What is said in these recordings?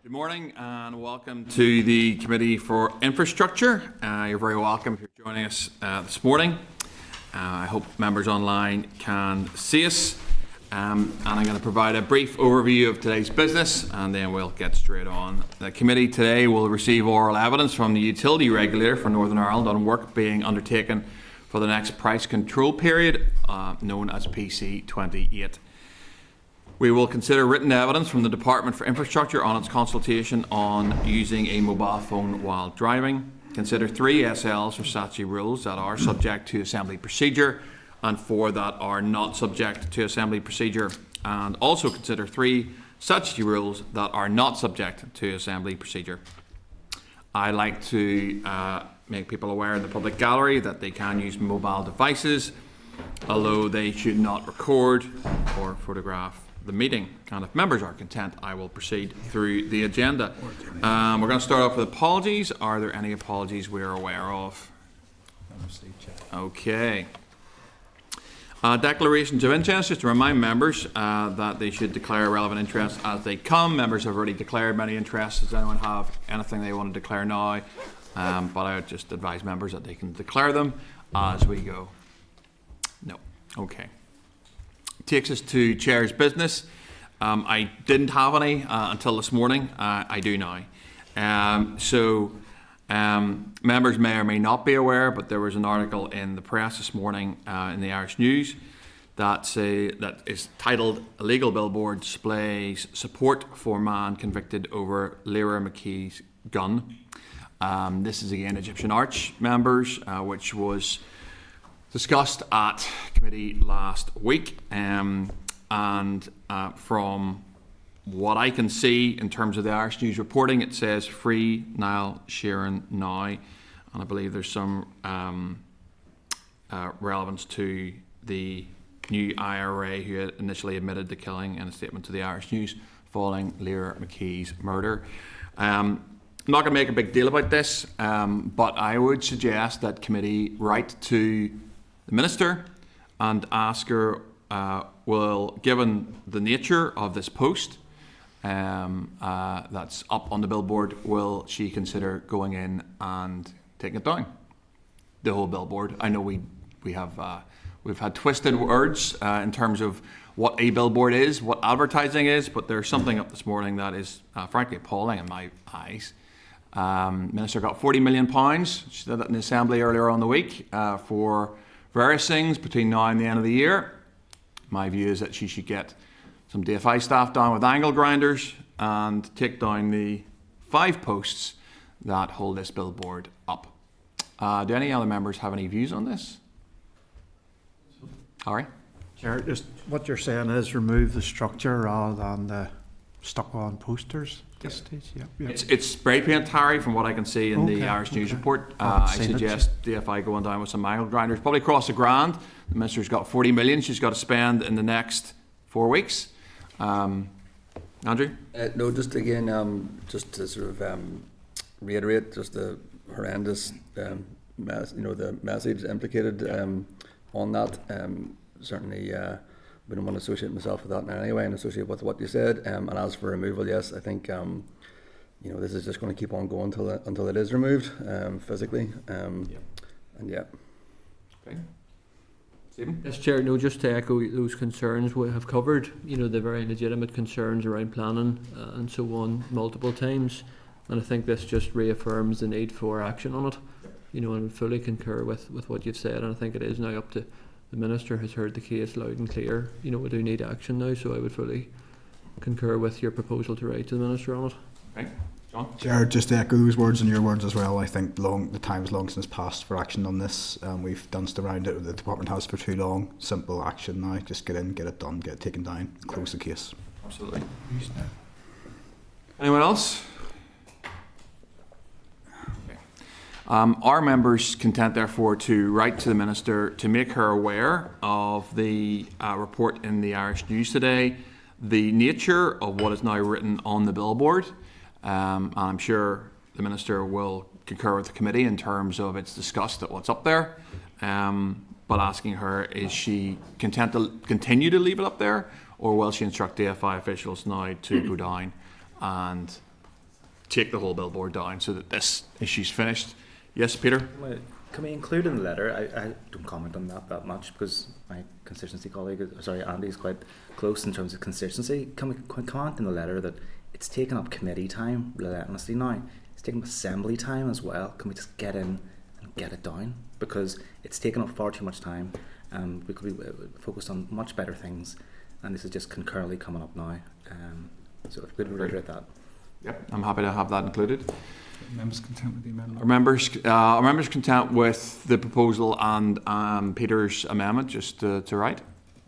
Good morning and welcome to the Committee for Infrastructure. You're very welcome if you're joining us this morning. I hope members online can see us. And I'm going to provide a brief overview of today's business and then we'll get straight on. The committee today will receive oral evidence from the utility regulator for Northern Ireland on work being undertaken for the next price control period, known as PC 28. We will consider written evidence from the Department for Infrastructure on its consultation on using a mobile phone while driving. Consider 3 SLs for statutory rules that are subject to assembly procedure and 4 that are not subject to assembly procedure. And also consider 3 statutory rules that are not subject to assembly procedure. I like to make people aware in the public gallery that they can use mobile devices, although they should not record or photograph the meeting. And if members are content, I will proceed through the agenda. We're going to start off with apologies. Are there any apologies we are aware of? Okay. Declarations of interest, just to remind members that they should declare relevant interests as they come. Members have already declared many interests. Does anyone have anything they want to declare now? But I would just advise members that they can declare them as we go. No. Okay. Takes us to Chair's business. I didn't have any until this morning. I do now. Members may or may not be aware, but there was an article in the press this morning in the Irish News that is titled "Illegal Billboard Displays Support for Man Convicted Over Lyra McKee's Gun." This is again Egyptian Arch members, which was discussed at committee last week, and from what I can see in terms of the Irish News reporting, it says free Niall Sheeran now, and I believe there's some relevance to the new IRA who had initially admitted to killing in a statement to the Irish News following Lyra McKee's murder. I'm not going to make a big deal about this, but I would suggest that committee write to the Minister and ask her, given the nature of this post that's up on the billboard, will she consider going in and taking it down? The whole billboard. I know we've had twisted words in terms of what a billboard is, what advertising is, but there's something up this morning that is frankly appalling in my eyes. Minister got £40 million. She did that in the Assembly earlier on the week for various things between now and the end of the year. My view is that she should get some DFI staff down with angle grinders and take down the 5 posts that hold this billboard up. Do any other members have any views on this? Harry? Chair, just what you're saying is remove the structure rather than the stuck-on posters. Yes. Stage. Yep. It's spray paint, Harry, from what I can see in the Irish News report. I suggest DFI going down with some angle grinders, probably across the grand. The Minister's got 40 million she's got to spend in the next 4 weeks. Andrew? No, just again, just to sort of reiterate just the horrendous, the message implicated on that. Certainly, we don't want to associate myself with that in any way and associate with what you said. And as for removal, yes, I think this is just going to keep on going until it is removed physically. And yeah. Okay. Stephen? Yes, Chair. No, just to echo those concerns we have covered. The very legitimate concerns around planning and so on multiple times, and I think this just reaffirms the need for action on it. And I fully concur with what you've said, and I think it is now up to. The Minister has heard the case loud and clear. We do need action now, so I would fully concur with your proposal to write to the Minister on it. Okay. John? Chair, just to echo those words and your words as well, I think the time is long since passed for action on this. We've danced around it, the department has for too long. Simple action now, just get in, get it done, get it taken down, close the case. Absolutely. Anyone else? Our members content, therefore, to write to the Minister to make her aware of the report in the Irish News today, the nature of what is now written on the billboard, and I'm sure the Minister will concur with the committee in terms of it's discussed at what's up there, but asking her, is she content to continue to leave it up there, or will she instruct DFI officials now to go down and take the whole billboard down so that this issue's finished. Yes, Peter? Can we include in the letter, I don't comment on that much because my constituency colleague, Andy, is quite close in terms of constituency. Can we comment in the letter that it's taken up committee time relentlessly now? It's taken up assembly time as well. Can we just get in and get it down? Because it's taken up far too much time. We could be focused on much better things, and this is just concurrently coming up now. So if we could reiterate that. Yep, I'm happy to have that included. Members content with the amendment? Are members content with the proposal and Peter's amendment, just to write?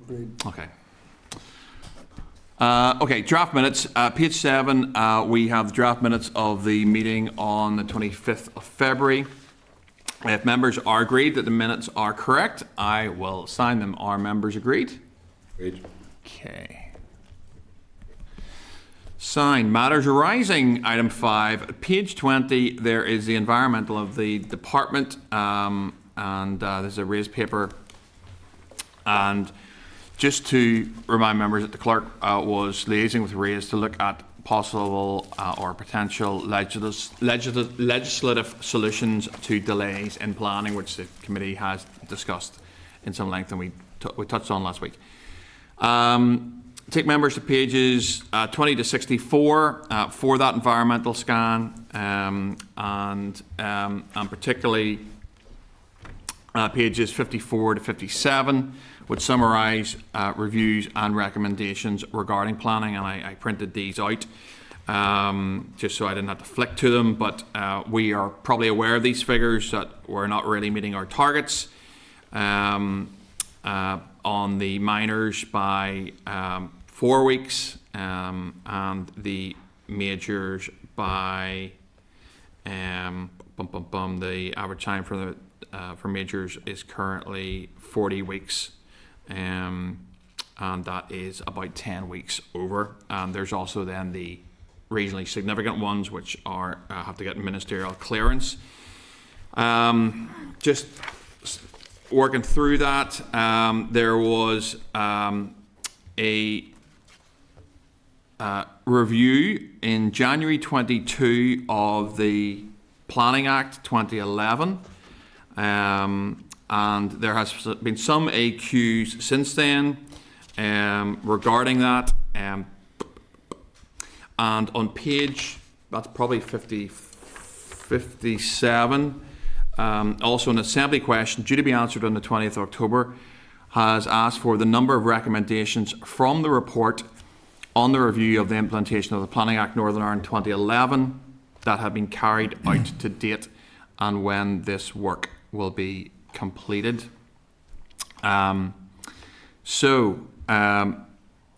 Agreed. Okay. Okay, draft minutes. Page 7, we have the draft minutes of the meeting on the 25th of February. If members are agreed that the minutes are correct, I will sign them. Are members agreed? Agreed. Okay. Sign matters arising, item 5. Page 20, there is the environmental of the department, and there's a raised paper. And just to remind members that the clerk was liaising with Raise to look at possible or potential legislative solutions to delays in planning, which the committee has discussed in some length and we touched on last week. Take members to pages 20 to 64 for that environmental scan, and particularly pages 54 to 57 would summarise reviews and recommendations regarding planning, and I printed these out just so I didn't have to flick to them, but we are probably aware of these figures, that we're not really meeting our targets on the minors by 4 weeks, and the majors by the average time for majors is currently 40 weeks, and that is about 10 weeks over. And there's also then the regionally significant ones, which are have to get ministerial clearance. Just working through that, there was a review in January 22 of the Planning Act 2011, and there has been some AQs since then regarding that, and on page, that's probably 57, also an assembly question due to be answered on the 20th of October has asked for the number of recommendations from the report on the review of the implementation of the Planning Act Northern Ireland 2011 that have been carried out to date and when this work will be completed. I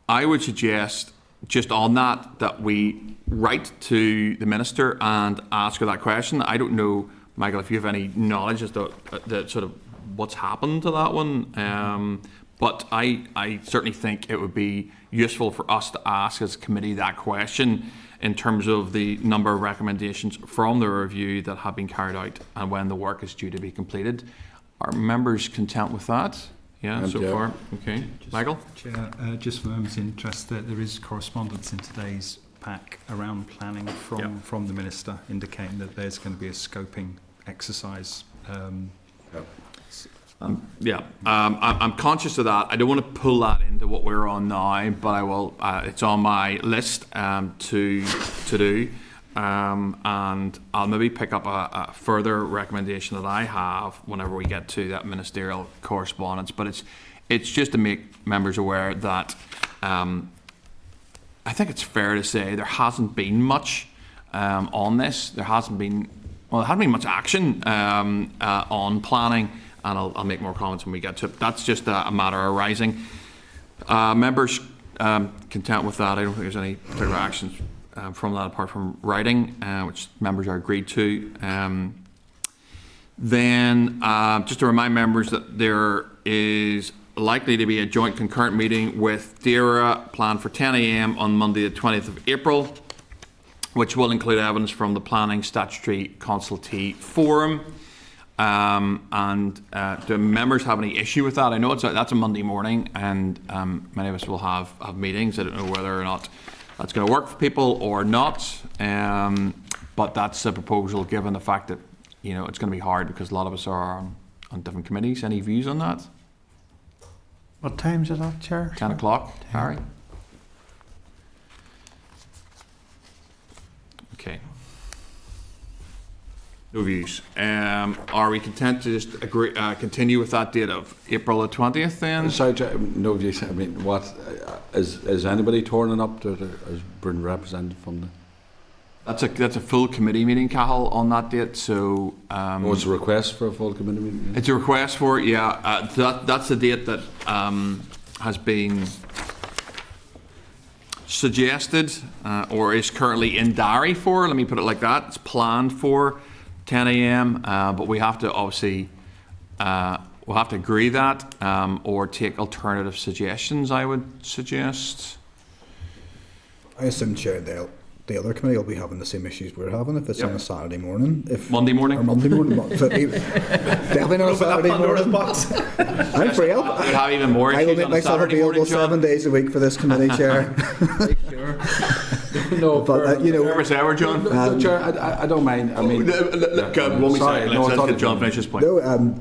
would suggest just on that we write to the Minister and ask her that question. I don't know, Michael, if you have any knowledge as to the sort of what's happened to that one, but I certainly think it would be useful for us to ask as a committee that question in terms of the number of recommendations from the review that have been carried out and when the work is due to be completed. Are members content with that? Yeah, so far? Okay. Michael? Chair, just for members' interest, there is correspondence in today's pack around planning from the Minister indicating that there's going to be a scoping exercise. I'm conscious of that. I don't want to pull that into what we're on now, but I will. It's on my list to do, and I'll maybe pick up a further recommendation that I have whenever we get to that ministerial correspondence. But it's just to make members aware that I think it's fair to say there hasn't been much on this. There hasn't been much action on planning. And I'll make more comments when we get to it. That's just a matter arising. Members content with that? I don't think there's any particular actions from that apart from writing, which members are agreed to. Then just to remind members that there is likely to be a joint concurrent meeting with DAERA planned for 10 a.m. on Monday the 20th of April, which will include evidence from the Planning Statutory Consultation Forum. Do members have any issue with that? I know that's a Monday morning, and many of us will have meetings. I don't know whether or not that's going to work for people or not. but that's a proposal given the fact that, you know, it's going to be hard because a lot of us are on different committees. Any views on that? What time's it at, Chair? 10 o'clock, Harry? Okay. No views. Are we content to just agree, continue with that date of April the 20th then? Sorry, no views. I mean, what is anybody turning up to as being represented from the? That's a full committee meeting, Cahill, on that date. So Was a request for a full committee meeting? it's a request for it. Yeah, that's the date that has been suggested or is currently in diary for. Let me put it like that. It's planned for 10 a.m. But we have to obviously we'll have to agree that or take alternative suggestions. I would suggest. I assume, Chair, the other committee will be having the same issues we're having if it's on a Saturday morning. If Monday morning? Or Monday morning. Definitely not a Saturday morning. I'm free. We'll have even more I will issues make on a myself Saturday available morning, John. 7 days a week for this committee, Chair. No, But, you know, Service hour, John. No, Chair, I don't mind. I mean, Look, when we sorry, say, no, I let's thought get it- John finish his point. no,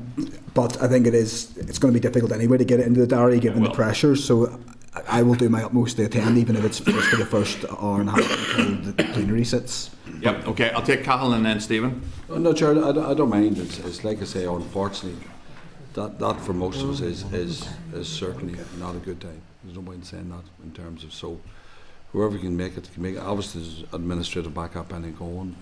but I think it's going to be difficult anyway to get it into the diary given the will. pressure. So I will do my utmost to attend, even if it's just for the first hour and a half until the plenary sits. Yep. Okay. I'll take Cahill and then Stephen. no, Chair, I don't mind. It's like I say, unfortunately, that for most of us is certainly not a good time. There's no point in saying that in terms of so. Whoever can make it, can make it. Obviously, there's administrative backup and going.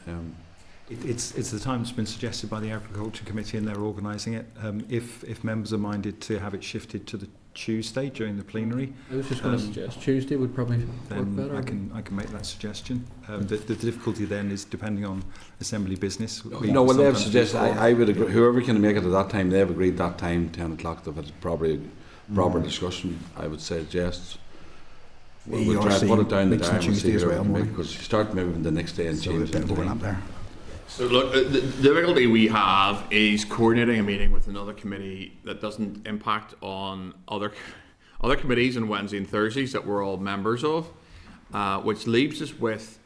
It's the time that's been suggested by the Agriculture Committee and they're organising it. If members are minded to have it shifted to the Tuesday during the plenary, I was just going to suggest Tuesday would probably work then better. I can make that suggestion. The difficulty then is depending on Assembly business. No, well, they've sometimes suggested, before- I would agree, whoever can make it at that time, they've agreed that time, 10 o'clock, if it's probably a proper discussion, I would suggest. We'll try to put it down the meets on diary and see Tuesday as whoever well, can make it, morning. because you start maybe the next day and So change a bit it. of overlap there. So look, the difficulty we have is coordinating a meeting with another committee that doesn't impact on other committees on Wednesday and Thursdays that we're all members of, which leaves us with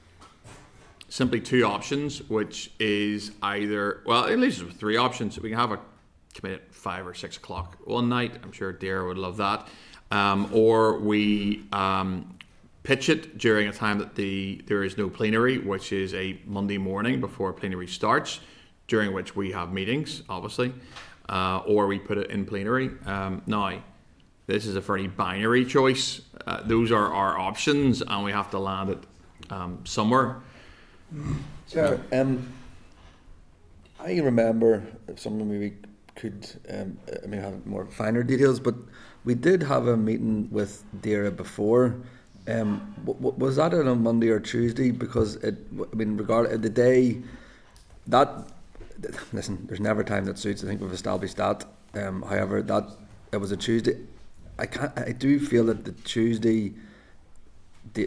simply two options, which is either, well, it leaves us with three options. We can have a committee at 5 or 6 o'clock one night. I'm sure Dara would love that. Or we pitch it during a time that there is no plenary, which is a Monday morning before plenary starts, during which we have meetings, obviously, or we put it in plenary. Now, this is a very binary choice. Those are our options, and we have to land it somewhere. Chair, I remember if someone maybe could, I mean, have more finer details, but we did have a meeting with Dara before. Was that on a Monday or Tuesday? Because regarding the day, listen, there's never time that suits. I think we've established that. However, it was a Tuesday. I do feel that the Tuesday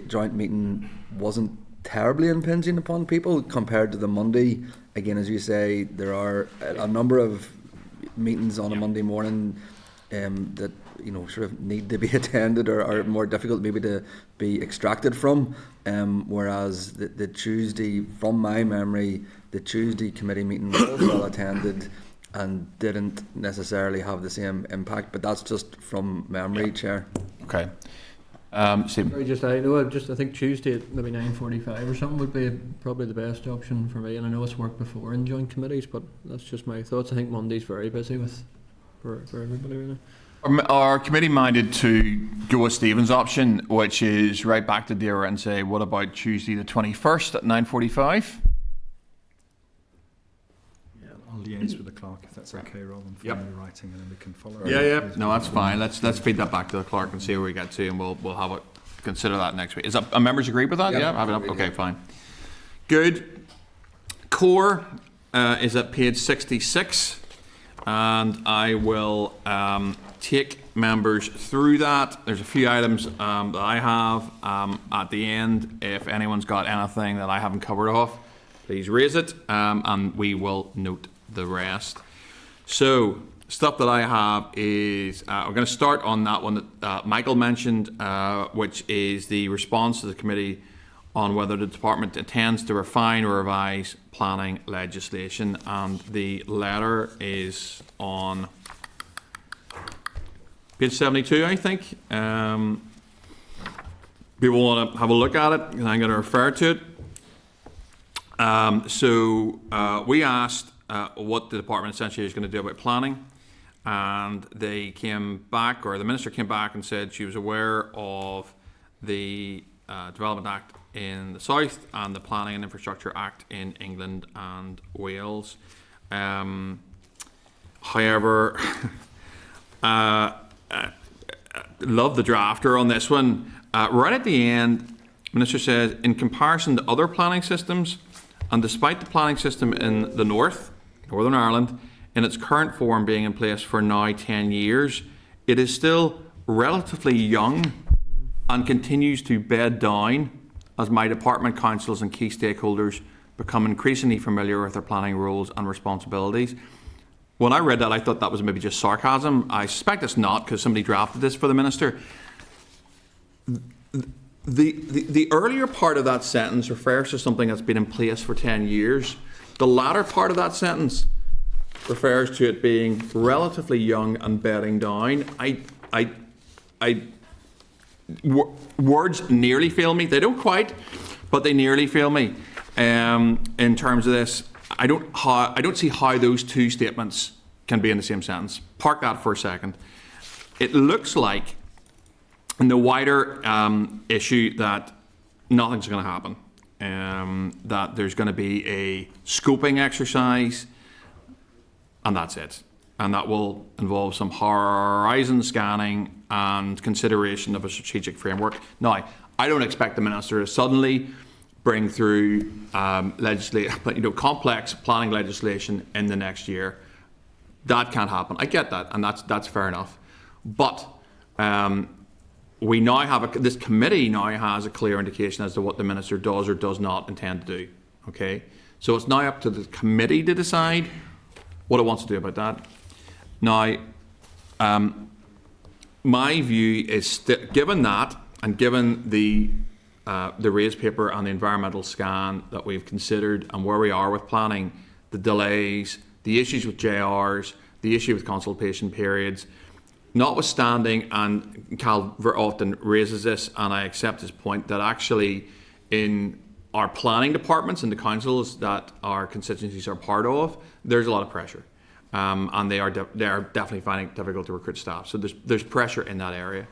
joint meeting wasn't terribly impinging upon people compared to the Monday. Again, as you say, there are a number of meetings on a Monday morning that sort of need to be attended or are more difficult maybe to be extracted from. Whereas the Tuesday, from my memory, the Tuesday committee meeting was well attended and didn't necessarily have the same impact. But that's just from memory, Chair. Okay. Stephen. I think Tuesday at maybe 9:45 or something would be probably the best option for me. And I know it's worked before in joint committees, but that's just my thoughts. I think Monday's very busy for everybody really. Are committee minded to go with Stephen's option, which is right back to Dara and say, what about Tuesday the 21st at 9:45? I'll liaise with the clerk if that's okay, rather than formally writing, and then we can follow. Yeah. No, that's fine. Let's feed that back to the clerk and see where we get to, and we'll have it. Consider that next week. Is that members agree with that? Yep. Yeah, have it up. Okay, fine. Good. Core is at page 66, and I will take members through that. There's a few items that I have at the end. If anyone's got anything that I haven't covered off, please raise it, and we will note the rest. So, stuff that I have is, we're going to start on that one that Michael mentioned, which is the response to the Committee on whether the department intends to refine or revise planning legislation, and the letter is on page 72, I think. People want to have a look at it, and I'm going to refer to it. We asked what the department essentially is going to do about planning, and they came back, or the minister came back and said she was aware of the Development Act in the South and the Planning and Infrastructure Act in England and Wales. However, love the drafter on this one. Right at the end, the minister says, in comparison to other planning systems, and despite the planning system in the north, Northern Ireland, in its current form being in place for now 10 years, it is still relatively young and continues to bed down as my department councils and key stakeholders become increasingly familiar with their planning roles and responsibilities. When I read that, I thought that was maybe just sarcasm. I suspect it's not, because somebody drafted this for the minister. The earlier part of that sentence refers to something that's been in place for 10 years. The latter part of that sentence refers to it being relatively young and bedding down. Words nearly fail me. They don't quite, but they nearly fail me. In terms of this, I don't see how those two statements can be in the same sentence. Park that for a second. It looks like, in the wider issue, that nothing's going to happen. That there's going to be a scoping exercise, and that's it. And that will involve some horizon scanning and consideration of a strategic framework. Now, I don't expect the minister to suddenly bring through complex planning legislation in the next year. That can't happen. I get that, and that's fair enough. But we now have this committee now has a clear indication as to what the minister does or does not intend to do. Okay, so it's now up to the committee to decide what it wants to do about that. Now, my view is given that, and given the raised paper and the environmental scan that we've considered, and where we are with planning, the delays, the issues with JRs, the issue with consultation periods, notwithstanding, and Cal very often raises this, and I accept his point, that actually in our planning departments and the councils that our constituencies are part of, there's a lot of pressure. And they are definitely finding it difficult to recruit staff. So there's pressure in that area.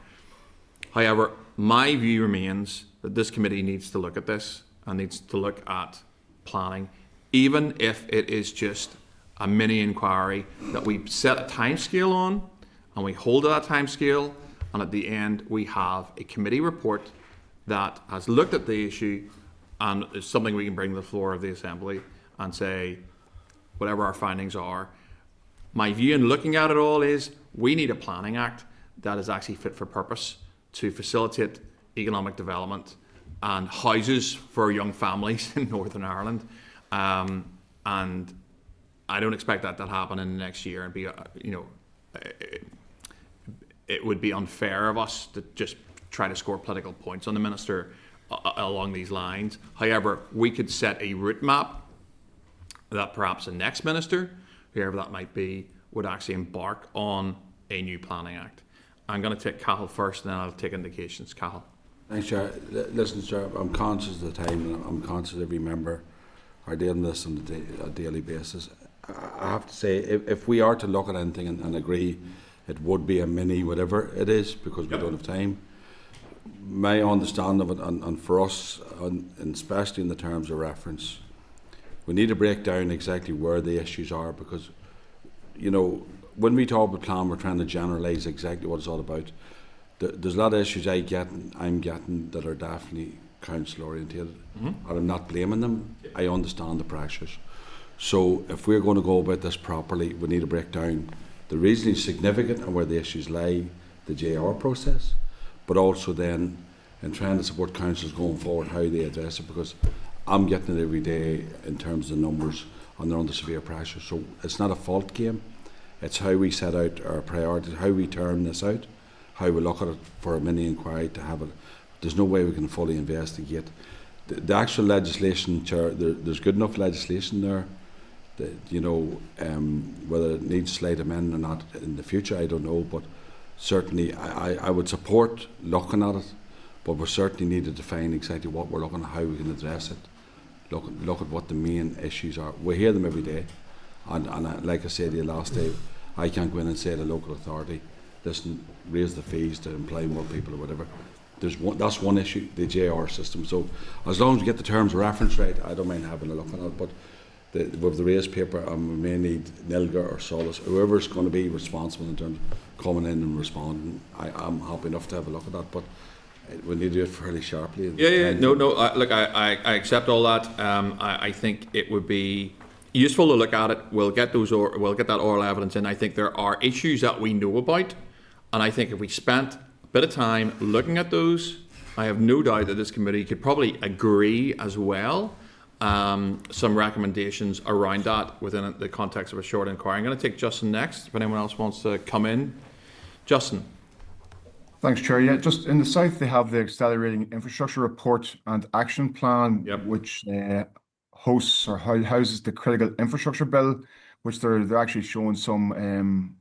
However, my view remains that this committee needs to look at this and needs to look at planning, even if it is just a mini inquiry that we set a timescale on, and we hold to that timescale, and at the end we have a committee report that has looked at the issue, and it's something we can bring to the floor of the Assembly and say, whatever our findings are. My view in looking at it all is we need a planning act that is actually fit for purpose to facilitate economic development and houses for young families in Northern Ireland. And I don't expect that to happen in the next year, and be, it would be unfair of us to just try to score political points on the minister along these lines. However, we could set a route map that perhaps the next minister, whoever that might be, would actually embark on a new planning act. I'm going to take Cathal first, and then I'll take indications. Cathal. Thanks, Chair. Listen, Chair, I'm conscious of the time, and I'm conscious every member are doing this on a daily basis. I have to say, if we are to look at anything and agree, it would be a mini whatever it is, because we don't have time. My understanding of it, and for us, and especially in the terms of reference, we need to break down exactly where the issues are, because, when we talk about plan, we're trying to generalise exactly what it's all about. There's a lot of issues I'm getting that are definitely council orientated, and I'm not blaming them. I understand the pressures. So if we're going to go about this properly, we need to break down the reasonably significant and where the issues lie, the JR process, but also then in trying to support councils going forward, how they address it, because I'm getting it every day in terms of numbers, and they're under severe pressure. So it's not a fault game, it's how we set out our priorities, how we term this out, how we look at it for a mini inquiry to have it. There's no way we can fully investigate the actual legislation, Chair, there's good enough legislation there. That, you know, whether it needs slight amendment or not in the future, I don't know. But certainly, I would support looking at it. But we certainly need to define exactly what we're looking at, how we can address it. Look at what the main issues are. We hear them every day, and like I said to you last day, I can't go in and say to the local authority, listen, raise the fees to employ more people or whatever. That's one issue, the JR system. So as long as we get the terms of reference right, I don't mind having a look at it. But with the raised paper, we may need Nilga or Solus, whoever's going to be responsible in terms of coming in and responding. I'm happy enough to have a look at that, but we need to do it fairly sharply. Look, I accept all that. I think it would be useful to look at it. We'll get that oral evidence in. I think there are issues that we know about, and I think if we spent a bit of time looking at those, I have no doubt that this committee could probably agree as well some recommendations around that within the context of a short inquiry. I'm going to take Justin next, if anyone else wants to come in. Justin. Thanks, Chair. Yeah, just in the south, they have the Accelerating Infrastructure Report and Action Plan, which hosts or houses the Critical Infrastructure Bill, which they're actually showing some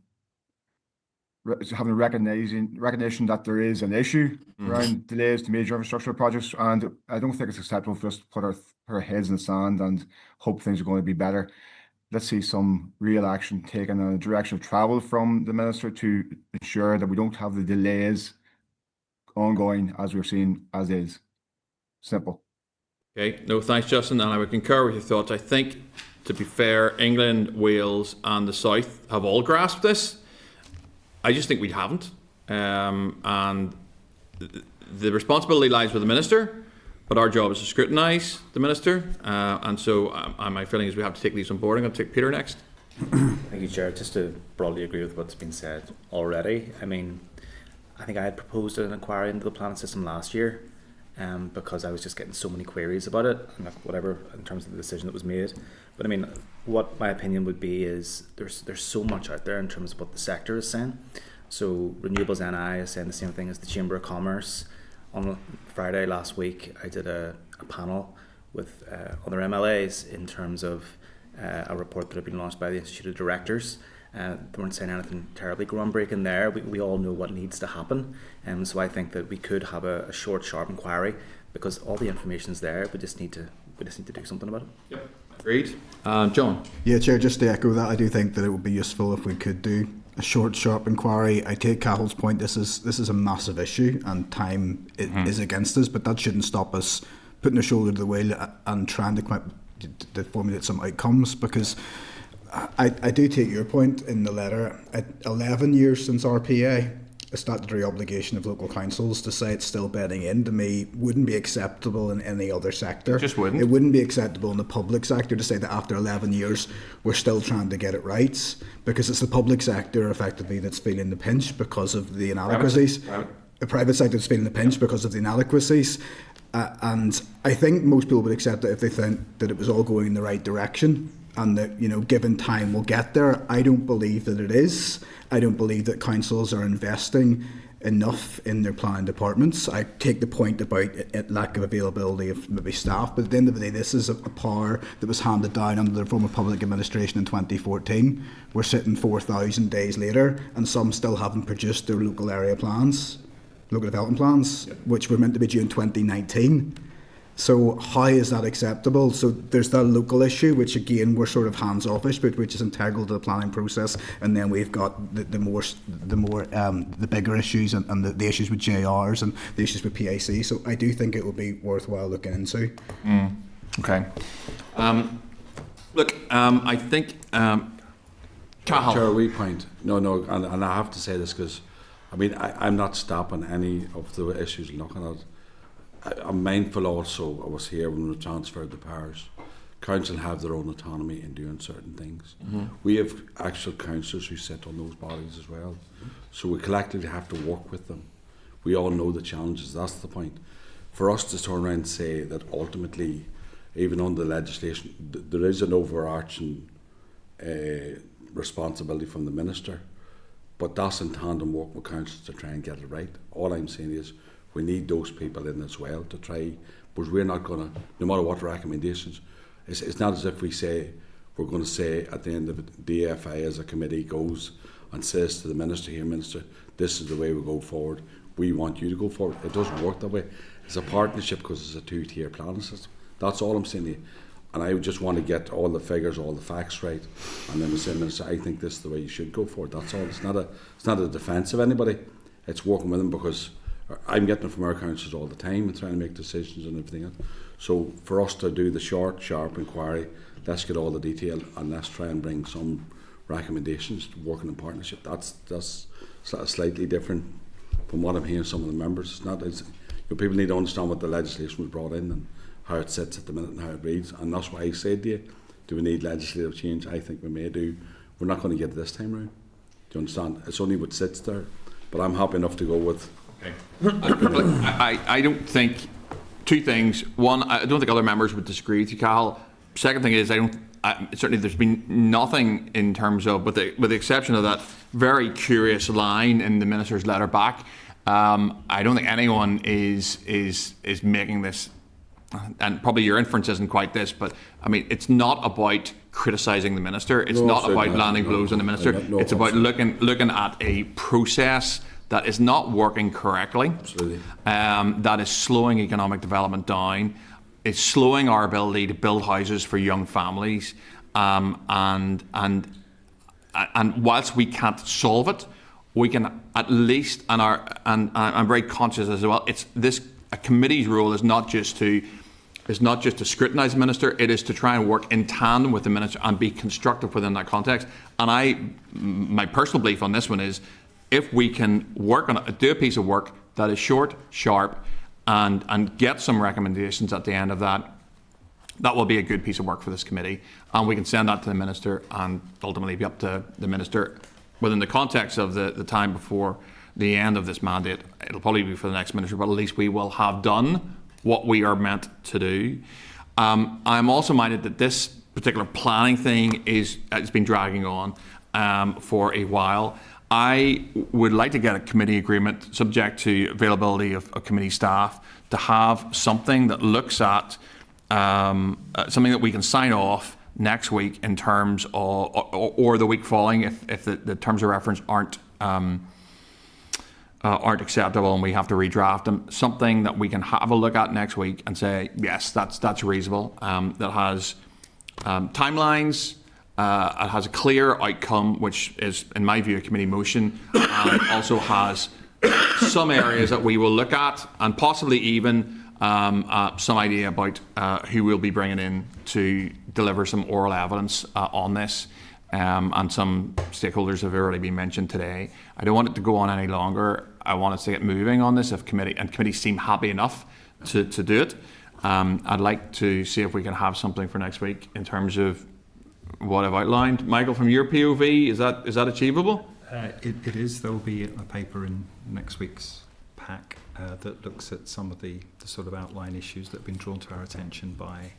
having recognition that there is an issue around delays to major infrastructure projects, and I don't think it's acceptable for us to put our heads in the sand and hope things are going to be better. Let's see some real action taken and a direction of travel from the Minister to ensure that we don't have the delays ongoing as we're seeing as is. Simple. Okay, no, thanks, Justin, and I would concur with your thoughts. I think, to be fair, England, Wales and the South have all grasped this. I just think we haven't. And the responsibility lies with the Minister, but our job is to scrutinise the Minister. And so my feeling is we have to take these on board. I'm going to take Peter next. Thank you, Chair. Just to broadly agree with what's been said already. I mean, I think I had proposed an inquiry into the planning system last year because I was just getting so many queries about it and whatever in terms of the decision that was made. But I mean, what my opinion would be is there's so much out there in terms of what the sector is saying. So Renewables NI is saying the same thing as the Chamber of Commerce. On Friday last week, I did a panel with other MLAs in terms of a report that had been launched by the Institute of Directors. They weren't saying anything terribly groundbreaking there. We all know what needs to happen. So I think that we could have a short, sharp inquiry because all the information's there. We just need to do something about it. Yep. Agreed. John? Yeah, Chair, just to echo that, I do think that it would be useful if we could do a short, sharp inquiry. I take Cahill's point. This is a massive issue and time is against us, but that shouldn't stop us putting our shoulder to the wheel and trying to formulate some outcomes, because I do take your point in the letter. At 11 years since RPA, a statutory obligation of local councils to say it's still bedding in, to me, wouldn't be acceptable in any other sector. Just wouldn't. It wouldn't be acceptable in the public sector to say that after 11 years we're still trying to get it right, because it's the public sector effectively that's feeling the pinch because of the inadequacies. The private sector is feeling the pinch because of the inadequacies. And I think most people would accept it if they think that it was all going in the right direction and that, you know, given time we'll get there. I don't believe that it is. I don't believe that councils are investing enough in their planning departments. I take the point about lack of availability of maybe staff, but at the end of the day, this is a power that was handed down under the Reform of Public Administration in 2014. We're sitting 4,000 days later and some still haven't produced their local area plans, local development plans, which were meant to be due in 2019. So how is that acceptable? So there's that local issue, which again we're sort of hands-offish, but which is integral to the planning process, and then we've got the bigger issues and the issues with JRs and the issues with PAC. So I do think it would be worthwhile looking into. Okay. Look, I think Cahill. Chair, a wee point. No, and I have to say this because, I mean, I'm not stopping any of the issues looking at. I'm mindful also, I was here when we transferred the powers. Council have their own autonomy in doing certain things. We have actual councillors who sit on those bodies as well. So we collectively have to work with them. We all know the challenges, that's the point. For us to turn around and say that ultimately, even under the legislation, there is an overarching responsibility from the Minister, but that's in tandem work with councils to try and get it right. All I'm saying is we need those people in as well to try but we're not going to, no matter what the recommendations, it's not as if we're going to say at the end of it, DFI as a committee goes and says to the Minister, here Minister, this is the way we go forward, we want you to go forward. It doesn't work that way. It's a partnership because it's a two-tier planning system. That's all I'm saying to you. And I just want to get all the figures, all the facts right, and then we say, Minister, I think this is the way you should go forward. That's all. It's not a defence of anybody. It's working with them, because I'm getting it from our councillors all the time and trying to make decisions and everything else. So for us to do the short, sharp inquiry, let's get all the detail and let's try and bring some recommendations to working in partnership. That's slightly different from what I'm hearing some of the members. It's not. People need to understand what the legislation was brought in and how it sits at the minute and how it reads, and that's why I said to you, do we need legislative change? I think we may do. We're not going to get it this time round. Do you understand? It's only what sits there, but I'm happy enough to go with. Okay. I don't think, two things. One, I don't think other members would disagree with you, Cathal. Second thing is, certainly there's been nothing in terms of, with the exception of that very curious line in the Minister's letter back. I don't think anyone is making this. And probably your inference isn't quite this, but I mean, it's not about criticising the Minister. It's not about landing blows on the Minister. It's about looking at a process that is not working correctly. Absolutely. That is slowing economic development down. It's slowing our ability to build houses for young families. And whilst we can't solve it, we can at least, and I'm very conscious as well. A committee's role is not just to scrutinise the Minister, it is to try and work in tandem with the Minister and be constructive within that context. And my personal belief on this one is, if we can work on it, do a piece of work that is short, sharp, and get some recommendations at the end of that, that will be a good piece of work for this committee. And we can send that to the Minister and ultimately be up to the Minister within the context of the time before the end of this mandate. It'll probably be for the next Minister, but at least we will have done what we are meant to do. I'm also minded that this particular planning thing has been dragging on for a while. I would like to get a committee agreement, subject to availability of committee staff, to have something that looks at something that we can sign off next week in terms of, or the week following if the terms of reference aren't acceptable and we have to redraft them. Something that we can have a look at next week and say, yes, that's reasonable. That has timelines. It has a clear outcome, which is, in my view, a committee motion, and also has some areas that we will look at, and possibly even some idea about who we'll be bringing in to deliver some oral evidence on this. And some stakeholders have already been mentioned today. I don't want it to go on any longer. I want us to get moving on this. If committees seem happy enough to do it, I'd like to see if we can have something for next week in terms of what I've outlined. Michael, from your POV, is that achievable? It is. There will be a paper in next week's pack that looks at some of the sort of outline issues that have been drawn to our attention by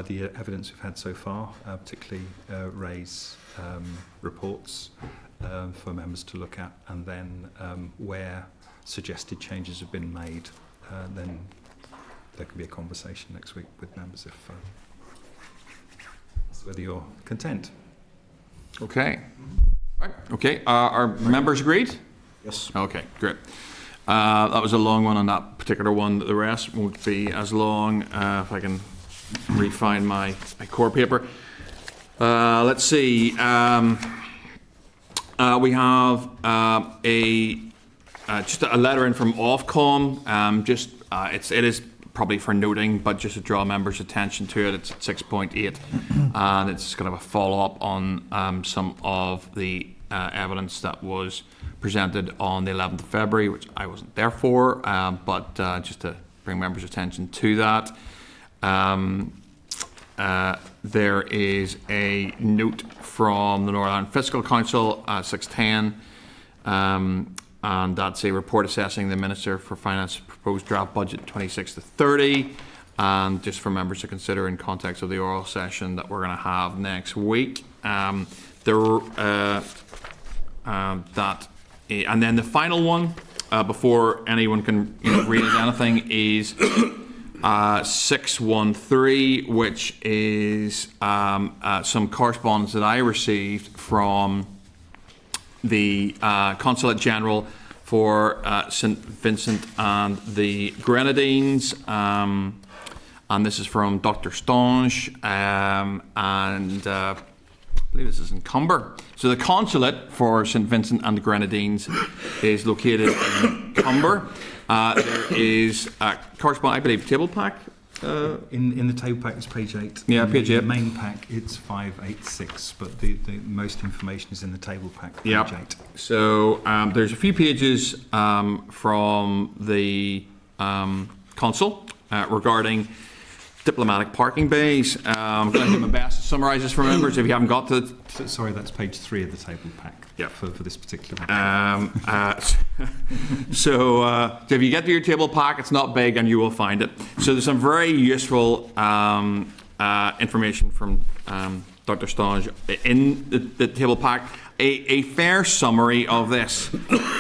the evidence we've had so far, particularly Ray's reports for members to look at, and then where suggested changes have been made, then there can be a conversation next week with members if whether you're content. Okay. Right. Okay. Are members agreed? Yes. Okay. Great. That was a long one on that particular one. The rest won't be as long. If I can refine my core paper. Let's see. We have just a letter in from Ofcom. It is probably for noting, but just to draw members' attention to it. It's at 6.8, and it's kind of a follow-up on some of the evidence that was presented on the 11th of February, which I wasn't there for, but just to bring members' attention to that. There is a note from the Northern Ireland Fiscal Council, 610, and that's a report assessing the Minister for Finance's proposed draft budget 26 to 30, and just for members to consider in context of the oral session that we're going to have next week. And then the final one, before anyone can raise anything, is 613, which is some correspondence that I received from the Consulate General for St. Vincent and the Grenadines. And this is from Dr. Stange, and I believe this is in Cumber. So the consulate for St. Vincent and the Grenadines is located in Cumber. There is a correspondence, I believe, table pack. In the table pack, it's page 8. Yeah, In page the 8. main pack, it's 586, but the most information is in the table pack, page Yep. 8. So there's a few pages from the consul regarding diplomatic parking bays. I'm going to do my best to summarise this for members if you haven't got to it. Sorry, that's page 3 of the table pack. Yep. For this particular one. So if you get to your table pack, it's not big and you will find it. So there's some very useful information from Dr. Stange in the table pack. A fair summary of this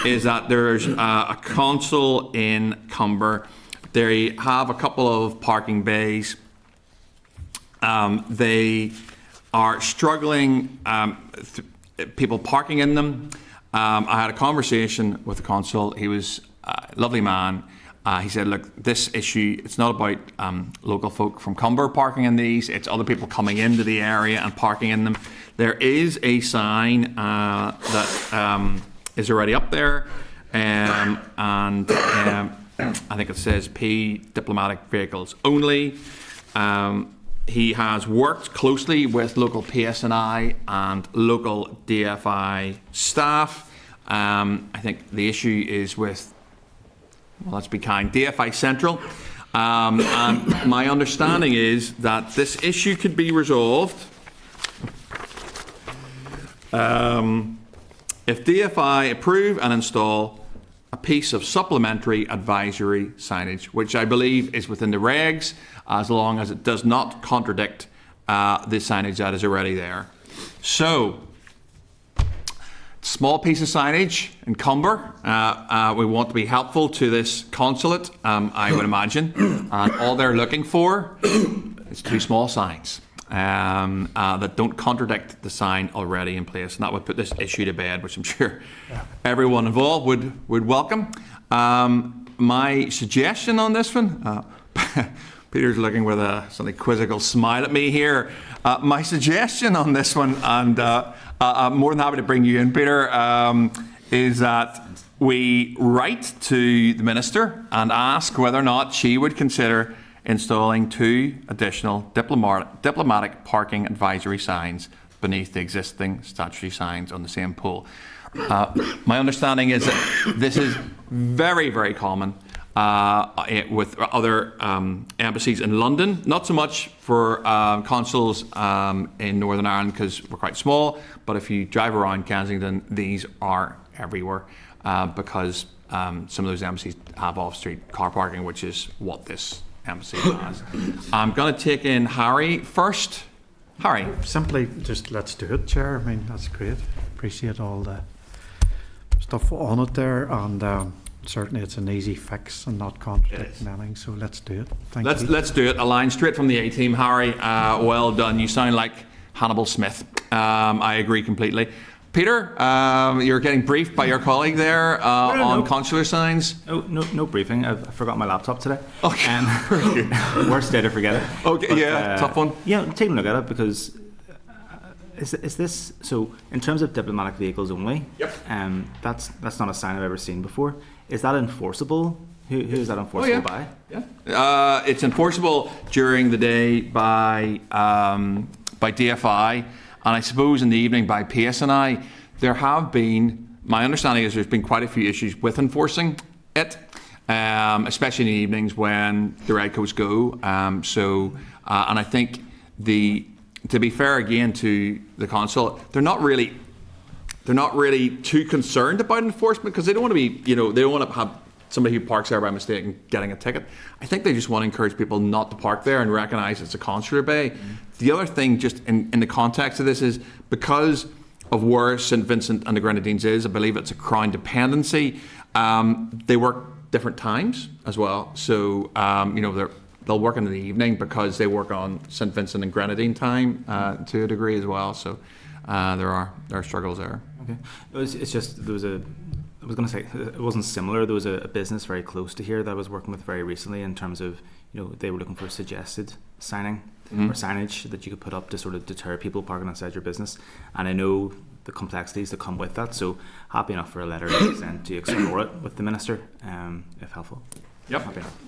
is that there's a consul in Cumber. They have a couple of parking bays. They are struggling, people parking in them. I had a conversation with the consul. He was a lovely man. He said, look, this issue, it's not about local folk from Cumber parking in these, it's other people coming into the area and parking in them. There is a sign that is already up there, and I think it says P diplomatic vehicles only. He has worked closely with local PSNI and local DFI staff. I think the issue is with, well, let's be kind, DFI Central. And my understanding is that this issue could be resolved if DFI approve and install a piece of supplementary advisory signage, which I believe is within the regs, as long as it does not contradict the signage that is already there. So, small piece of signage in Cumber. We want to be helpful to this consulate, I would imagine. And all they're looking for is 2 small signs that don't contradict the sign already in place. And that would put this issue to bed, which I'm sure everyone involved would welcome. My suggestion on this one, Peter's looking with a slightly quizzical smile at me here. My suggestion on this one, and I'm more than happy to bring you in, Peter, is that we write to the Minister and ask whether or not she would consider installing 2 additional diplomatic parking advisory signs beneath the existing statutory signs on the same pole. My understanding is that this is very, very common with other embassies in London. Not so much for consuls in Northern Ireland because we're quite small, but if you drive around Kensington, these are everywhere because some of those embassies have off-street car parking, which is what this embassy has. I'm going to take in Harry first. Harry. Simply just let's do it, Chair. I mean, that's great. Appreciate all the stuff on it there, and certainly it's an easy fix and not contradicting anything, so let's do it. Thank you. Let's do it. A line straight from the A-team, Harry. Well done. You sound like Hannibal Smith. I agree completely. Peter, you're getting briefed by your colleague there on consular signs. Oh, no briefing. I've forgot my laptop today. Okay. Worst day to forget it. Okay, But, yeah, tough one. Yeah, take a look at it because is this so? In terms of diplomatic vehicles only, yep. That's not a sign I've ever seen before. Is that enforceable? Who is that enforceable by? Yeah. It's enforceable during the day by DFI, and I suppose in the evening by PSNI. There have been, my understanding is there's been quite a few issues with enforcing it, especially in the evenings when the red coats go. And I think to be fair again to the consul, they're not really too concerned about enforcement because they don't want to be, they don't want to have somebody who parks there by mistake and getting a ticket. I think they just want to encourage people not to park there and recognise it's a consular bay. Mm-hmm. The other thing, just in the context of this, is because of where St. Vincent and the Grenadines is, I believe it's a Crown dependency, they work different times as well. So, they'll work in the evening because they work on St Vincent and Grenadine time to a degree as well. So there are struggles there. Okay, it's just there was a. I was going to say it wasn't similar. There was a business very close to here that I was working with very recently in terms of, you know, they were looking for suggested signing or signage that you could put up to sort of deter people parking outside your business. And I know the complexities that come with that. So happy enough for a letter to be sent to explore it with the minister, if helpful. Yep. Happy enough.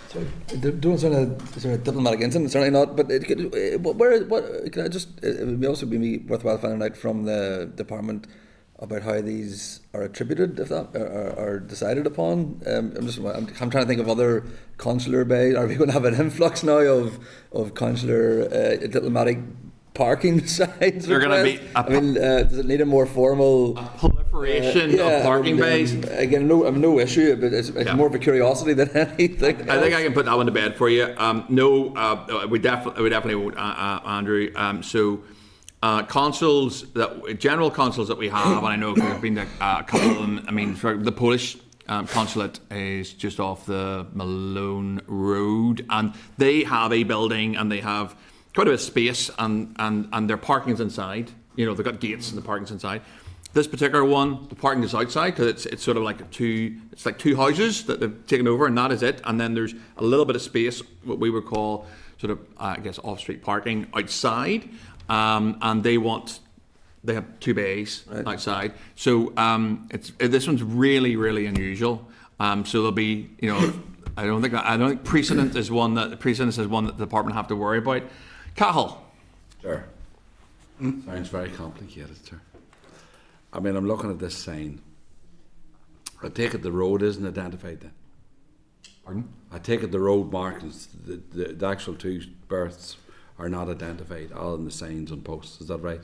So, doing sort of diplomatic incident, certainly not. But it could, what can I just? It would also be worthwhile finding out from the department about how these are attributed, if that are decided upon. I'm trying to think of other consular bays. Are we going to have an influx now of consular diplomatic parking signs? They're going to be. Does it need a more formal proliferation of parking bays? Again, no issue, but it's more of a curiosity than anything. I think I can put that one to bed for you. We definitely won't, Andrew. Consuls general consuls that we have, and I know there have been a couple of them. I mean, the Polish consulate is just off the Malone Road, and they have a building and they have quite a bit of space, and their parking's inside. You know, they've got gates and the parking's inside. This particular one, the parking is outside because it's sort of like two houses that they've taken over, and that is it. And then there's a little bit of space, what we would call sort of off-street parking outside. And they have 2 bays outside. So this one's really, really unusual. So there'll be, you know, I don't think precedent is one that the department have to worry about. Cahill. Sure. Sounds very complicated, sir. I mean, I'm looking at this sign. I take it the road isn't identified then. Pardon? I take it the road markings, the actual 2 berths are not identified, all in the signs and posts. Is that right?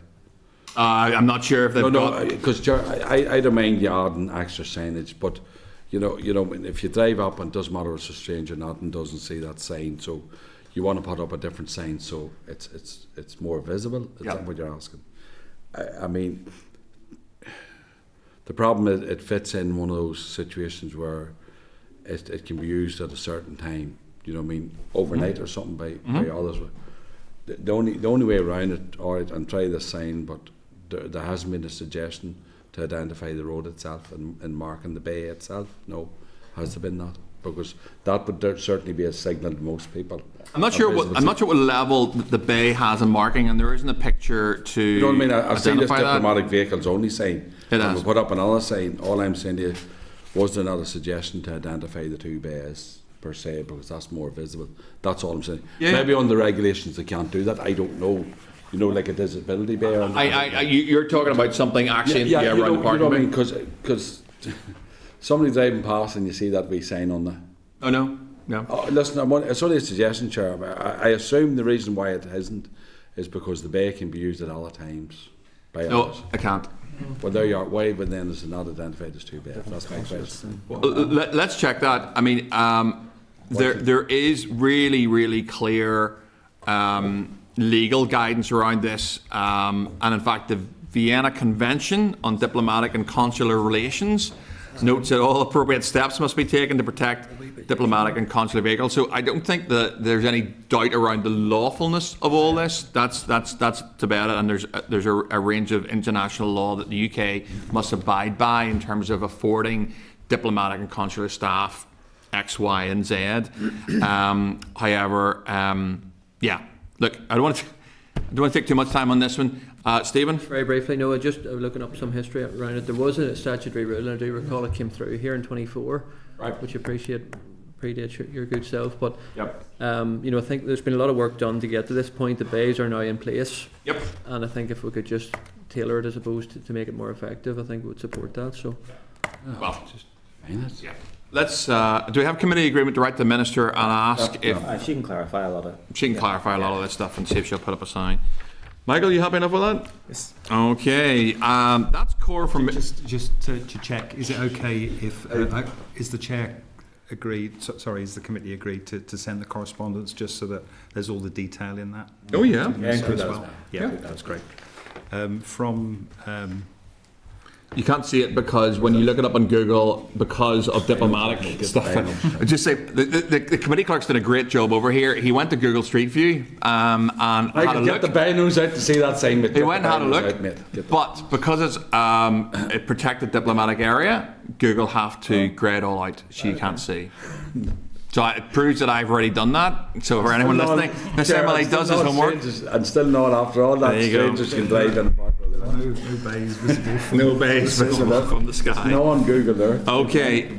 I'm not sure if they've got... because I don't mind you adding extra signage, but you know, if you drive up and it doesn't matter if it's a stranger or not and doesn't see that sign, so you want to put up a different sign so it's more visible. Is that what you're asking? I mean, the problem is it fits in one of those situations where it can be used at a certain time. You know what I mean? Overnight or something by others. The only way around it, all right, and try this sign, but there hasn't been a suggestion to identify the road itself and marking the bay itself. No, has there been that? Because that would certainly be a signal to most people. I'm not sure what level the bay has a marking, and there isn't a picture to. You know what I mean? I've seen this identify diplomatic vehicles only sign. It and has. we put up another sign. All I'm saying to you, was there not a suggestion to identify the 2 bays per se, because that's more visible? That's all I'm saying. Yeah. Maybe on the regulations they can't do that. I don't know. You know, like a disability bay. You're talking about something actually around the parking. You know what I mean? Because somebody driving past and you see that wee sign on there. Oh no. Listen, it's only a suggestion, Chair. I assume the reason why it isn't is because the bay can be used at other times by others. No, I can't. Well, there you are. Why, but then is it not identified as 2 bays? That's my question. Let's check that. I mean, there is really, really clear legal guidance around this, and in fact, the Vienna Convention on Diplomatic and Consular Relations notes that all appropriate steps must be taken to protect diplomatic and consular vehicles. So I don't think that there's any doubt around the lawfulness of all this. That's to bed, and there's a range of international law that the UK must abide by in terms of affording diplomatic and consular staff X, Y, and Z. However, look, I don't want to take too much time on this one. Stephen? Very briefly, no, just looking up some history around it. There was a statutory rule, and I do recall it came through here in 24, right, which predates your good self. But yep. I think there's been a lot of work done to get to this point. The bays are now in place. Yep. And I think if we could just tailor it as opposed to make it more effective, I think we would support that. So. Well, just yeah. Let's. Do we have committee agreement to write to the minister and ask if she can clarify a lot of. She can clarify a lot of this stuff and see if she'll put up a sign. Michael, you happy enough with that? Yes. Okay. That's core from. Just to check, is it okay if is the chair agreed? Is the committee agreed to send the correspondence just so that there's all the detail in that? Oh yeah. Yeah, include as that well. as well. Yeah, that's great. From You can't see it because when you look it up on Google, because of diplomatic stuff. I just say the committee clerk's done a great job over here. He went to Google Street View and had a look. Get the binos out to see that sign. He went and had a look, but because it's a protected diplomatic area, Google have to grey it all out so you can't see. So it proves that I've already done that. So for anyone listening, Miss Emily does his homework. And still not after all that, strangers can drive in the park. No bays visible. No bays visible from the sky. No on Google there. Okay.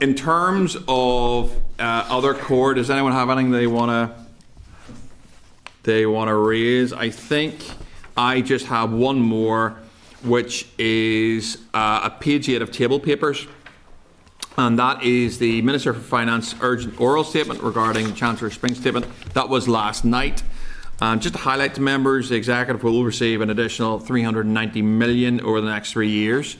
In terms of other core, does anyone have anything they want to raise? I think I just have one more, which is a page 8 of table papers. And that is the Minister for Finance urgent oral statement regarding Chancellor Spring's statement. That was last night. Just to highlight to members, the Executive will receive an additional $390 million over the next 3 years,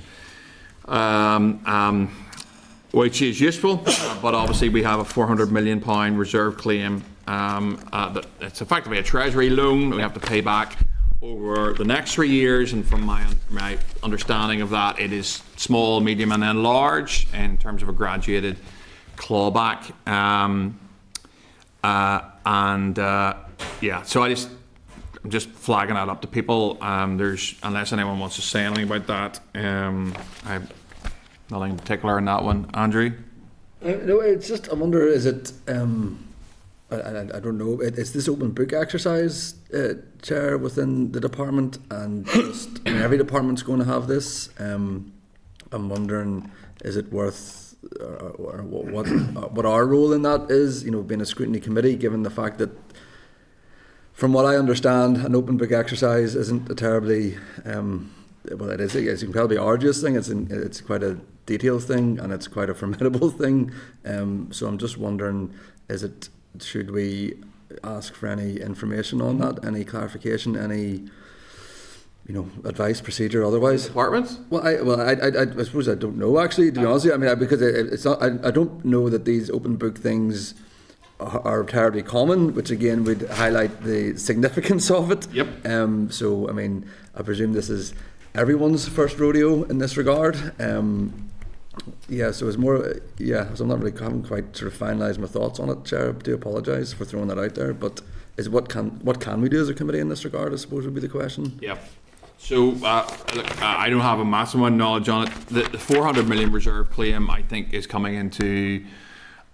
which is useful, but obviously we have a £400 million reserve claim. That it's effectively a Treasury loan we have to pay back over the next 3 years, and from my understanding of that, it is small, medium, and then large in terms of a graduated clawback. Yeah, so I'm just flagging that up to people. Unless anyone wants to say anything about that, I have nothing in particular in that one. Andrew? No, it's just, I wonder, is it, I don't know, is this open book exercise, Chair, within the department? And just, every department's going to have this. I'm wondering, is it worth, or what our role in that is, being a scrutiny committee, given the fact that, from what I understand, an open book exercise isn't a terribly, well, it's an incredibly arduous thing. It's quite a detailed thing, and it's quite a formidable thing. So I'm just wondering, should we ask for any information on that, any clarification, any advice, procedure, otherwise? Departments? Well, I suppose I don't know, actually, to be honest with you. I mean, because it's not, I don't know that these open book things are terribly common, which again would highlight the significance of it. Yep. So, I mean, I presume this is everyone's first rodeo in this regard. So it's more, so I'm not really, haven't quite sort of finalised my thoughts on it, Chair. I do apologise for throwing that out there, but what can we do as a committee in this regard, I suppose, would be the question. Yep. So, look, I don't have a massive amount of knowledge on it. The $400 million reserve claim, I think, is coming into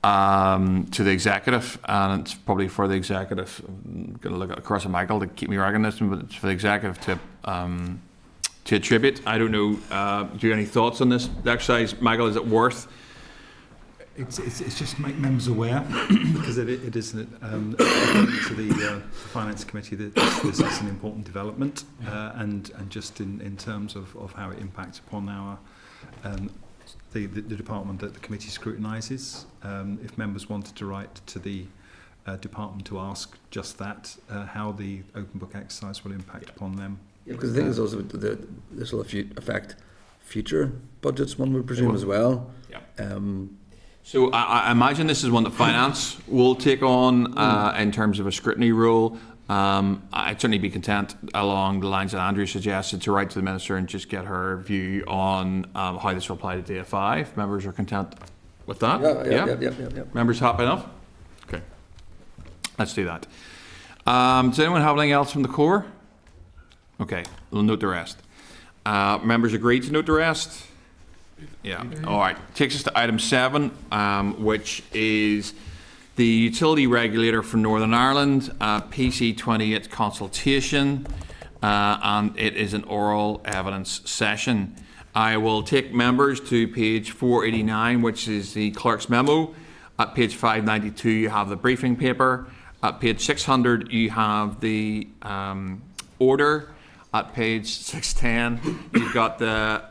to the executive, and it's probably for the executive. I'm going to look across at Michael to keep me right on this one, but it's for the executive to attribute. I don't know. Do you have any thoughts on this exercise, Michael? Is it worth? It's just to make members aware, because it isn't to the Finance Committee that this is an important development, and just in terms of how it impacts upon our the department that the committee scrutinises. If members wanted to write to the department to ask just that, how the open book exercise will impact upon them. Yeah, because the thing is also this will affect future budgets, one would presume, as well. Yeah. So I imagine this is one that Finance will take on in terms of a scrutiny role. I'd certainly be content, along the lines that Andrew suggested, to write to the Minister and just get her view on how this will apply to DA5. Members are content with that? Yeah. Members happy enough? Okay. Let's do that. Does anyone have anything else from the core? Okay, we'll note the rest. Members agree to note the rest? Yeah. All right. Takes us to item 7, which is the utility regulator for Northern Ireland, PC 28 consultation, and it is an oral evidence session. I will take members to page 489, which is the clerk's memo. At page 592, you have the briefing paper. At page 600, you have the order. At page 610, you've got the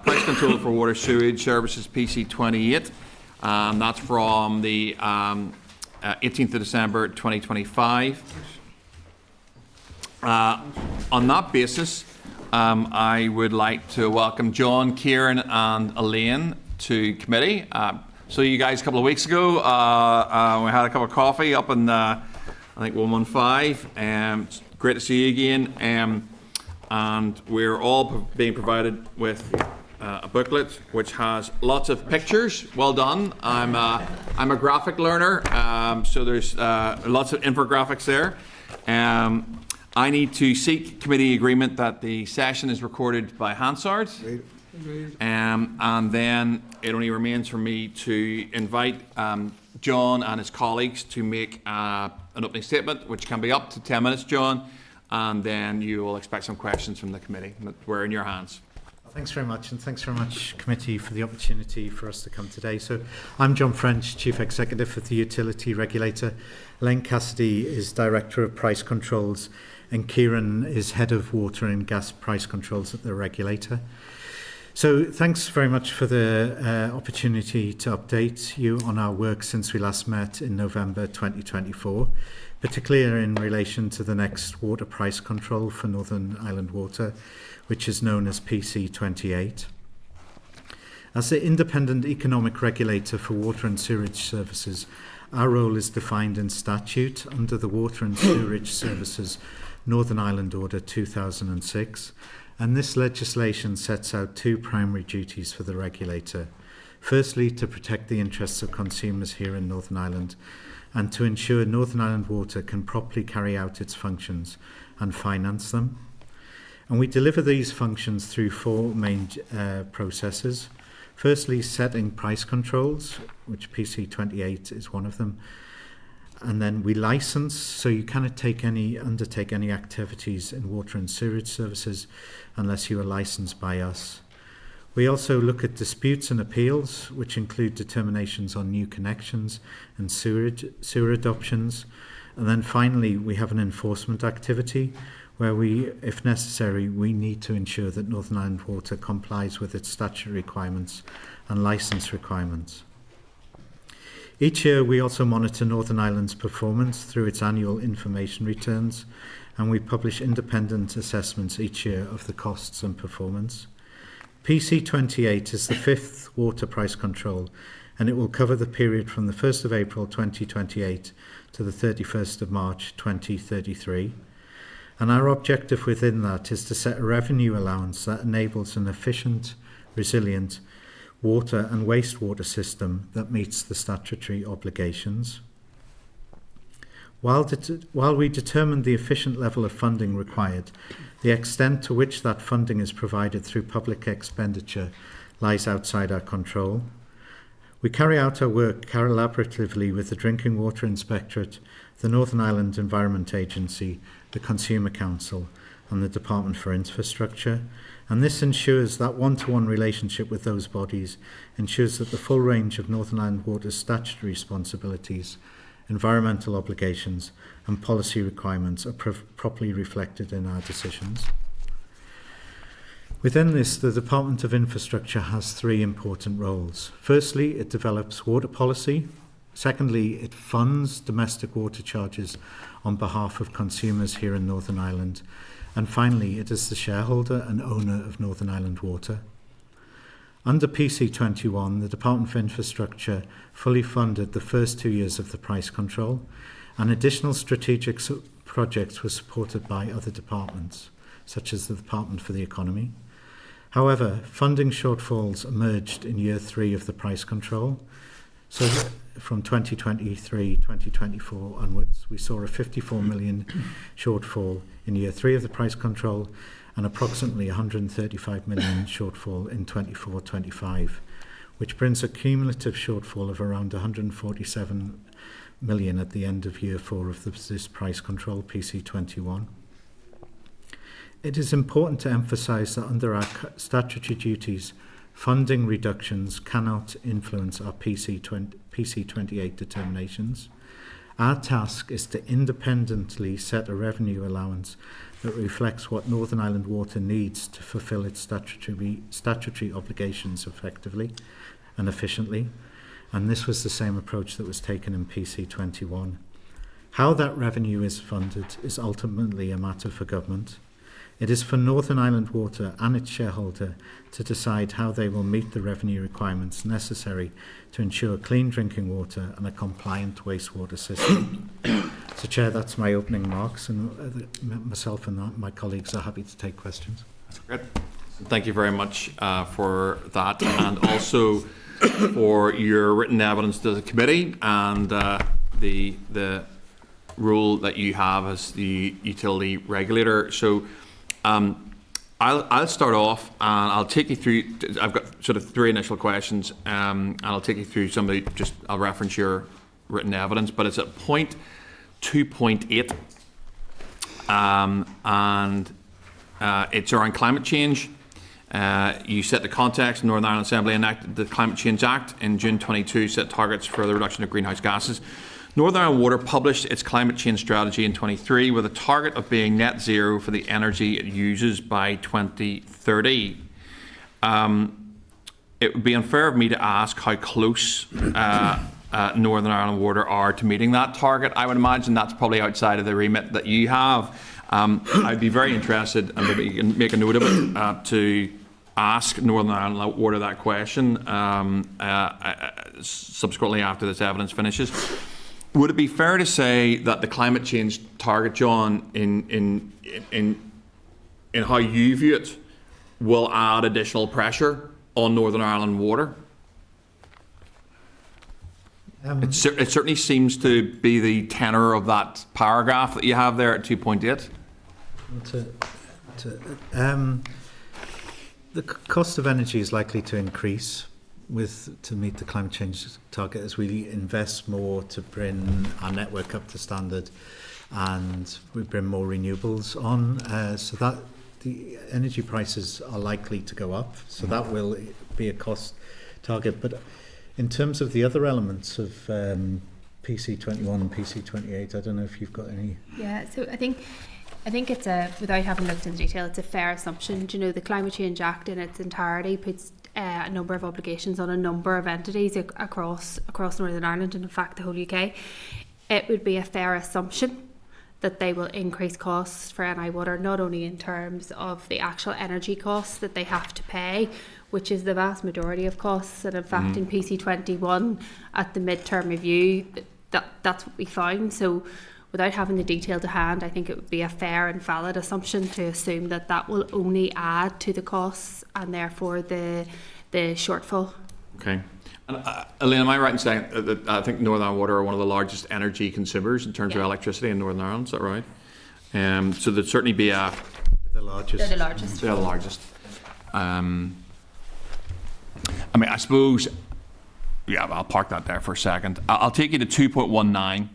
price control for water sewage services, PC 28. That's from the 18th of December 2025. On that basis, I would like to welcome John, Kieran and Elaine to committee. So you guys a couple of weeks ago, we had a cup of coffee up in I think 115. It's great to see you again. and we're all being provided with a booklet which has lots of pictures. Well done. I'm a graphic learner, so there's lots of infographics there. I need to seek committee agreement that the session is recorded by Hansard. And then it only remains for me to invite John and his colleagues to make an opening statement, which can be up to 10 minutes, John, and then you will expect some questions from the committee. We're in your hands. Thanks very much, and thanks very much, committee, for the opportunity for us to come today. So I'm John French, Chief Executive of the Utility Regulator. Elaine Cassidy is Director of Price Controls, and Kieran is Head of Water and Gas Price Controls at the regulator. So thanks very much for the opportunity to update you on our work since we last met in November 2024, particularly in relation to the next water price control for Northern Ireland Water, which is known as PC28. As the independent economic regulator for water and sewerage services, our role is defined in statute under the Water and Sewerage Services Northern Ireland Order 2006, and this legislation sets out two primary duties for the regulator. Firstly, to protect the interests of consumers here in Northern Ireland, and to ensure Northern Ireland Water can properly carry out its functions and finance them. And we deliver these functions through four main processes. Firstly, setting price controls, which PC28 is one of them. And then we license, so you cannot undertake any activities in water and sewerage services unless you are licensed by us. We also look at disputes and appeals, which include determinations on new connections and sewer adoptions. And then finally, we have an enforcement activity where we, if necessary, we need to ensure that Northern Ireland Water complies with its statutory requirements and licence requirements. Each year, we also monitor Northern Ireland's performance through its annual information returns, and we publish independent assessments each year of the costs and performance. PC28 is the fifth water price control, and it will cover the period from the 1st of April 2028 to the 31st of March 2033. And our objective within that is to set a revenue allowance that enables an efficient, resilient water and wastewater system that meets the statutory obligations. While we determine the efficient level of funding required, the extent to which that funding is provided through public expenditure lies outside our control. We carry out our work collaboratively with the Drinking Water Inspectorate, the Northern Ireland Environment Agency, the Consumer Council, and the Department for Infrastructure, and this ensures that one-to-one relationship with those bodies ensures that the full range of Northern Ireland Water's statutory responsibilities, environmental obligations, and policy requirements are properly reflected in our decisions. Within this, the Department of Infrastructure has three important roles. Firstly, it develops water policy. Secondly, it funds domestic water charges on behalf of consumers here in Northern Ireland. And finally, it is the shareholder and owner of Northern Ireland Water. Under PC21, the Department of Infrastructure fully funded the first 2 years of the price control, and additional strategic projects were supported by other departments, such as the Department for the Economy. However, funding shortfalls emerged in year 3 of the price control. So from 2023-2024 onwards, we saw a 54 million shortfall in year 3 of the price control and approximately 135 million shortfall in 24-25, which brings a cumulative shortfall of around 147 million at the end of year 4 of this price control, PC21. It is important to emphasise that under our statutory duties, funding reductions cannot influence our PC28 determinations. Our task is to independently set a revenue allowance that reflects what Northern Ireland Water needs to fulfil its statutory obligations effectively and efficiently, and this was the same approach that was taken in PC21. How that revenue is funded is ultimately a matter for government. It is for Northern Ireland Water and its shareholder to decide how they will meet the revenue requirements necessary to ensure clean drinking water and a compliant wastewater system. So, Chair, that's my opening remarks, and myself and my colleagues are happy to take questions. That's great. Thank you very much for that, and also for your written evidence to the committee and the role that you have as the utility regulator. So I'll start off and I'll take you through. I've got sort of three initial questions, and I'll take you through some of the, I'll reference your written evidence, but it's at point 2.8, and it's around climate change. You set the context. Northern Ireland Assembly enacted the Climate Change Act in June 22, set targets for the reduction of greenhouse gases. Northern Ireland Water published its climate change strategy in 23 with a target of being net zero for the energy it uses by 2030. It would be unfair of me to ask how close Northern Ireland Water are to meeting that target. I would imagine that's probably outside of the remit that you have. I'd be very interested, and maybe you can make a note of it, to ask Northern Ireland Water that question subsequently after this evidence finishes. Would it be fair to say that the climate change target, John, in how you view it, will add additional pressure on Northern Ireland Water? It certainly seems to be the tenor of that paragraph that you have there at 2.8. The cost of energy is likely to increase to meet the climate change target as we invest more to bring our network up to standard, and we bring more renewables on. So that the energy prices are likely to go up. So that will be a cost target. But in terms of the other elements of PC21 and PC28, I don't know if you've got any. Yeah, so I think it's without having looked into detail, it's a fair assumption. You know, the Climate Change Act in its entirety puts a number of obligations on a number of entities across Northern Ireland and in fact the whole UK. It would be a fair assumption that they will increase costs for NI Water, not only in terms of the actual energy costs that they have to pay, which is the vast majority of costs, and in fact in PC21 at the mid-term review that's what we found. So without having the detail to hand, I think it would be a fair and valid assumption to assume that that will only add to the costs and therefore the shortfall. Okay. And Elaine, am I right in saying that I think Northern Ireland Water are one of the largest energy consumers in terms of electricity in Northern Ireland? Is that right? So there'd certainly be the largest. They're the largest. They're the largest. I mean, I suppose. Yeah, I'll park that there for a second. I'll take you to 2.19. I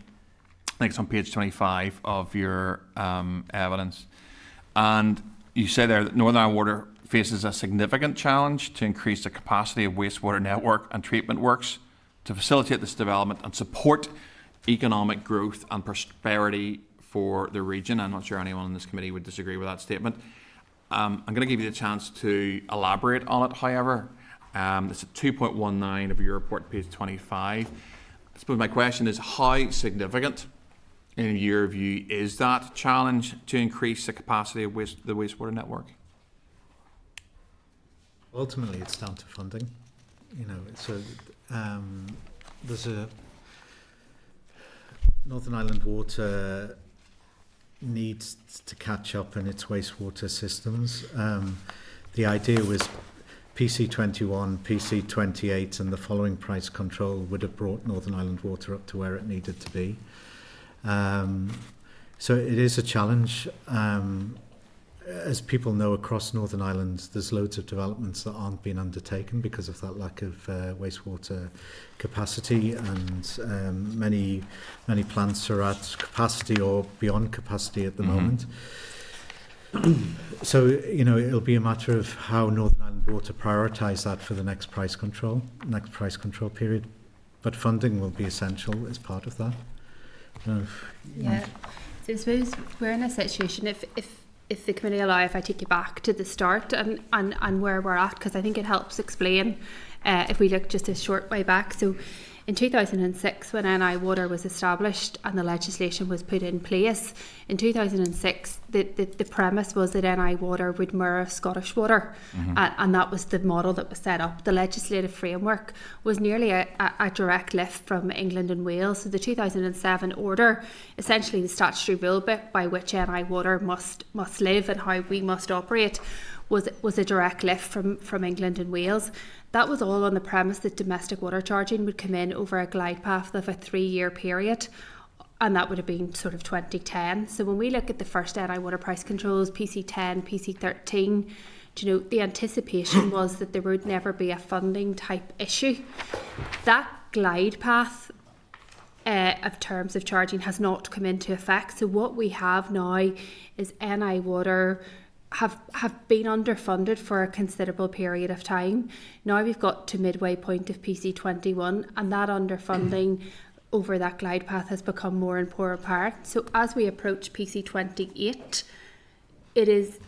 think it's on page 25 of your evidence. And you say there that Northern Ireland Water faces a significant challenge to increase the capacity of wastewater network and treatment works to facilitate this development and support economic growth and prosperity for the region. I'm not sure anyone in this committee would disagree with that statement. I'm going to give you the chance to elaborate on it, however. It's at 2.19 of your report, page 25. I suppose my question is, how significant, in your view, is that challenge to increase the capacity of the wastewater network? Ultimately, it's down to funding. You know, so there's a Northern Ireland Water needs to catch up in its wastewater systems. The idea was PC21, PC28 and the following price control would have brought Northern Ireland Water up to where it needed to be. So it is a challenge. As people know, across Northern Ireland, there's loads of developments that aren't being undertaken because of that lack of wastewater capacity, and many plants are at capacity or beyond capacity at the moment. So, you know, it'll be a matter of how Northern Ireland Water prioritise that for the next price control period. But funding will be essential as part of that. Yeah. So I suppose we're in a situation, if the committee allow, if I take you back to the start and where we're at, because I think it helps explain if we look just a short way back. So In 2006, when NI Water was established and the legislation was put in place, in 2006, the premise was that NI Water would mirror Scottish Water, and that was the model that was set up. The legislative framework was nearly a direct lift from England and Wales. So the 2007 order, essentially the statutory rule book by which NI Water must live and how we must operate, was a direct lift from England and Wales. That was all on the premise that domestic water charging would come in over a glide path of a 3-year period, and that would have been sort of 2010. So when we look at the first NI Water price controls, PC10, PC13, you know, the anticipation was that there would never be a funding type issue. That glide path of terms of charging has not come into effect. So what we have now is NI Water have been underfunded for a considerable period of time. Now we've got to midway point of PC21, and that underfunding over that glide path has become more and more apparent. So as we approach PC28, it is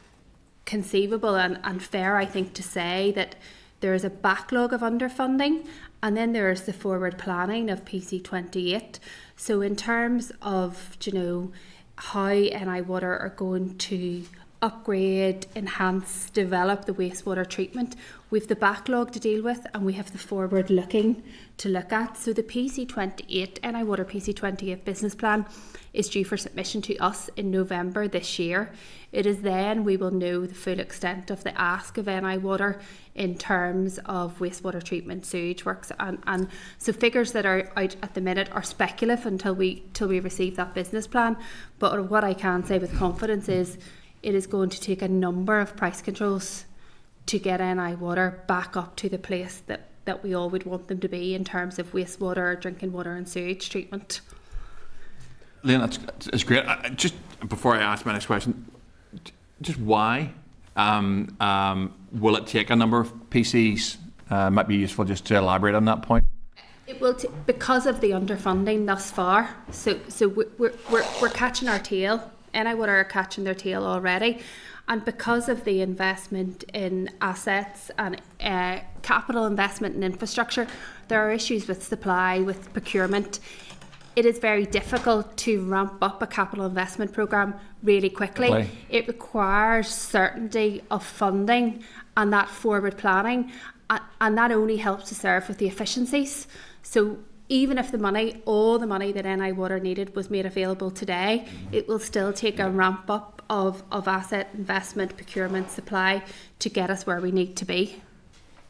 conceivable and fair, I think, to say that there is a backlog of underfunding, and then there is the forward planning of PC28. So in terms of, you know, how NI Water are going to upgrade, enhance, develop the wastewater treatment, we've the backlog to deal with, and we have the forward looking to look at. So the PC28, NI Water PC28 business plan is due for submission to us in November this year. It is then we will know the full extent of the ask of NI Water in terms of wastewater treatment, sewage works, and so figures that are out at the minute are speculative until we receive that business plan. But what I can say with confidence is it is going to take a number of price controls to get NI Water back up to the place that we all would want them to be in terms of wastewater, drinking water and sewage treatment. Lynn, that's great. Just before I ask my next question, just why will it take a number of PCs? Might be useful just to elaborate on that point. It will because of the underfunding thus far. So we're catching our tail. NI Water are catching their tail already, and because of the investment in assets and capital investment in infrastructure, there are issues with supply, with procurement. It is very difficult to ramp up a capital investment programme really quickly. It requires certainty of funding and that forward planning, and that only helps to serve with the efficiencies. So even if all the money that NI Water needed was made available today, it will still take a ramp up of asset investment, procurement, supply to get us where we need to be.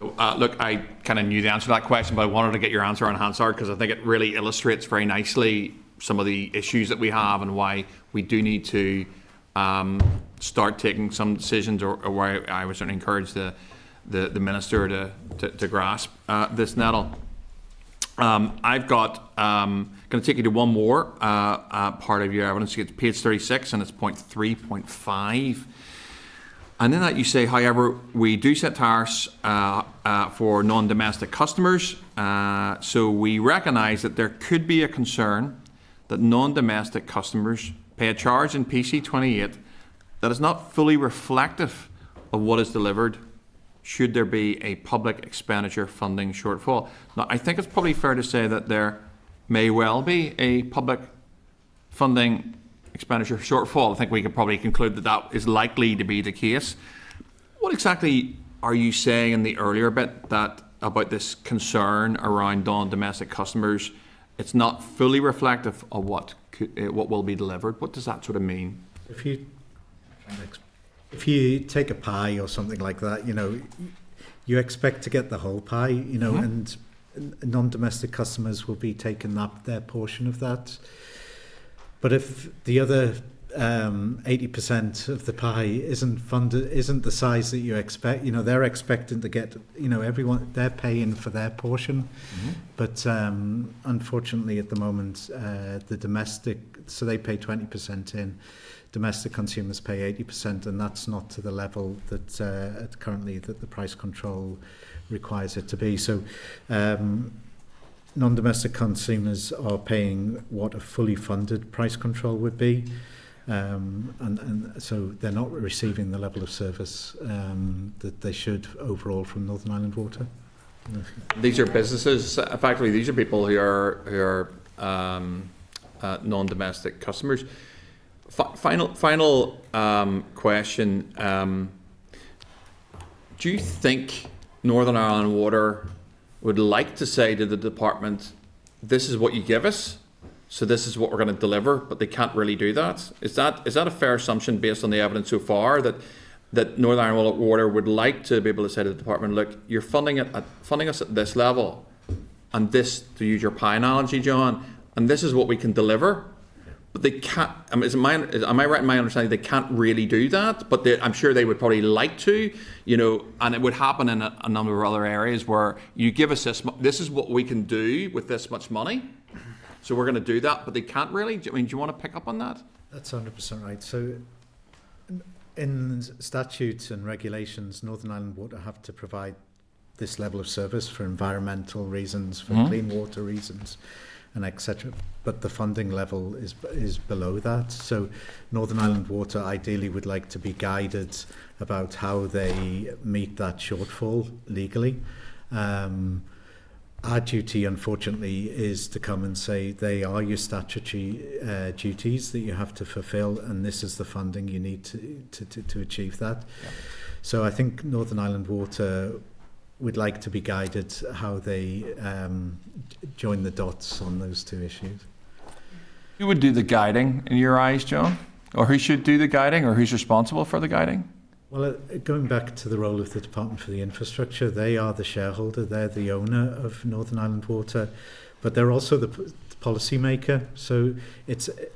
Look, I kind of knew the answer to that question, but I wanted to get your answer on Hansard because I think it really illustrates very nicely some of the issues that we have and why we do need to start taking some decisions, or why I would certainly encourage the Minister to grasp this nettle. I've got going to take you to one more part of your evidence. It's page 36, and it's point 3.5. And in that you say, however, we do set tariffs for non-domestic customers. So we recognise that there could be a concern that non-domestic customers pay a charge in PC28 that is not fully reflective of what is delivered should there be a public expenditure funding shortfall. Now, I think it's probably fair to say that there may well be a public funding expenditure shortfall. I think we could probably conclude that that is likely to be the case. What exactly are you saying in the earlier bit that about this concern around non-domestic customers? It's not fully reflective of what will be delivered. What does that sort of mean? If you take a pie or something like that, you know, you expect to get the whole pie, you know, and non-domestic customers will be taking up their portion of that. But if the other 80% of the pie isn't funded, isn't the size that you expect, you know, they're expecting to get, you know, everyone, they're paying for their portion. But unfortunately at the moment, the domestic, so they pay 20% in, domestic consumers pay 80%, and that's not to the level that currently that the price control requires it to be. So non-domestic consumers are paying what a fully funded price control would be, and so they're not receiving the level of service that they should overall from Northern Ireland Water. These are businesses. Effectively, these are people who are non-domestic customers. Final question. Do you think Northern Ireland Water would like to say to the department, this is what you give us, so this is what we're going to deliver, but they can't really do that? Is that a fair assumption based on the evidence so far that Northern Ireland Water would like to be able to say to the department, look, you're funding us at this level, and this, to use your pie analogy, John, and this is what we can deliver, but they can't. Am I right in my understanding? They can't really do that, but I'm sure they would probably like to, and it would happen in a number of other areas where you give us this is what we can do with this much money, so we're going to do that, but they can't really. Do you want to pick up on that? That's 100% right. So in statutes and regulations, Northern Ireland Water have to provide this level of service for environmental reasons, for clean water reasons, and etc. But the funding level is below that. So Northern Ireland Water ideally would like to be guided about how they meet that shortfall legally. Our duty, unfortunately, is to come and say they are your statutory duties that you have to fulfil, and this is the funding you need to achieve that. Yeah. So I think Northern Ireland Water would like to be guided how they join the dots on those two issues. Who would do the guiding in your eyes, John? Or who should do the guiding, or who's responsible for the guiding? Well, going back to the role of the Department for the Infrastructure, they are the shareholder, they're the owner of Northern Ireland Water, but they're also the policy maker. So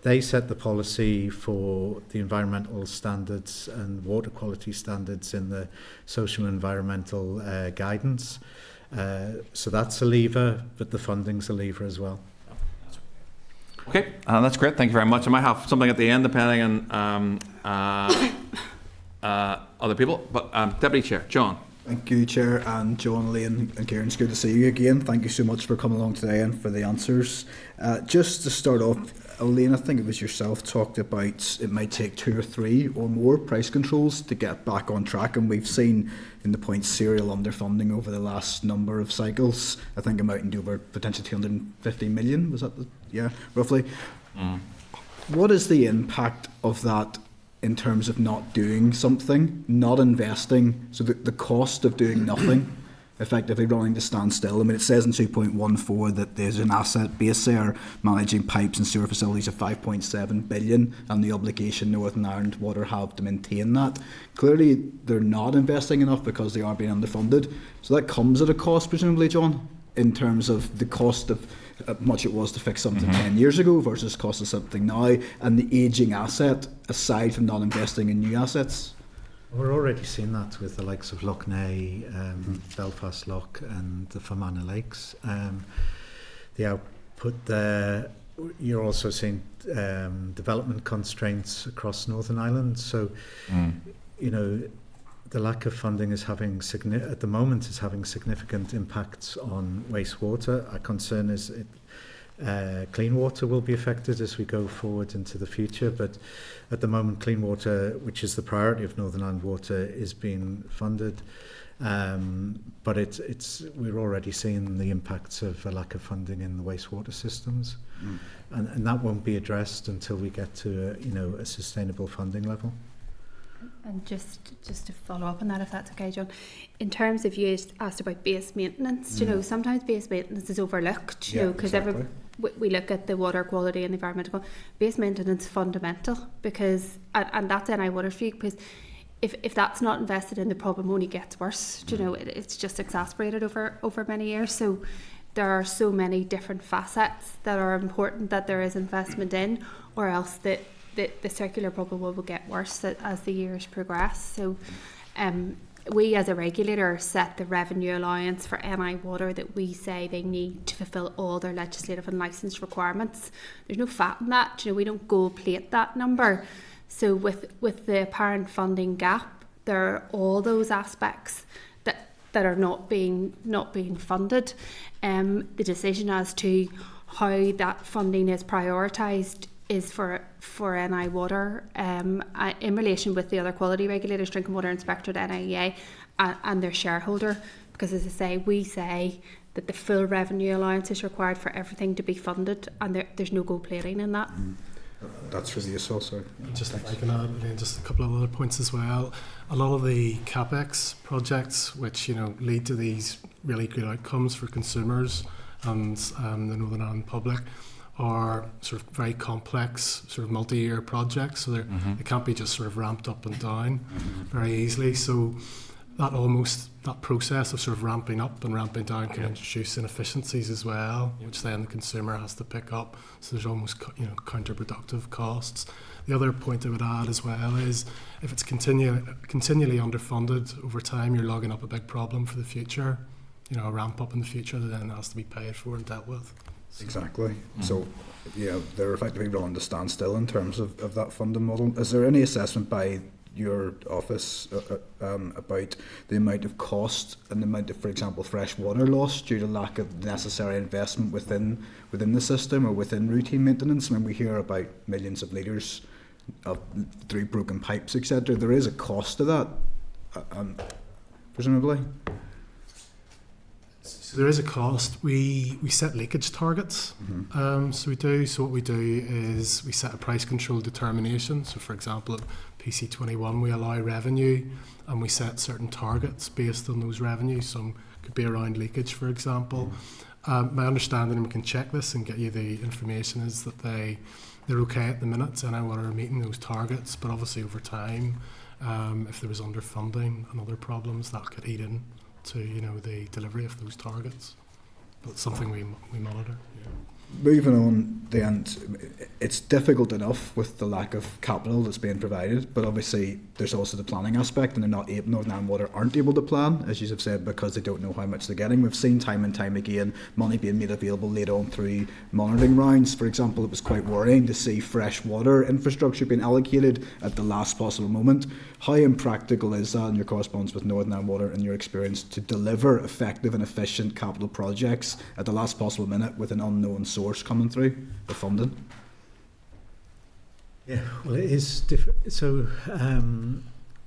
they set the policy for the environmental standards and water quality standards in the social and environmental guidance. So that's a lever, but the funding's a lever as well. Okay, that's great. Thank you very much. I might have something at the end, depending on other people. But Deputy Chair, John. Thank you, Chair, and John, Elaine and Kieran, it's good to see you again. Thank you so much for coming along today and for the answers. Just to start off, Elaine, I think it was yourself talked about it might take 2 or 3 or more price controls to get back on track, and we've seen in the point serial underfunding over the last number of cycles. I think amounting to over potentially 250 million, was that roughly. What is the impact of that in terms of not doing something, not investing, so the cost of doing nothing, effectively running to stand still? I mean, it says in 2.14 that there's an asset base there managing pipes and sewer facilities of 5.7 billion, and the obligation Northern Ireland Water have to maintain that. Clearly, they're not investing enough because they are being underfunded. So that comes at a cost, presumably, John, in terms of the cost of how much it was to fix something 10 years ago versus cost of something now, and the ageing asset, aside from not investing in new assets. We're already seeing that with the likes of Lough Neagh, Belfast Lough and the Fermanagh Lakes. The output there, you're also seeing development constraints across Northern Ireland. So, the lack of funding is having at the moment is having significant impacts on wastewater. Our concern is clean water will be affected as we go forward into the future, but at the moment clean water, which is the priority of Northern Ireland Water, is being funded, but we're already seeing the impacts of a lack of funding in the wastewater systems, and that won't be addressed until we get to a sustainable funding level. And just to follow up on that, if that's okay, John, in terms of you asked about base maintenance, sometimes base maintenance is overlooked, because exactly. We look at the water quality and the environmental base maintenance fundamental, because and that's NI Water's view, because if that's not invested in, the problem only gets worse. It's just exacerbated over many years. So there are so many different facets that are important that there is investment in, or else the circular problem will get worse as the years progress. So we as a regulator set the revenue allowance for NI Water that we say they need to fulfil all their legislative and licence requirements. There's no fat in that, we don't gold plate that number. So with the apparent funding gap, there are all those aspects that are not being funded. The decision as to how that funding is prioritised is for NI Water in relation with the other quality regulators, Drinking Water Inspectorate, NIEA, and their shareholder because as I say, we say that the full revenue allowance is required for everything to be funded, and there's no gold plating in that. That's really useful, sorry. Just if I can add just a couple of other points as well. A lot of the CapEx projects, which lead to these really good outcomes for consumers and the Northern Ireland public, are sort of very complex, sort of multi-year projects. So they can't be just sort of ramped up and down very easily. So that process of sort of ramping up and ramping down can introduce inefficiencies as well, which then the consumer has to pick up. So there's almost counterproductive costs. The other point I would add as well is if it's continually underfunded over time, you're logging up a big problem for the future. A ramp up in the future that then has to be paid for and dealt with. Exactly. So, they're effectively running to stand still in terms of that funding model. Is there any assessment by your office about the amount of cost and the amount of, for example, fresh water loss due to lack of necessary investment within the system or within routine maintenance? When we hear about millions of litres through broken pipes, etc., there is a cost to that, presumably. So there is a cost. We set leakage targets. So we do. So what we do is we set a price control determination. So for example, at PC21 we allow revenue, and we set certain targets based on those revenues. Some could be around leakage, for example. My understanding, and we can check this and get you the information, is that they're okay at the minute, and I want to meeting those targets. But obviously over time, if there was underfunding and other problems, that could eat in to the delivery of those targets. But it's something we monitor. Moving on, then, it's difficult enough with the lack of capital that's being provided, but obviously there's also the planning aspect, and Northern Ireland Water aren't able to plan, as you have said, because they don't know how much they're getting. We've seen time and time again money being made available later on through monitoring rounds. For example, it was quite worrying to see fresh water infrastructure being allocated at the last possible moment. How impractical is that in your correspondence with Northern Ireland Water, in your experience, to deliver effective and efficient capital projects at the last possible minute with an unknown source coming through the funding? Yeah, well, it is different. So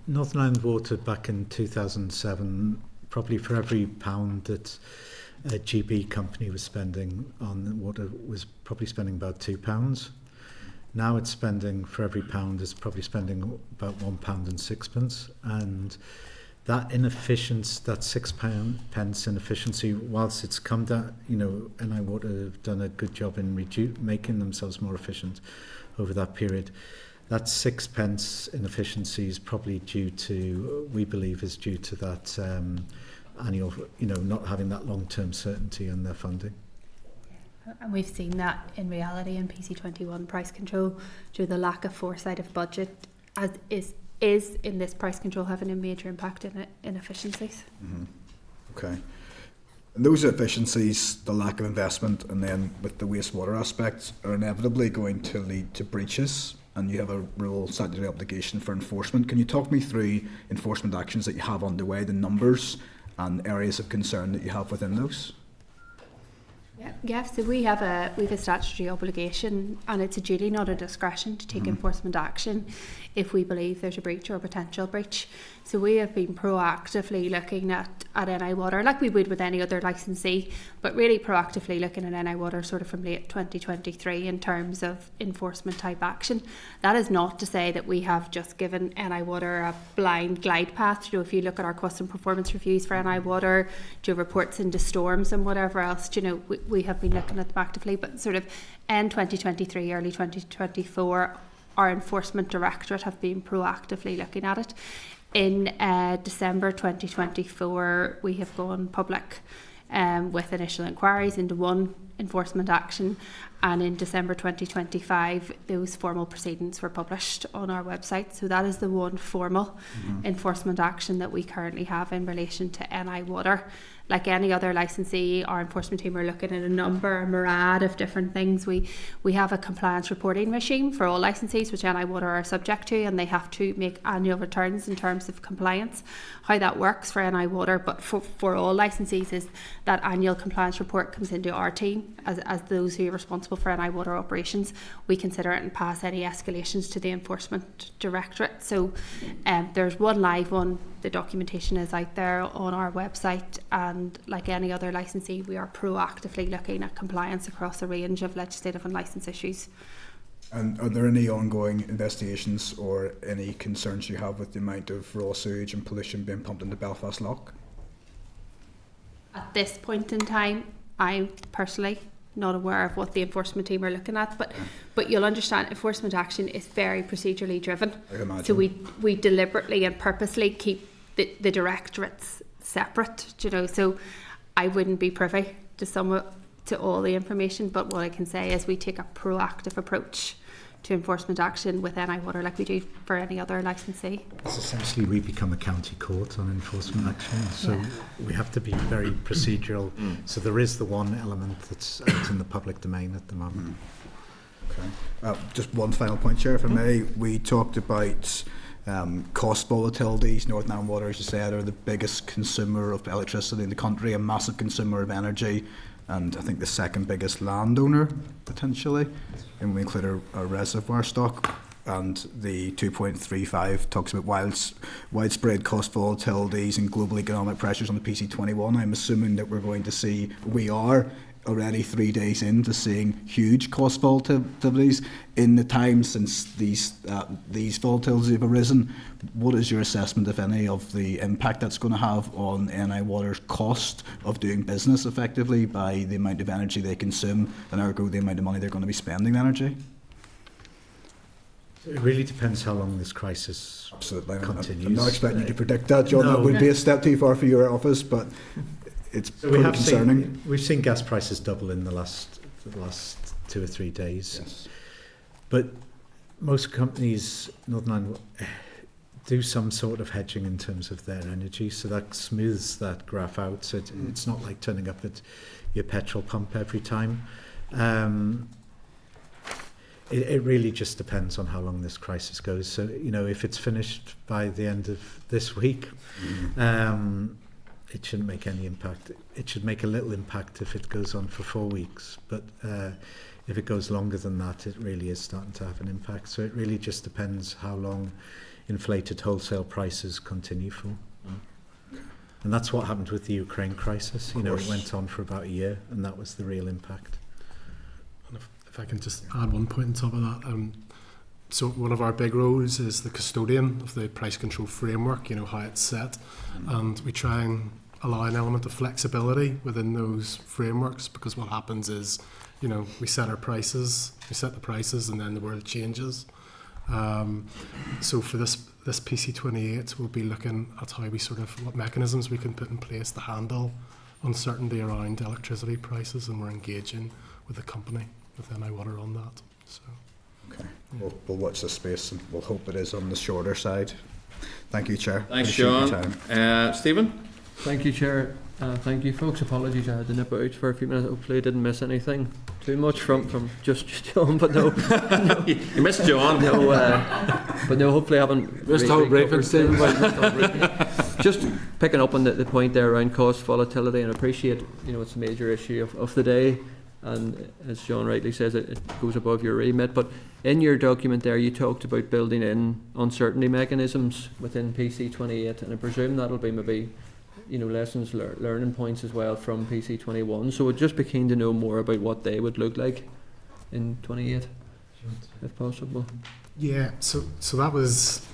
Northern Ireland Water back in 2007, probably for every pound that a GB company was spending on water, was probably spending about £2. Now it's spending, for every pound, it's probably spending about £1.06, and that inefficiency, that £6 inefficiency, whilst it's come down, NI Water have done a good job in making themselves more efficient over that period. That £6 inefficiency is probably due to, we believe, is due to that annual, not having that long-term certainty in their funding. And we've seen that in reality in PC21 price control, due to the lack of foresight of budget, as is in this price control having a major impact in inefficiencies. Okay. And those efficiencies, the lack of investment, and then with the wastewater aspects, are inevitably going to lead to breaches, and you have a rule statutory obligation for enforcement. Can you talk me through enforcement actions that you have underway, the numbers and areas of concern that you have within those? Yeah, so we have a statutory obligation, and it's a duty, not a discretion, to take enforcement action if we believe there's a breach or a potential breach. So we have been proactively looking at NI Water, like we would with any other licensee, but really proactively looking at NI Water sort of from late 2023 in terms of enforcement type action. That is not to say that we have just given NI Water a blind glide path. If you look at our custom performance reviews for NI Water, reports into storms and whatever else, we have been looking at them actively, but sort of end 2023, early 2024, our enforcement directorate have been proactively looking at it. In December 2024, we have gone public with initial inquiries into one enforcement action, and in December 2025 those formal proceedings were published on our website. So that is the one formal enforcement action that we currently have in relation to NI Water. Like any other licensee, our enforcement team are looking at a myriad of different things. We have a compliance reporting regime for all licensees, which NI Water are subject to, and they have to make annual returns in terms of compliance. How that works for NI Water, but for all licensees, is that annual compliance report comes into our team as those who are responsible responsible for NI Water operations, we consider it and pass any escalations to the Enforcement Directorate. So there's one live one. The documentation is out there on our website, and like any other licensee, we are proactively looking at compliance across a range of legislative and licence issues. And are there any ongoing investigations or any concerns you have with the amount of raw sewage and pollution being pumped into Belfast Lough? At this point in time, I'm personally not aware of what the enforcement team are looking at, but you'll understand enforcement action is very procedurally driven. I can imagine. So we deliberately and purposely keep the directorates separate, you know. So I wouldn't be privy to all the information, but what I can say is we take a proactive approach to enforcement action with NI Water like we do for any other licensee. It's essentially we become a county court on enforcement action, so we have to be very procedural. So there is the one element that's out in the public domain at the moment. Okay. Just one final point, Chair, if I may. We talked about cost volatilities. Northern Ireland Water, as you said, are the biggest consumer of electricity in the country, a massive consumer of energy, and I think the second biggest landowner, potentially, and we include our reservoir stock. And the 2.35 talks about widespread cost volatilities and global economic pressures on the PC21. I'm assuming that we are already 3 days into seeing huge cost volatilities in the time since these volatilities have arisen. What is your assessment, if any, of the impact that's going to have on NI Water's cost of doing business effectively by the amount of energy they consume and ergo the amount of money they're going to be spending on energy? It really depends how long this crisis continues. I'm not expecting you to predict that, John. No. That would be a step too far for your office, but it's pretty concerning. We've seen gas prices double in the last 2 or 3 days. Yes. But most companies, Northern Ireland, do some sort of hedging in terms of their energy, so that smooths that graph out. So it's not like turning up at your petrol pump every time. It really just depends on how long this crisis goes. So, you know, if it's finished by the end of this week, it shouldn't make any impact. It should make a little impact if it goes on for 4 weeks. But if it goes longer than that, it really is starting to have an impact. So it really just depends how long inflated wholesale prices continue for. And that's what happened with the Ukraine crisis. You know, it went on for about a year, and that was the real impact. And if I can just add one point on top of that, so one of our big roles is the custodian of the price control framework, you know, how it's set, and we try and allow an element of flexibility within those frameworks, because what happens is, you know, we set the prices and then the world changes. So for this PC28, we'll be looking at how what mechanisms we can put in place to handle uncertainty around electricity prices, and we're engaging with the company, with NI Water on that. So. Okay, we'll watch this space and we'll hope it is on the shorter side. Thank you, Chair. Thanks, Appreciate your Sean. time. Stephen? Thank you, Chair. Thank you, folks. Apologies, I had to nip out for a few minutes. Hopefully I didn't miss anything too much from just John, but no. You missed John. No, but no, hopefully I haven't... Missed whole briefing, Stephen. Just picking up on the point there around cost volatility, and I appreciate, you know, it's a major issue of the day, and as John rightly says, it goes above your remit. But in your document there, you talked about building in uncertainty mechanisms within PC28, and I presume that'll be maybe, you know, lessons learning points as well from PC21. So I'd just be keen to know more about what they would look like in 28, if possible. Yeah, so that was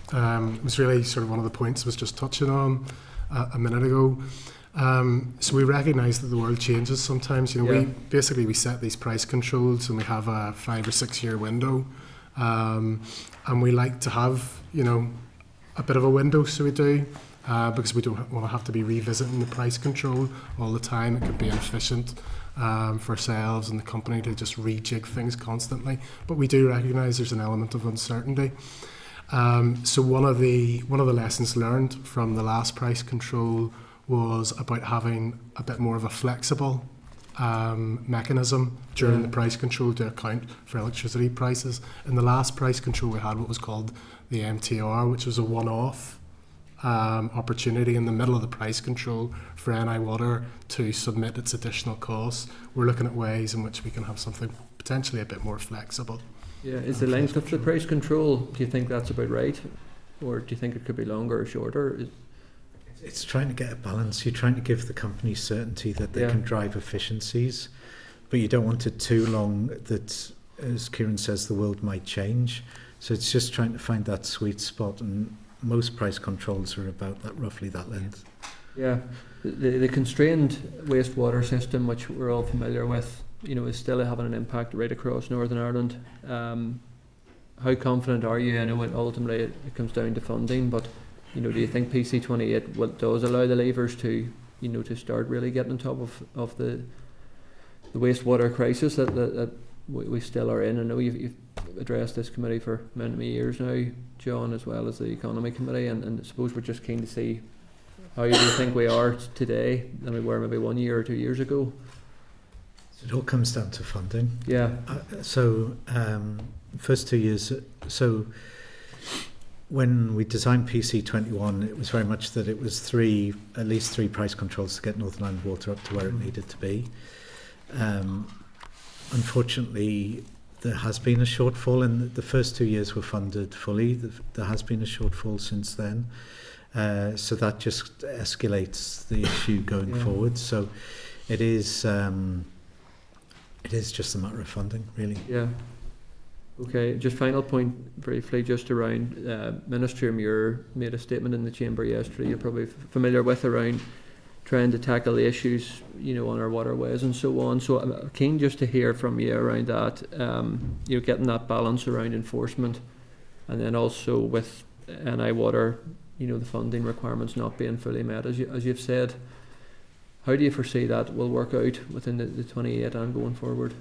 really sort of one of the points I was just touching on a minute ago. So we recognise that the world changes sometimes. You know, we set these price controls, and we have a 5 or 6 year window, and we like to have, you know, a bit of a window. So we do. Because we don't want to have to be revisiting the price control all the time. It can be inefficient for ourselves and the company to just rejig things constantly. But we do recognise there's an element of uncertainty. So one of the lessons learned from the last price control was about having a bit more of a flexible mechanism during the price control to account for electricity prices. In the last price control, we had what was called the MTR, which was a one-off opportunity in the middle of the price control for NI Water to submit its additional costs. We're looking at ways in which we can have something potentially a bit more flexible. Yeah, is the length of the price control, do you think that's about right? Or do you think it could be longer or shorter? It's trying to get a balance. You're trying to give the company certainty that they can drive efficiencies, but you don't want it too long that, as Kieran says, the world might change. So it's just trying to find that sweet spot, and most price controls are about that, roughly that length. Yeah, the constrained wastewater system, which we're all familiar with, is still having an impact right across Northern Ireland. How confident are you? I know ultimately it comes down to funding, but do you think PC28 does allow the levers to to start really getting on top of the wastewater crisis that we still are in? I know you've addressed this committee for many years now, John, as well as the Economy Committee, and I suppose we're just keen to see how you think we are today than we were maybe 1 year or 2 years ago. It all comes down to funding. Yeah. First 2 years, so when we designed PC21, it was very much that it was at least three price controls to get Northern Ireland Water up to where it needed to be. Unfortunately, there has been a shortfall, and the first 2 years were funded fully. There has been a shortfall since then. So that just escalates the issue going forward. So it is just a matter of funding, really. Yeah. Okay, just final point briefly, just around Minister Muir made a statement in the Chamber yesterday, you're probably familiar with, around trying to tackle the issues, on our waterways and so on. So I'm keen just to hear from you around that, getting that balance around enforcement, and then also with NI Water, the funding requirements not being fully met, as you've said. How do you foresee that will work out within the 28 and going forward?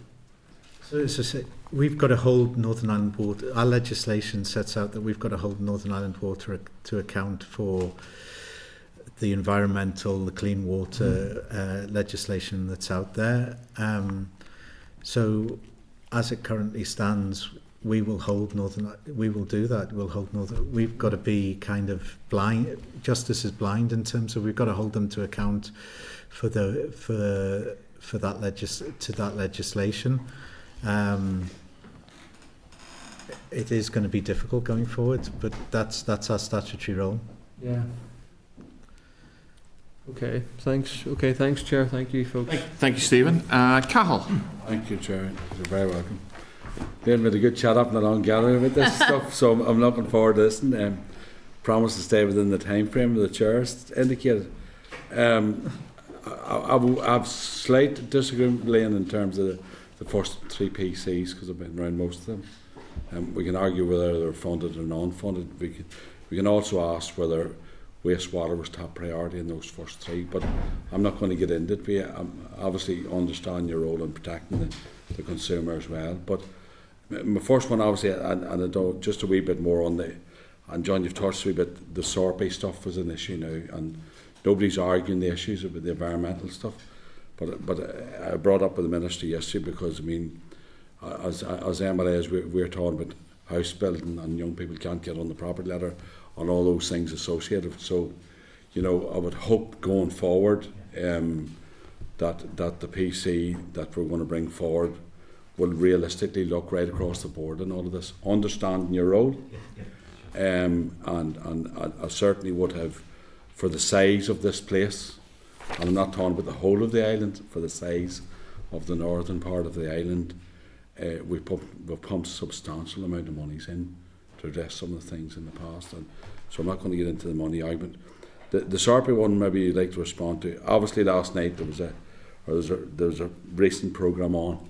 So as I say, we've got to hold Northern Ireland Water. Our legislation sets out that we've got to hold Northern Ireland Water to account for the environmental, the clean water legislation that's out there. So as it currently stands, we will hold we will do that. We'll hold we've got to be kind of blind. Justice is blind in terms of we've got to hold them to account for that legislation. It is going to be difficult going forward, but that's our statutory role. Yeah. Okay, thanks. Okay, thanks, Chair. Thank you, folks. Thank you, Stephen. Cahill. Thank you, Chair. You're very welcome. Then with a good chat up in the long gallery with this stuff, so I'm looking forward to this, and promise to stay within the time frame the Chair's indicated. I've slight disagreement in terms of the first three PCs, because I've been around most of them. We can argue whether they're funded or non-funded. We can also ask whether wastewater was top priority in those first three, but I'm not going to get into it. I obviously understand your role in protecting the consumer as well. But my first one, obviously, and I don't, just a wee bit more on and John, you've touched a wee bit, the SORPy stuff was an issue now, and nobody's arguing the issues about the environmental stuff. But I brought up with the Minister yesterday because, I mean, as MLAs, we're talking about house building and young people can't get on the property ladder and all those things associated. So, I would hope going forward that the PC that we're going to bring forward will realistically look right across the board in all of this, understanding your role. And I certainly would have, for the size of this place, and I'm not talking about the whole of the island, for the size of the northern part of the island, we've pumped a substantial amount of monies in to address some of the things in the past, and so I'm not going to get into the money argument. The SORPy one, maybe you'd like to respond to. Obviously, last night there was a recent programme on.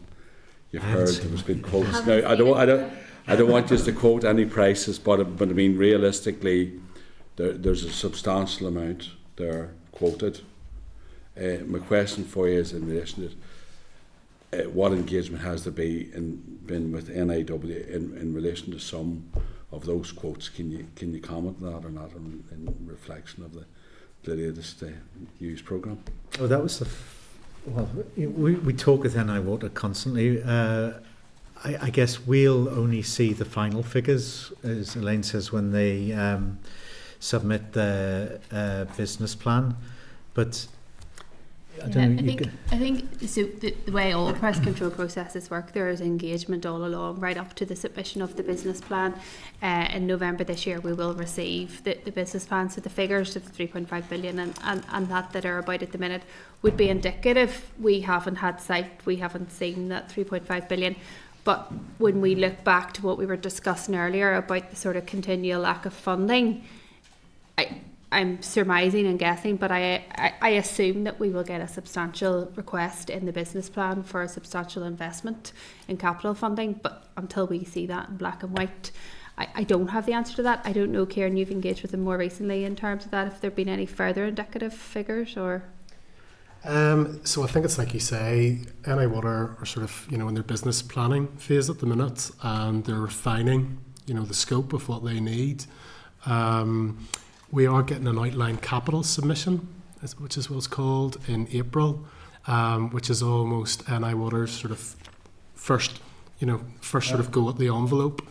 You've heard there was been quotes. Now I don't want just to quote any prices, but I mean realistically, there's a substantial amount there quoted. My question for you is in relation to what engagement has there been with NIW in relation to some of those quotes? Can you comment on that or not in reflection of the latest news programme? Oh, that was we talk with NI Water constantly. I guess we'll only see the final figures, as Elaine says, when they submit their business plan. But I think so. The way all price control processes work, there is engagement all along, right up to the submission of the business plan. In November this year, we will receive the business plan. So the figures of 3.5 billion and that are about at the minute would be indicative. We haven't had sight, we haven't seen that 3.5 billion. But when we look back to what we were discussing earlier about the sort of continual lack of funding, I'm surmising and guessing, but I assume that we will get a substantial request in the business plan for a substantial investment in capital funding. But until we see that in black and white, I don't have the answer to that. I don't know, Kieran, you've engaged with them more recently in terms of that, if there have been any further indicative figures or... So I think it's like you say, NI Water are sort of, in their business planning phase at the minute, and they're refining, the scope of what they need. We are getting an outline capital submission, which is what it's called, in April, which is almost NI Water's sort of first sort of go at the envelope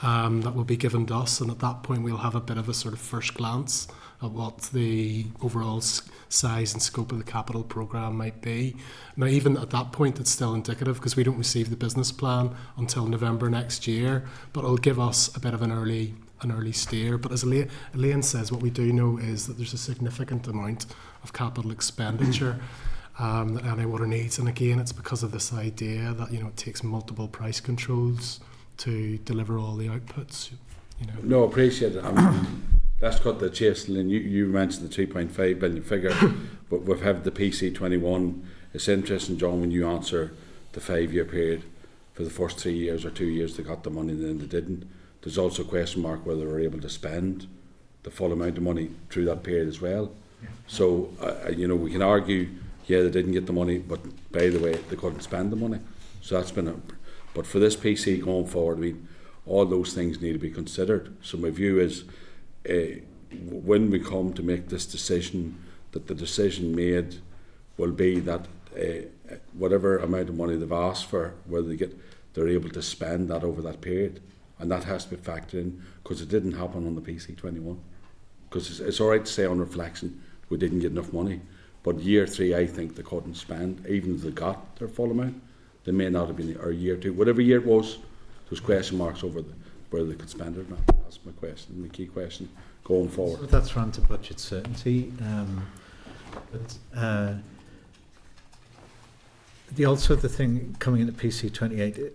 that will be given to us, and at that point we'll have a bit of a sort of first glance at what the overall size and scope of the capital programme might be. Now, even at that point, it's still indicative because we don't receive the business plan until November next year, but it'll give us a bit of an early steer. But as Elaine says, what we do know is that there's a significant amount of capital expenditure that NI Water needs, and again, it's because of this idea that it takes multiple price controls to deliver all the outputs. No, appreciate it. Let's cut the chase, Lynn. You mentioned the 3.5 billion figure, but we've had the PC21. It's interesting, John, when you answer the 5-year period. For the first 3 years or 2 years, they got the money, and then they didn't. There's also a question mark whether they were able to spend the full amount of money through that period as well. Yeah. So, we can argue, they didn't get the money, but by the way, they couldn't spend the money. So that's been but for this PC going forward, all those things need to be considered. So my view is, when we come to make this decision, that the decision made will be that whatever amount of money they've asked for, whether they're able to spend that over that period. And that has to be factored in, because it didn't happen on the PC21. Because it's all right to say on reflection we didn't get enough money, but year 3 I think they couldn't spend, even if they got their full amount. They may not have been, or year 2, whatever year it was, there's question marks over whether they could spend it or not. That's my question, my key question going forward. So that's around to budget certainty. The thing coming into PC28,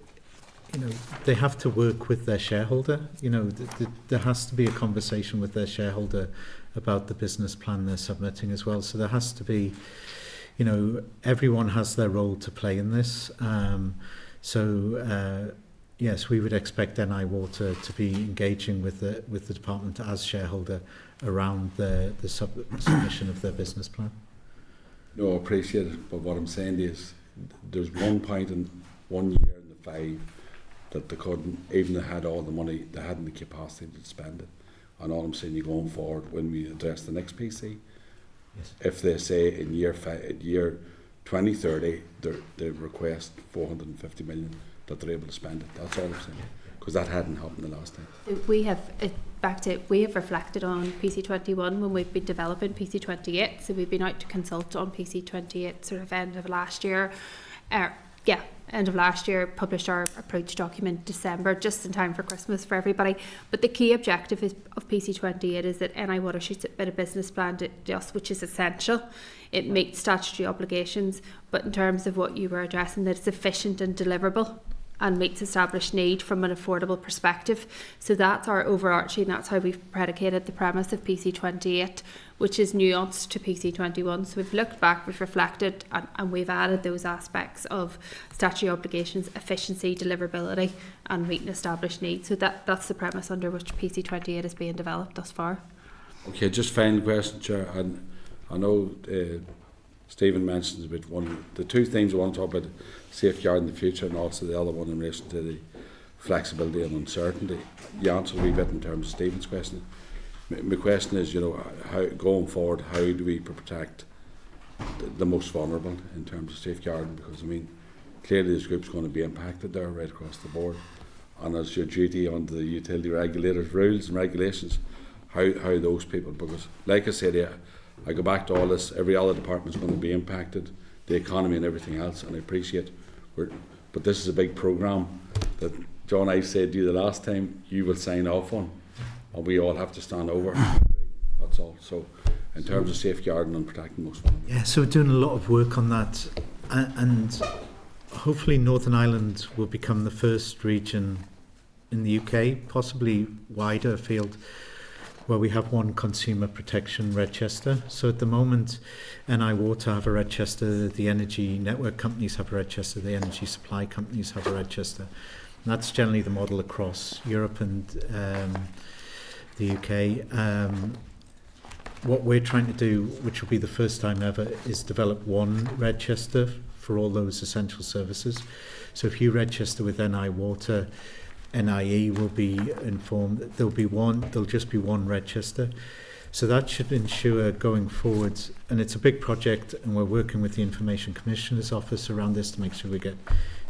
they have to work with their shareholder. There has to be a conversation with their shareholder about the business plan they're submitting as well. So there has to be, everyone has their role to play in this. Yes, we would expect NI Water to be engaging with the department as shareholder around the submission of their business plan. No, I appreciate it, but what I'm saying is there's one point in 1 year in the 5 that they couldn't, even they had all the money, they hadn't the capacity to spend it. And all I'm saying, you going forward, when we address the next PC, yes, if they say in year 2030 they request 450 million, that they're able to spend it. That's all I'm saying, because that hadn't happened the last time. We have reflected on PC21 when we've been developing PC28. So we've been out to consult on PC28 sort of end of last year. End of last year, published our approach document December, just in time for Christmas for everybody. But the key objective of PC28 is that NI Water should submit a business plan to us, which is essential. It meets statutory obligations, but in terms of what you were addressing, that it's efficient and deliverable and meets established need from an affordable perspective. So that's our overarching, that's how we've predicated the premise of PC28, which is nuanced to PC21. So we've looked back, we've reflected, and we've added those aspects of statutory obligations, efficiency, deliverability, and meeting established needs. So that's the premise under which PC28 is being developed thus far. Okay, just final question, Chair. And I know Stephen mentions about the two things I want to talk about: safeguarding the future, and also the other one in relation to the flexibility and uncertainty. You answered a wee bit in terms of Stephen's question. My question is, how going forward, how do we protect the most vulnerable in terms of safeguarding? Because clearly this group's going to be impacted there right across the board, and it's your duty under the utility regulators' rules and regulations, how those people. Because, like I said, I go back to all this, every other department is going to be impacted, the economy and everything else, and I appreciate but this is a big programme that John, I said to you the last time, you will sign off on, and we all have to stand over. That's all. So in terms of safeguarding and protecting most families. Yeah, so we're doing a lot of work on that, and hopefully Northern Ireland will become the first region in the UK, possibly wider field, where we have one consumer protection register. So at the moment, NI Water have a register, the energy network companies have a register, the energy supply companies have a register. And that's generally the model across Europe and the UK. What we're trying to do, which will be the first time ever, is develop one register for all those essential services. So if you register with NI Water, NIE will be informed. There'll just be one register. So that should ensure going forward, and it's a big project, and we're working with the Information Commissioner's Office around this to make sure we get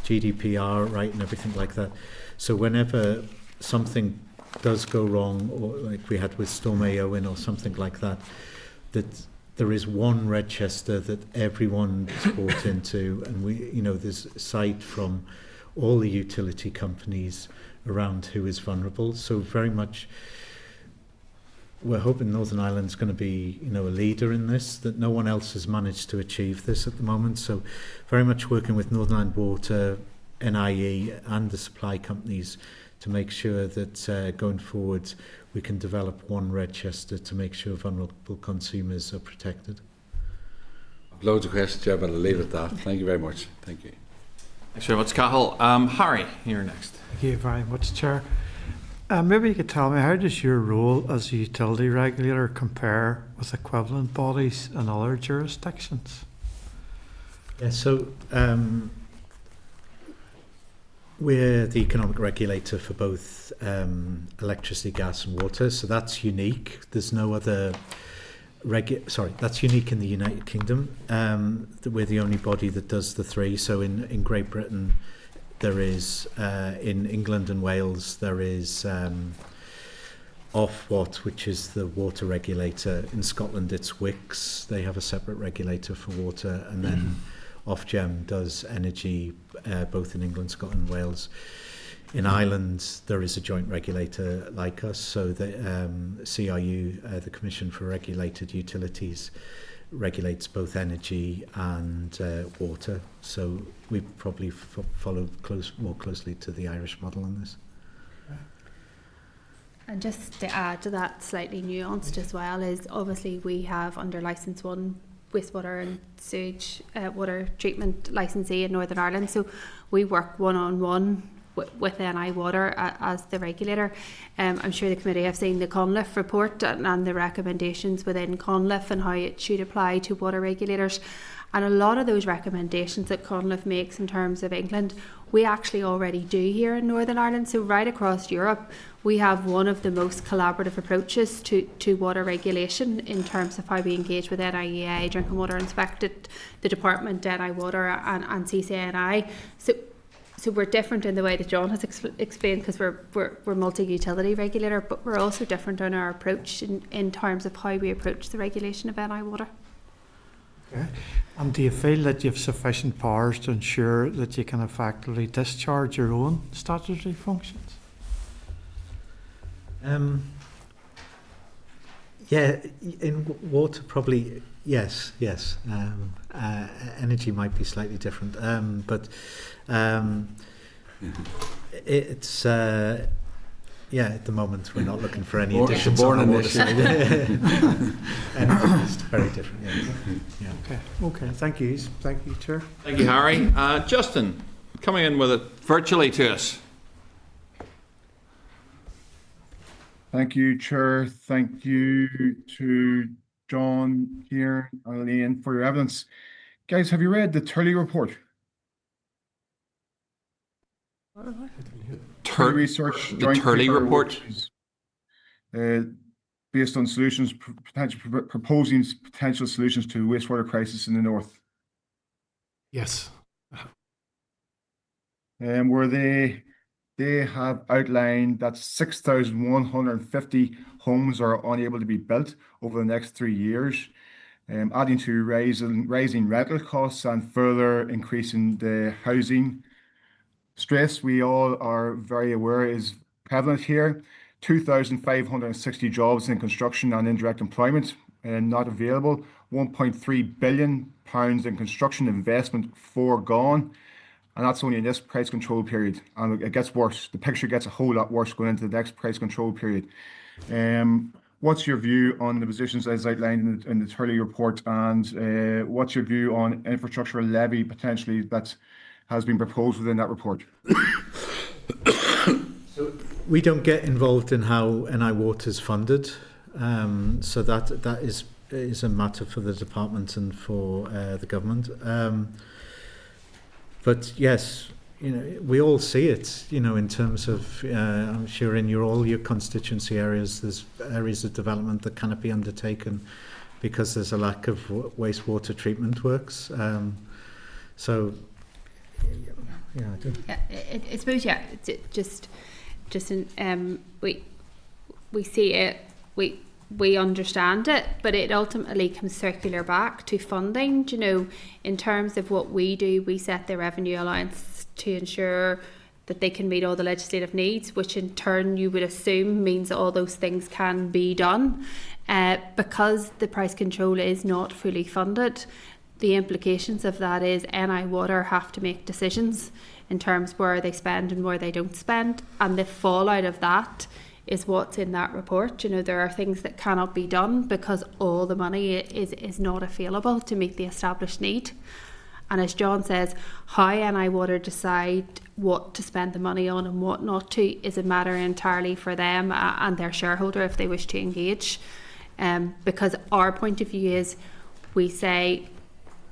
GDPR right and everything like that. So whenever something does go wrong, or like we had with Storm Eowyn or something like that, that there is one register that everyone is bought into, and there's sight from all the utility companies around who is vulnerable. So very much we're hoping Northern Ireland's going to be a leader in this, that no one else has managed to achieve this at the moment. So very much working with Northern Ireland Water, NIE and the supply companies to make sure that going forward we can develop one register to make sure vulnerable consumers are protected. Loads of questions, Chair, but I'll leave it at that. Thank you very much. Thank you. Thanks very much, Cathal. Harry, you're next. Thank you very much, Chair. Maybe you could tell me, how does your role as a utility regulator compare with equivalent bodies in other jurisdictions? Yeah, so we're the economic regulator for both electricity, gas and water, so that's unique. There's no other that's unique in the United Kingdom. We're the only body that does the three. So in Great Britain, there is, in England and Wales, there is Ofwat, which is the water regulator. In Scotland, it's Wix. They have a separate regulator for water. And then Ofgem does energy, both in England, Scotland and Wales. In Ireland, there is a joint regulator like us. So the CRU, the Commission for Regulated Utilities, regulates both energy and water. So we probably follow more closely to the Irish model on this. And just to add to that, slightly nuanced as well, is obviously we have under Licence 1 wastewater and sewage water treatment licensee in Northern Ireland. So we work one-on-one with NI Water as the regulator. I'm sure the committee have seen the CONLIF report and the recommendations within CONLIF and how it should apply to water regulators. And a lot of those recommendations that CONLIF makes in terms of England, we actually already do here in Northern Ireland. So right across Europe, we have one of the most collaborative approaches to water regulation in terms of how we engage with NIEA, Drinking Water Inspectorate, the Department, NI Water and CCNI. So we're different in the way that John has explained, because we're multi-utility regulator, but we're also different in our approach in terms of how we approach the regulation of NI Water. Okay. And do you feel that you have sufficient powers to ensure that you can effectively discharge your own statutory functions? Yeah, in water probably yes. Energy might be slightly different, but it's at the moment we're not looking for any additions on the water side. Energy is very different. Yeah. Okay. Thank you, Chair. Thank you, Harry. Justin, coming in with it virtually to us. Thank you, Chair. Thank you to John, here, and Elaine for your evidence. Guys, have you read the Turley report? Research, the Turley report? Based on solutions, proposing potential solutions to the wastewater crisis in the north. Yes. Where they have outlined that 6,150 homes are unable to be built over the next 3 years. adding to rising rental costs and further increasing the housing stress we all are very aware is prevalent here. 2,560 jobs in construction and indirect employment not available. £1.3 billion in construction investment foregone. And that's only in this price control period. And it gets worse. The picture gets a whole lot worse going into the next price control period. What's your view on the positions as outlined in the Turley report? And what's your view on infrastructure levy potentially that has been proposed within that report? So we don't get involved in how NI Water is funded. So that is a matter for the department and for the government. But yes, we all see it, in terms of, I'm sure in all your constituency areas, there's areas of development that cannot be undertaken because there's a lack of wastewater treatment works. So, yeah, I do. Yeah, I suppose, yeah, just in, we see it, we understand it, but it ultimately comes circular back to funding. In terms of what we do, we set the revenue allowance to ensure that they can meet all the legislative needs, which in turn you would assume means that all those things can be done. Because the price control is not fully funded, the implications of that is NI Water have to make decisions in terms where they spend and where they don't spend, and the fallout of that is what's in that report. There are things that cannot be done because all the money is not available to meet the established need. And as John says, how NI Water decide what to spend the money on and what not to is a matter entirely for them and their shareholder if they wish to engage. Because our point of view is we say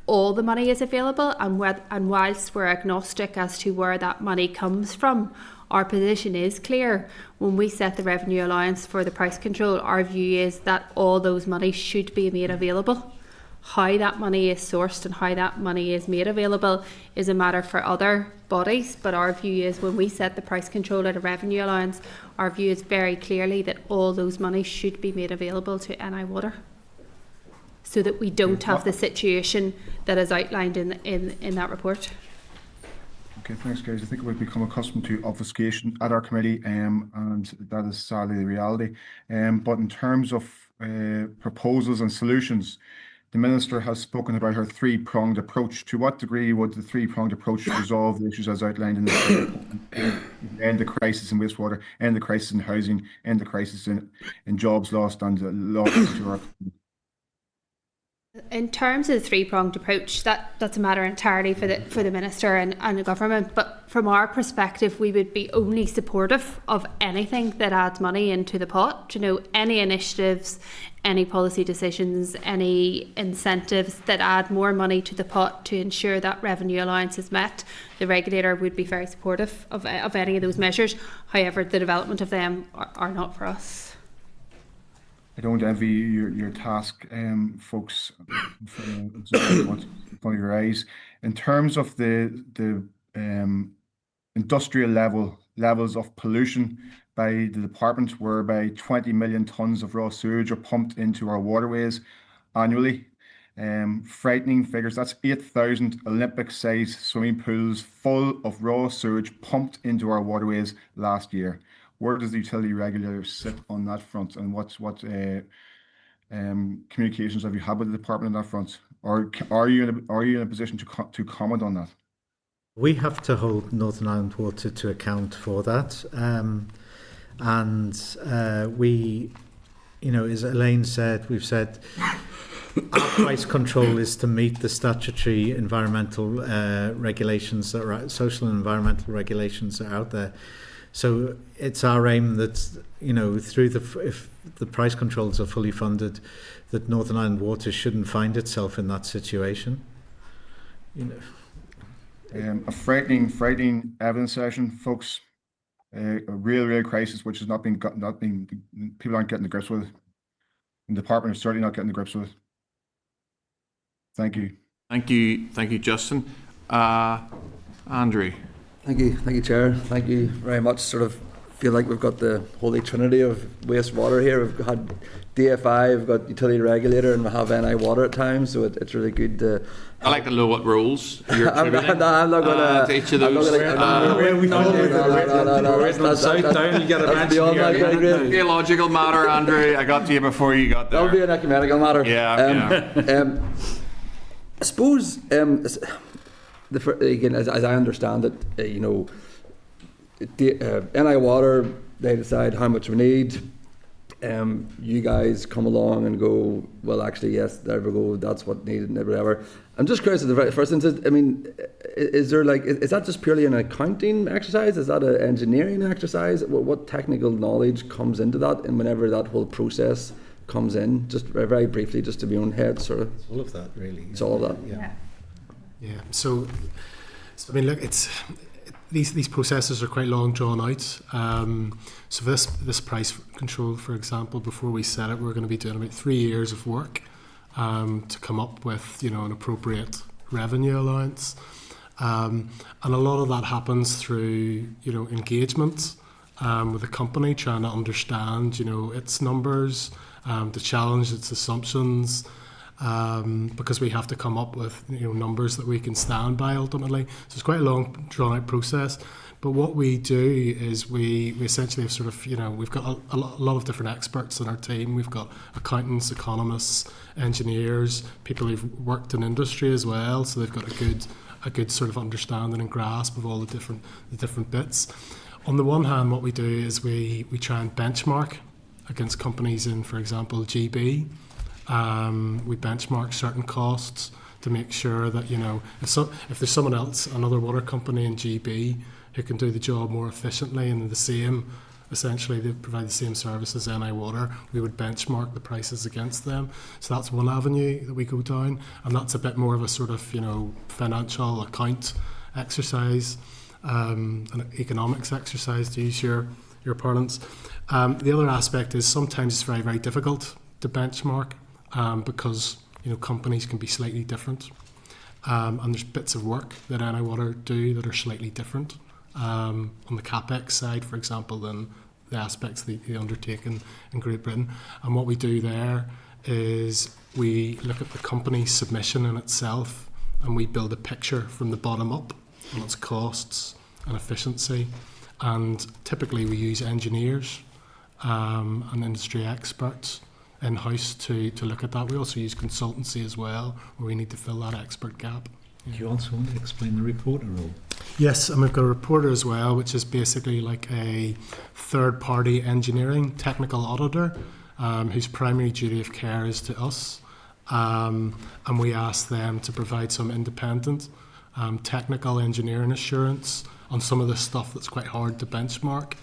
all the money is available, and whilst we're agnostic as to where that money comes from, our position is clear. When we set the revenue allowance for the price control, our view is that all those monies should be made available. How that money is sourced and how that money is made available is a matter for other bodies, but our view is when we set the price control at a revenue allowance, our view is very clearly that all those monies should be made available to NI Water, so that we don't have the situation that is outlined in that report. Okay, thanks, guys. I think we've become accustomed to obfuscation at our committee, and that is sadly the reality. But in terms of proposals and solutions, the Minister has spoken about her three-pronged approach. To what degree would the three-pronged approach resolve the issues as outlined in the report? End the crisis in wastewater, end the crisis in housing, end the crisis in jobs lost and loss to our. In terms of the three-pronged approach, that's a matter entirely for the Minister and the Government. But from our perspective, we would be only supportive of anything that adds money into the pot. Any initiatives, any policy decisions, any incentives that add more money to the pot to ensure that revenue allowance is met. The regulator would be very supportive of any of those measures. However, the development of them are not for us. I don't envy your task, folks. What's in front of your eyes. In terms of the industrial levels of pollution by the department, whereby 20 million tonnes of raw sewage are pumped into our waterways annually. Frightening figures. That's 8,000 Olympic-sized swimming pools full of raw sewage pumped into our waterways last year. Where does the utility regulator sit on that front, and what communications have you had with the department on that front, or are you in a position to comment on that? We have to hold Northern Ireland Water to account for that, and we, as Elaine said, we've said our price control is to meet the statutory environmental regulations that are social and environmental regulations that are out there. So it's our aim that, through if the price controls are fully funded, that Northern Ireland Water shouldn't find itself in that situation. A frightening evidence session, folks. A real crisis which has not been people aren't getting the grips with it. And the department is certainly not getting the grips with it. Thank you. Thank you, Justin. Andrew. Thank you, Chair. Thank you very much. Sort of feel like we've got the holy trinity of wastewater here. We've had DFI, we've got utility regulator, and we have NI water at times, so it's really good to. I like to know what rules you're I'm attributing not going to each of those. Theological matter, Andrew. I got to you before you got there. That'll be an ecumenical matter. Yeah. I suppose again, as I understand it, NI water, they decide how much we need. You guys come along and go, well, actually, yes, there we go, that's what needed, and whatever. I'm just curious at the very first instance, I mean, is there is that just purely an accounting exercise? Is that an engineering exercise? What technical knowledge comes into that, and whenever that whole process comes in? Just very, very briefly, just to be on head, sort of. It's all of that, really. It's all of that. Yeah. So I mean, look, these processes are quite long drawn out. So this price control, for example, before we set it, we're going to be doing about 3 years of work to come up with an appropriate revenue allowance, and a lot of that happens through engagement with the company, trying to understand its numbers, to challenge its assumptions. Because we have to come up with numbers that we can stand by ultimately. So it's quite a long drawn out process. But what we do is we essentially have sort of we've got a lot of different experts in our team. We've got accountants, economists, engineers, people who've worked in industry as well. So they've got a good sort of understanding and grasp of all the different bits. On the one hand, what we do is we try and benchmark against companies in, for example, GB. We benchmark certain costs to make sure that if there's someone else, another water company in GB, who can do the job more efficiently and essentially they provide the same service as NI Water, we would benchmark the prices against them. So that's one avenue that we go down, and that's a bit more of a sort of financial account exercise, an economics exercise, to use your parlance. The other aspect is sometimes it's very, very difficult to benchmark. Because companies can be slightly different, and there's bits of work that NI Water do that are slightly different on the capex side, for example, than the aspects they undertake in Great Britain. And what we do there is we look at the company's submission in itself, and we build a picture from the bottom up on its costs and efficiency. And typically we use engineers and industry experts in-house to look at that. We also use consultancy as well, where we need to fill that expert gap. Do you also want to explain the reporter role? Yes, and we've got a reporter as well, which is basically like a third-party engineering technical auditor whose primary duty of care is to us. And we ask them to provide some independent technical engineering assurance on some of the stuff that's quite hard to benchmark.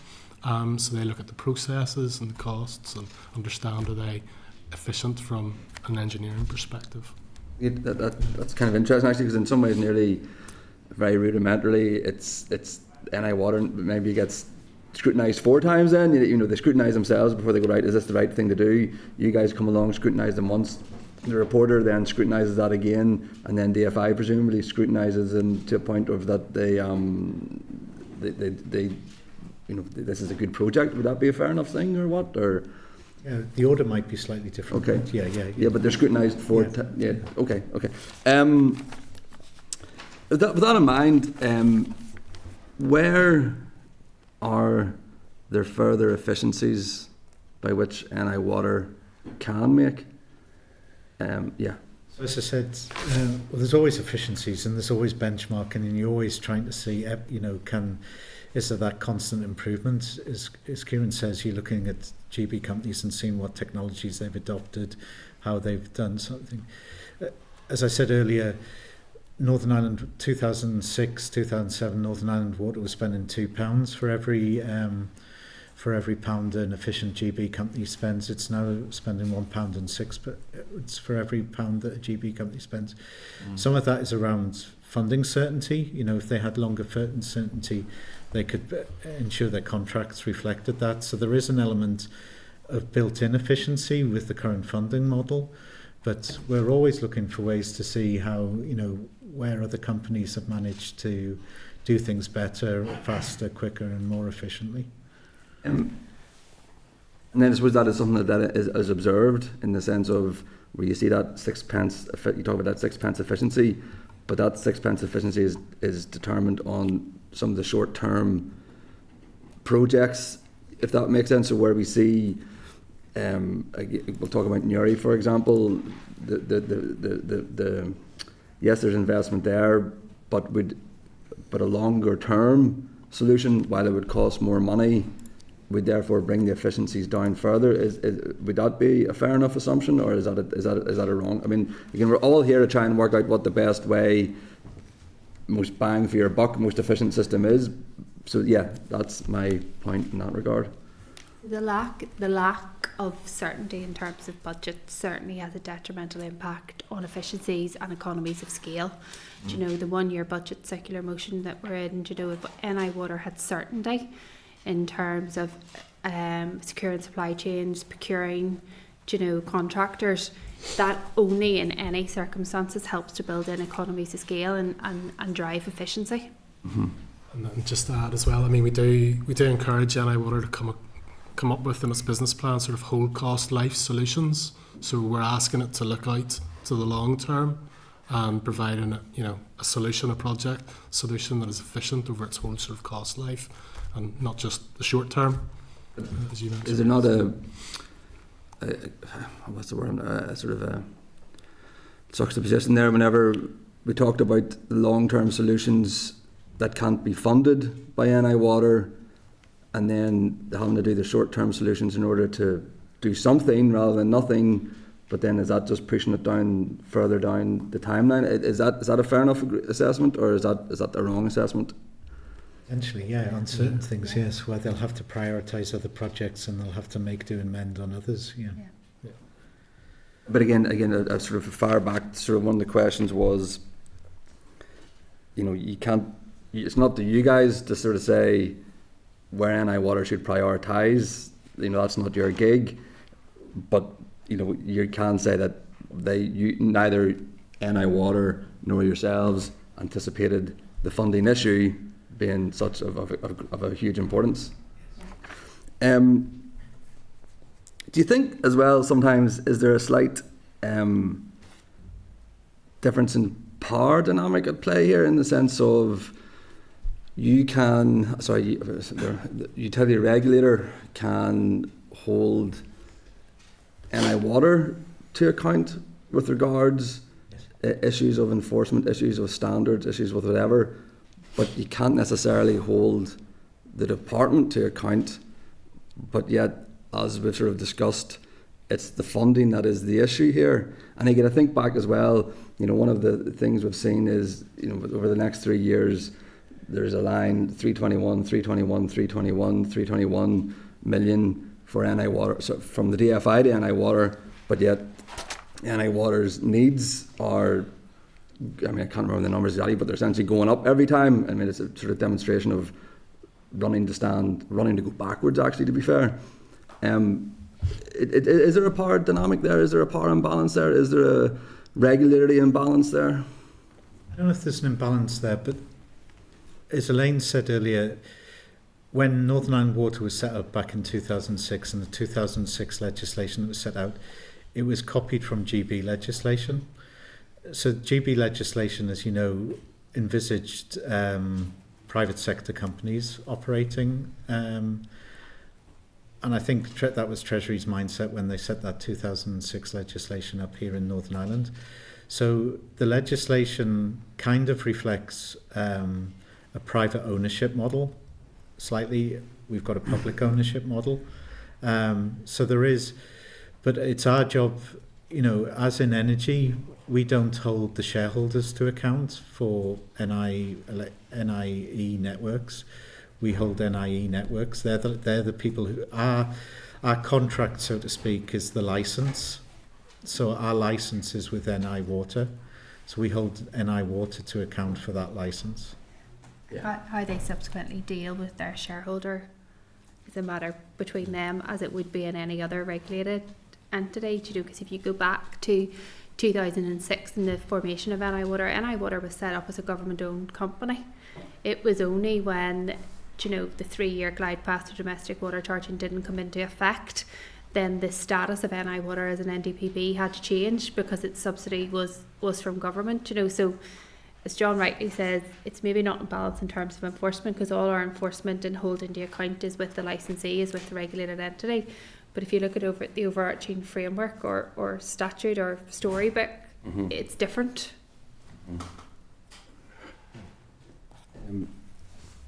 So they look at the processes and the costs and understand, are they efficient from an engineering perspective. That's kind of interesting, actually, because in some ways nearly very rudimentarily it's NI Water maybe gets scrutinised 4 times then. They scrutinise themselves before they go, right, is this the right thing to do? You guys come along, scrutinise them once. The reporter then scrutinises that again, and then DFI presumably scrutinises them to a point of that they this is a good project. Would that be a fair enough thing, or what? Or the order might be slightly different. Okay. Yeah, but they're scrutinised for. Okay. With that in mind, where are there further efficiencies by which NI Water can make? So as I said, well, there's always efficiencies and there's always benchmarking, and you're always trying to see, is there that constant improvement? As Kieran says, you're looking at GB companies and seeing what technologies they've adopted, how they've done something. As I said earlier, Northern Ireland, 2006, 2007, Northern Ireland Water was spending £2 for every pound an efficient GB company spends. It's now spending £1.06, but it's for every pound that a GB company spends. Some of that is around funding certainty. If they had longer funding certainty, they could ensure their contracts reflected that. So there is an element of built-in efficiency with the current funding model, but we're always looking for ways to see how, where other companies have managed to do things better, faster, quicker and more efficiently. And then I suppose that is something that is observed in the sense of where you see that 6 pence, you talk about that 6 pence efficiency, but that 6 pence efficiency is determined on some of the short-term projects, if that makes sense. So where we see, we'll talk about Newry, for example, the yes, there's investment there, but a longer-term solution, while it would cost more money, would therefore bring the efficiencies down further. Would that be a fair enough assumption, or is that a wrong? I mean, again, we're all here to try and work out what the best way, most bang for your buck, most efficient system is. So yeah, that's my point in that regard. The lack of certainty in terms of budget certainly has a detrimental impact on efficiencies and economies of scale. Do you know, the 1 year budget circular motion that we're in, do you know, if NI Water had certainty in terms of securing supply chains, procuring, do you know, contractors, that only in any circumstances helps to build in economies of scale and drive efficiency. Mm-hmm. And then just to add as well, I mean, we do encourage NI Water to come up with in its business plan sort of whole cost life solutions. So we're asking it to look out to the long term and providing a solution, a project solution that is efficient over its whole sort of cost life, and not just the short term, as you mentioned. Is there not a what's the word? A sort of a juxtaposition there whenever we talked about the long-term solutions that can't be funded by NI Water, and then having to do the short-term solutions in order to do something rather than nothing? But then is that just pushing it down further down the timeline? Is that a fair enough assessment, or is that the wrong assessment? Potentially, yeah, on certain things, yes, where they'll have to prioritise other projects and they'll have to make do and mend on others, yeah. But again, a sort of far back, sort of one of the questions was, you can't, it's not to you guys to sort of say where NI Water should prioritise, that's not your gig, but, you can say that neither NI Water nor yourselves anticipated the funding issue being such of a huge importance. Do you think as well sometimes is there a slight difference in power dynamic at play here, in the sense of the utility regulator can hold NI Water to account with regards issues of enforcement, issues of standards, issues with whatever, but you can't necessarily hold the department to account. But yet, as we've sort of discussed, it's the funding that is the issue here. And again, I think back as well, one of the things we've seen is, over the next 3 years, there's a line 321 million for NI Water, so from the DFI to NI Water, but yet NI Water's needs are, I can't remember the numbers exactly, but they're essentially going up every time. It's a sort of demonstration of running to go backwards, actually, to be fair. Is there a power dynamic there? Is there a power imbalance there? Is there a regulatory imbalance there? I don't know if there's an imbalance there, but as Elaine said earlier, when Northern Ireland Water was set up back in 2006, and the 2006 legislation that was set out, it was copied from GB legislation. So GB legislation, as you know, envisaged private sector companies operating, and I think that was Treasury's mindset when they set that 2006 legislation up here in Northern Ireland. So the legislation kind of reflects a private ownership model. Slightly, we've got a public ownership model. So there is, but it's our job, as in energy, we don't hold the shareholders to account for NIE networks. We hold NIE networks. They're the people who our contract, so to speak, is the license. So our license is with NI Water. So we hold NI Water to account for that license. How they subsequently deal with their shareholder is a matter between them, as it would be in any other regulated entity. Because if you go back to 2006 and the formation of NI Water was set up as a government-owned company. It was only when you know, the 3-year glide path to domestic water charging didn't come into effect, then the status of NI Water as an NDPB had to change because its subsidy was from government, you know. So as John rightly says, it's maybe not in balance in terms of enforcement, because all our enforcement and holding the account is with the licensee, is with the regulated entity. But if you look at the overarching framework or statute or storybook, it's different.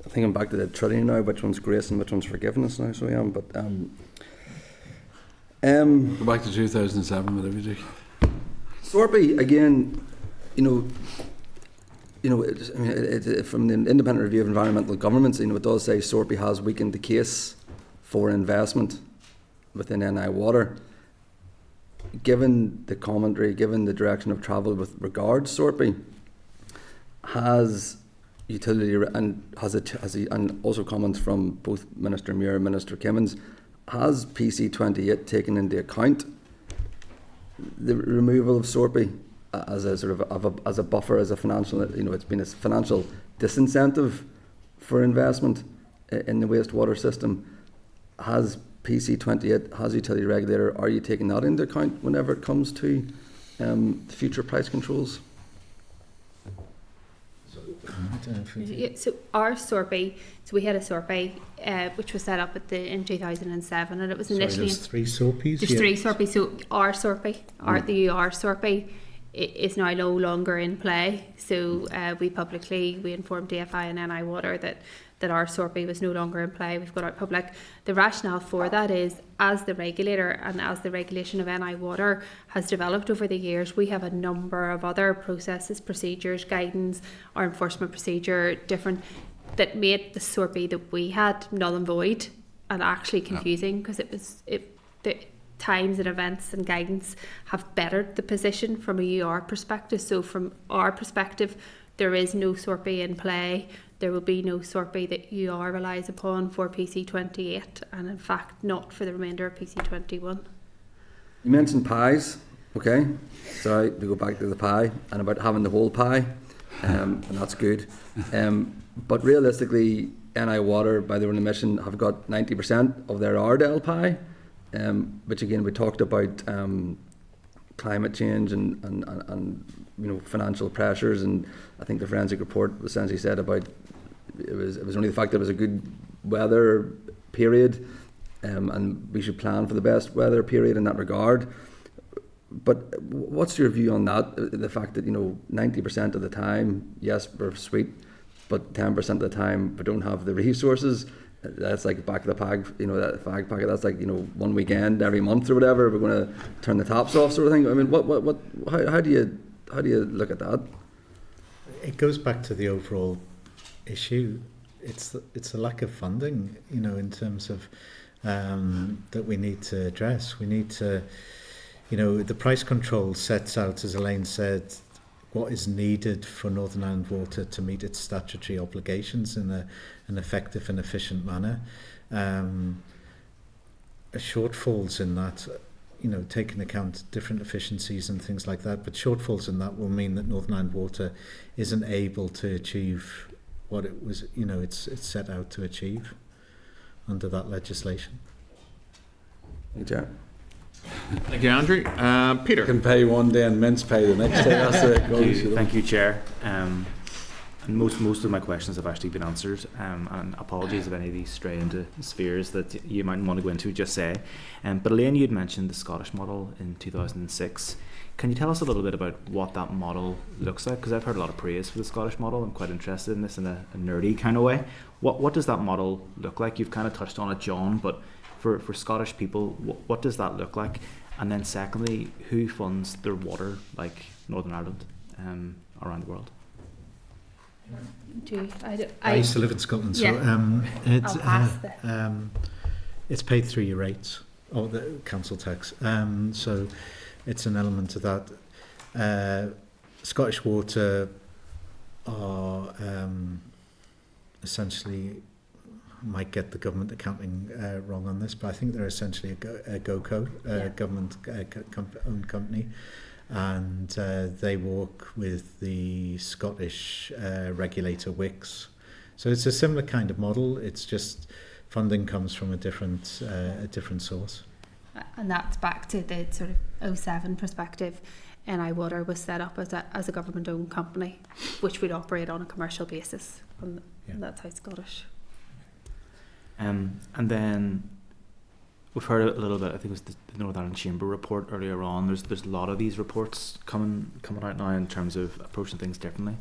I think I'm back to the trinity now, which one's grace and which one's forgiveness now, so I am. But Go back to 2007, whatever you do. SORPI, again, from the Independent Review of Environmental Governments, it does say SORPI has weakened the case for investment within NI Water. Given the commentary, given the direction of travel with regard to SORPI, has utility and also comments from both Minister Muir and Minister Kimmins, has PC 28 taken into account the removal of SORPI as a sort of as a buffer, as a financial, it's been a financial disincentive for investment in the wastewater system? Has PC 28, has utility regulator, are you taking that into account whenever it comes to future price controls? So our SORPI, so we had a SORPI which was set up in 2007, and it was initially there's 3 SORPIs. There's 3 SORPIs. So our SORPI, the UR SORPI, is now no longer in play. So we informed DFI and NI Water that our SORPI was no longer in play. We've got out public. The rationale for that is, as the regulator and as the regulation of NI Water has developed over the years, we have a number of other processes, procedures, guidance, our enforcement procedure, different, that made the SORPI that we had null and void and actually confusing, because the times and events and guidance have bettered the position from a UR perspective. So from our perspective, there is no SORPI in play. There will be no SORPI that UR relies upon for PC 28, and in fact not for the remainder of PC 21. You mentioned pies, okay? Sorry to go back to the pie and about having the whole pie, and that's good. But realistically, NI Water, by their own admission, have got 90% of their Ardell pie, which again we talked about climate change and financial pressures, and I think the forensic report essentially said about it was only the fact that it was a good weather period, and we should plan for the best weather period in that regard. But what's your view on that? The fact that 90% of the time, yes, we're sweet, but 10% of the time we don't have the resources. That's like back of the pag, that fag packet. That's like one weekend every month or whatever. We're going to turn the taps off, sort of thing. I mean, how do you look at that? It goes back to the overall issue. It's a lack of funding, in terms of that we need to address. We need to, the price control sets out, as Elaine said, what is needed for Northern Ireland Water to meet its statutory obligations in an effective and efficient manner. Shortfalls in that, taking account different efficiencies and things like that, but shortfalls in that will mean that Northern Ireland Water isn't able to achieve what it was, it's set out to achieve under that legislation. Okay. Thank you, Andrew. Peter. Can pay one day and mince pay the next day. That's the way it goes. Thank you, Chair. And most of my questions have actually been answered. And apologies if any of these stray into spheres that you might want to go into, just say. But Elaine, you'd mentioned the Scottish model in 2006. Can you tell us a little bit about what that model looks like? Because I've heard a lot of praise for the Scottish model. I'm quite interested in this in a nerdy kind of way. What does that model look like? You've kind of touched on it, John, but for Scottish people, what does that look like? And then secondly, who funds their water like Northern Ireland around the world? I used to live in Scotland, so it's paid through your rates or the council tax. So it's an element of that. Scottish Water are essentially, might get the government accounting wrong on this, but I think they're essentially a GoCo, government-owned company, and they work with the Scottish regulator WICS So it's a similar kind of model. It's just funding comes from a different source. And that's back to the sort of '07 perspective. NI Water was set up as a government-owned company, which would operate on a commercial basis, and that's how Scottish. And then we've heard a little bit. I think it was the Northern Ireland Chamber report earlier on. There's a lot of these reports coming out now in terms of approaching things differently.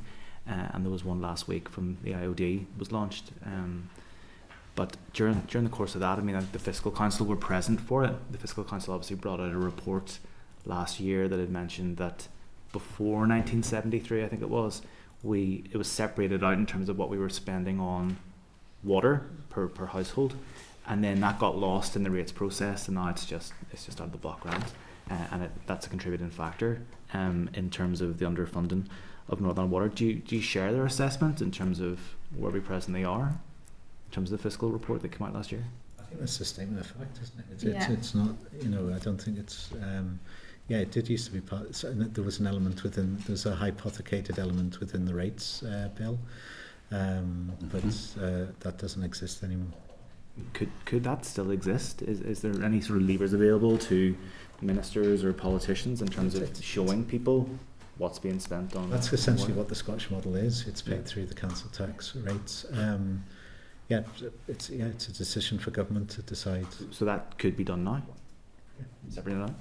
And there was one last week from the IOD was launched. But during the course of that, I mean, the Fiscal Council were present for it. The Fiscal Council obviously brought out a report last year that had mentioned that before 1973, I think it was separated out in terms of what we were spending on water per household, and then that got lost in the rates process, and now it's just out of the block grant, and that's a contributing factor in terms of the underfunding of Northern Water. Do you share their assessment in terms of where we presently are in terms of the fiscal report that came out last year? I think that's a statement of fact, isn't it? It's not, I don't think it's it did used to be part. So there was an element within. There's a hypothecated element within the rates bill, but that doesn't exist anymore. Could that still exist? Is there any sort of levers available to ministers or politicians in terms of showing people what's being spent on? That's essentially what the Scottish model is. It's paid through the council tax rates. It's a decision for government to decide. So that could be done now. Separately now.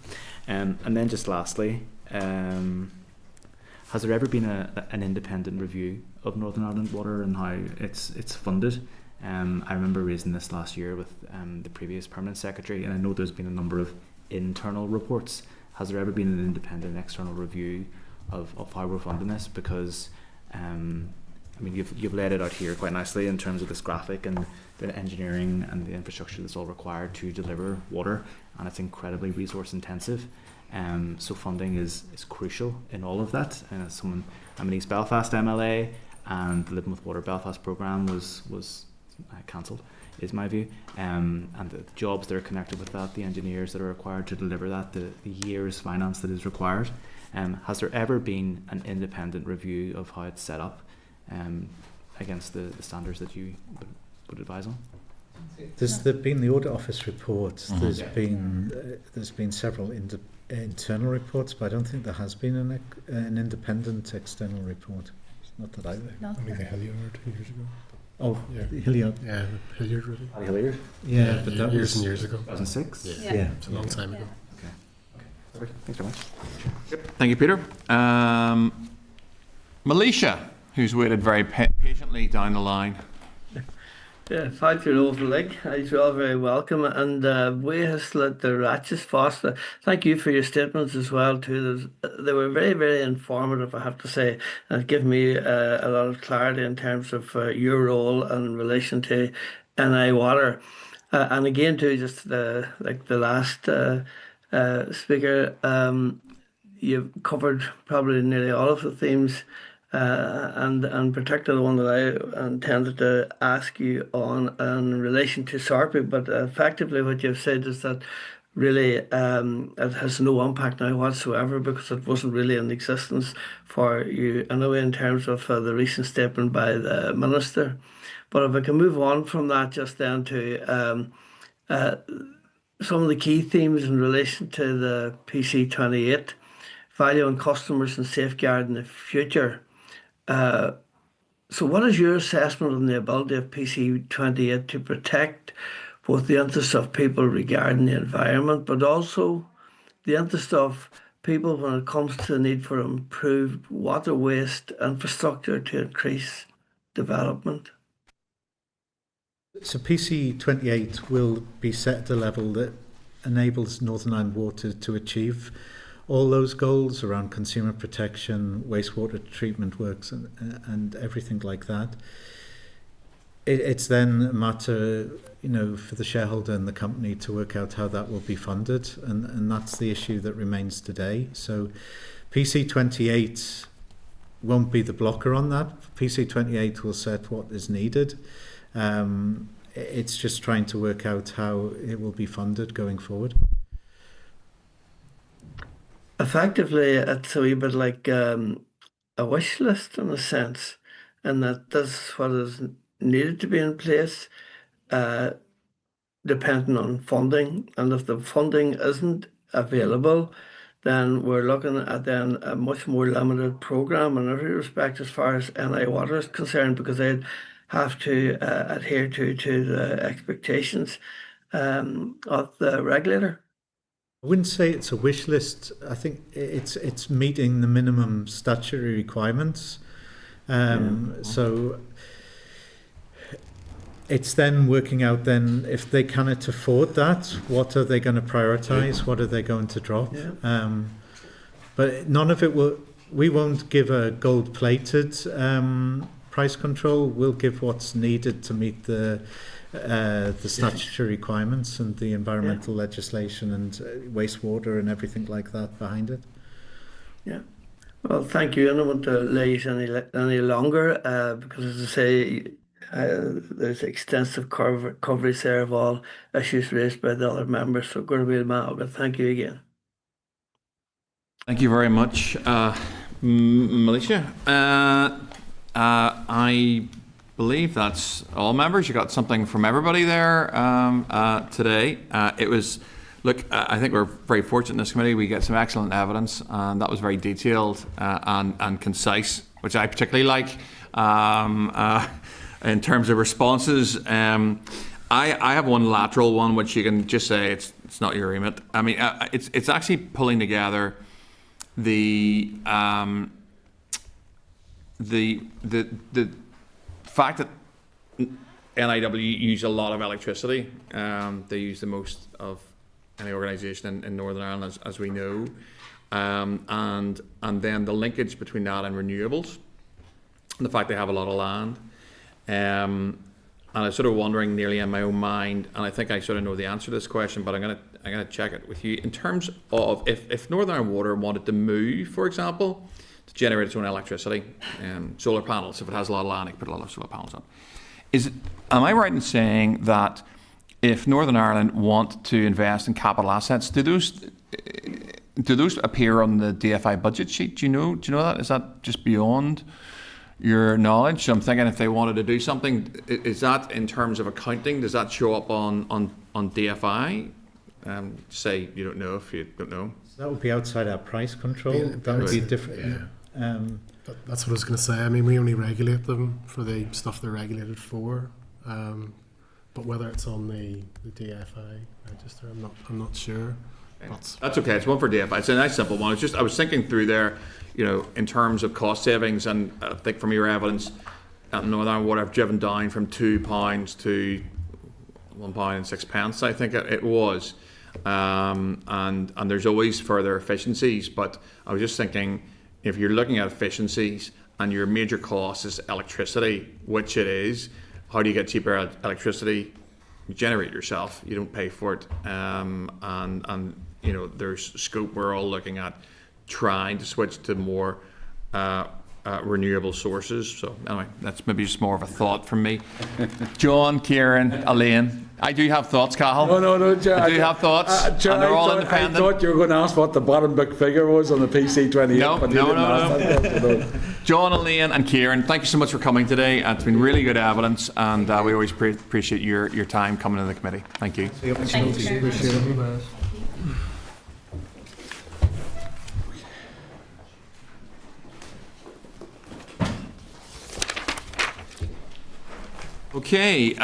And then just lastly, has there ever been an independent review of Northern Ireland Water and how it's funded? I remember raising this last year with the previous permanent secretary, and I know there's been a number of internal reports. Has there ever been an independent external review of how we're funding this? Because you've laid it out here quite nicely in terms of this graphic and the engineering and the infrastructure that's all required to deliver water, and it's incredibly resource intensive. So funding is crucial in all of that. And as someone, I'm an East Belfast MLA, and the Living with Water Belfast programme was cancelled, is my view. And the jobs that are connected with that, the engineers that are required to deliver that, the years finance that is required. Has there ever been an independent review of how it's set up against the standards that you would advise on? There's been the audit office report. There's been several internal reports, but I don't think there has been an independent external report. Not that I know. Only the Hilliard 2 years ago. Oh, yeah. Hilliard. Yeah, Hilliard really. Hilliard? Yeah, but that years was and years ago. 2006? Yeah. It's a long time ago. Okay. Thanks very much. Thank you, Peter. Militia, who's waited very patiently down the line. Yeah, thank you, Overleg. You're all very welcome. And we has let the Ratchets Foster. Thank you for your statements as well too. They were very, very informative, I have to say, and give me a lot of clarity in terms of your role in relation to NI Water. And again too, just like the last speaker, you've covered probably nearly all of the themes. And particularly the one that I intended to ask you on in relation to SARPI, but effectively what you've said is that really it has no impact now whatsoever because it wasn't really in existence for you, anyway, in terms of the recent statement by the Minister. But if I can move on from that just then to some of the key themes in relation to the PC28, value on customers and safeguard in the future. So what is your assessment on the ability of PC28 to protect both the interests of people regarding the environment, but also the interest of people when it comes to the need for improved water waste infrastructure to increase development? So PC28 will be set at a level that enables Northern Ireland Water to achieve all those goals around consumer protection, wastewater treatment works and everything like that. It's then a matter, for the shareholder and the company to work out how that will be funded, and that's the issue that remains today. So PC28 won't be the blocker on that. PC28 will set what is needed. It's just trying to work out how it will be funded going forward. Effectively, it's a wee bit like a wish list in a sense, and that this is what is needed to be in place, depending on funding. And if the funding isn't available, then we're looking at then a much more limited programme in every respect as far as NI Water is concerned, because they'd have to adhere to the expectations of the regulator. I wouldn't say it's a wish list. I think it's meeting the minimum statutory requirements. So it's then working out then if they cannot afford that, what are they going to prioritise? What are they going to drop? But none of it will. We won't give a gold-plated price control. We'll give what's needed to meet the statutory requirements and the environmental legislation and wastewater and everything like that behind it. Yeah. Well, thank you. I don't want to lay any longer because, as I say, there's extensive coverage there of all issues raised by the other members. So, but thank you again. Thank you very much, Militia. I believe that's all members. You got something from everybody there today. It was, look, I think we're very fortunate in this committee. We get some excellent evidence, and that was very detailed and concise, which I particularly like in terms of responses. I have one lateral one, which you can just say it's not your remit. I mean, it's actually pulling together the fact that NIW use a lot of electricity. They use the most of any organisation in Northern Ireland, as we know, and then the linkage between that and renewables, and the fact they have a lot of land. And I was sort of wondering nearly in my own mind, and I think I sort of know the answer to this question, but I'm gonna check it with you in terms of if Northern Ireland Water wanted to move, for example, to generate its own electricity, solar panels. If it has a lot of land, it can put a lot of solar panels on. Am I right in saying that if Northern Ireland want to invest in capital assets, do those appear on the DFI budget sheet? Do you know that? Is that just beyond your knowledge? So I'm thinking if they wanted to do something, is that in terms of accounting? Does that show up on DFI? Say you don't know if you don't know. That would be outside our price control. That would be different. That's what I was going to say. I mean, we only regulate them for the stuff they're regulated for. But whether it's on the DFI register, I'm not sure. That's okay. It's one for DFI. It's a nice simple one. It's just I was thinking through there, in terms of cost savings, and I think from your evidence, at Northern Ireland Water, I've driven down from £2 to £1.06. I think it was, and there's always further efficiencies. But I was just thinking, if you're looking at efficiencies and your major cost is electricity, which it is, how do you get cheaper electricity? You generate it yourself. You don't pay for it. And there's scope. We're all looking at trying to switch to more renewable sources. So anyway, that's maybe just more of a thought from me. John, Kieran, Elaine. I do have thoughts, Cathal. No, John. I do have thoughts, and they're all independent. I thought you were going to ask what the bottom big figure was on the PC28. No. John, Elaine and Kieran, thank you so much for coming today. It's been really good evidence, and we always appreciate your time coming to the committee. Thank you. Thank you. Okay,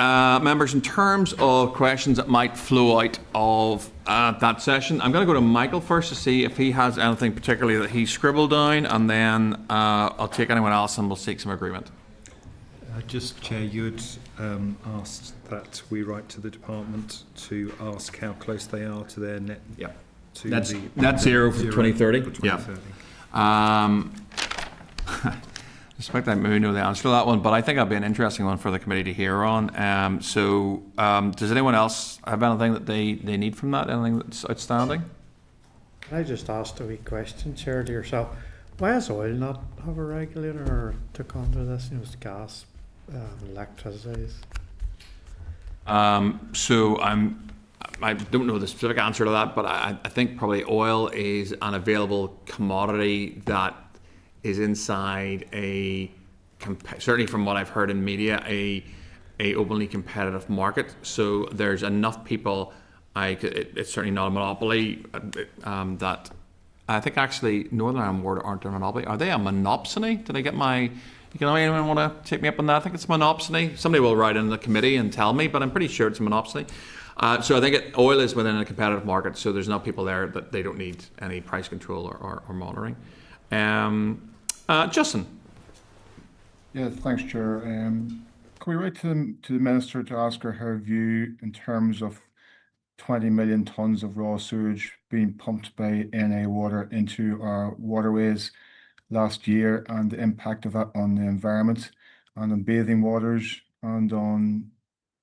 members, in terms of questions that might flow out of that session, I'm going to go to Michael first to see if he has anything particularly that he scribbled down, and then I'll take anyone else and we'll seek some agreement. Just, Chair, you'd asked that we write to the department to ask how close they are to their net. Yeah. To net zero for 2030. For 2030. Yeah. I suspect I maybe know the answer to that one, but I think that'd be an interesting one for the committee to hear on. Does anyone else have anything that they need from that? Anything that's outstanding? I just asked a wee question, Chair, to yourself. Why does oil not have a regulator or took under this? It's gas, electricity. I don't know the specific answer to that, but I think probably oil is an available commodity that is inside certainly from what I've heard in media, a openly competitive market. So there's enough people. It's certainly not a monopoly. That I think actually Northern Ireland Water aren't a monopoly. Are they a monopsony? Did I get my? Anyone want to take me up on that? I think it's a monopsony. Somebody will write in the committee and tell me, but I'm pretty sure it's a monopsony. So I think oil is within a competitive market, so there's enough people there that they don't need any price control or monitoring. Justin. Yeah, thanks, Chair. Can we write to the Minister to ask her view in terms of 20 million tonnes of raw sewage being pumped by NA Water into our waterways last year, and the impact of that on the environment and on bathing waters and on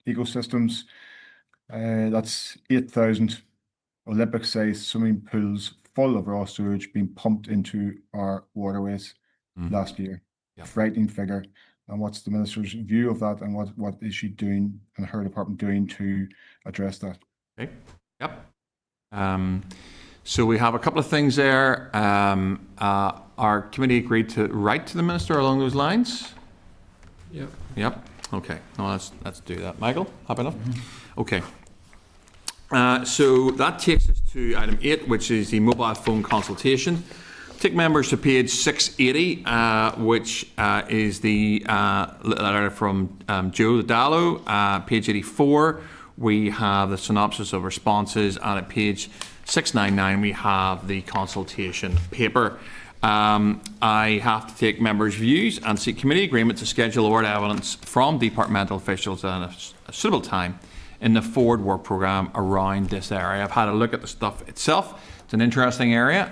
ecosystems? That's 8,000 Olympic-sized swimming pools full of raw sewage being pumped into our waterways last year. Yeah. Frightening figure. And what's the Minister's view of that, and what is she doing and her department doing to address that? Okay. Yep. So we have a couple of things there. Our committee agreed to write to the Minister along those lines. Yep. Okay. No, let's do that. Michael, happy enough? Okay. So that takes us to item 8, which is the mobile phone consultation. Take members to page 680, which is the letter from Joe Dallo. Page 84, we have the synopsis of responses, and at page 699, we have the consultation paper. I have to take members' views and seek committee agreement to schedule oral evidence from departmental officials at a suitable time in the forward work programme around this area. I've had a look at the stuff itself. It's an interesting area,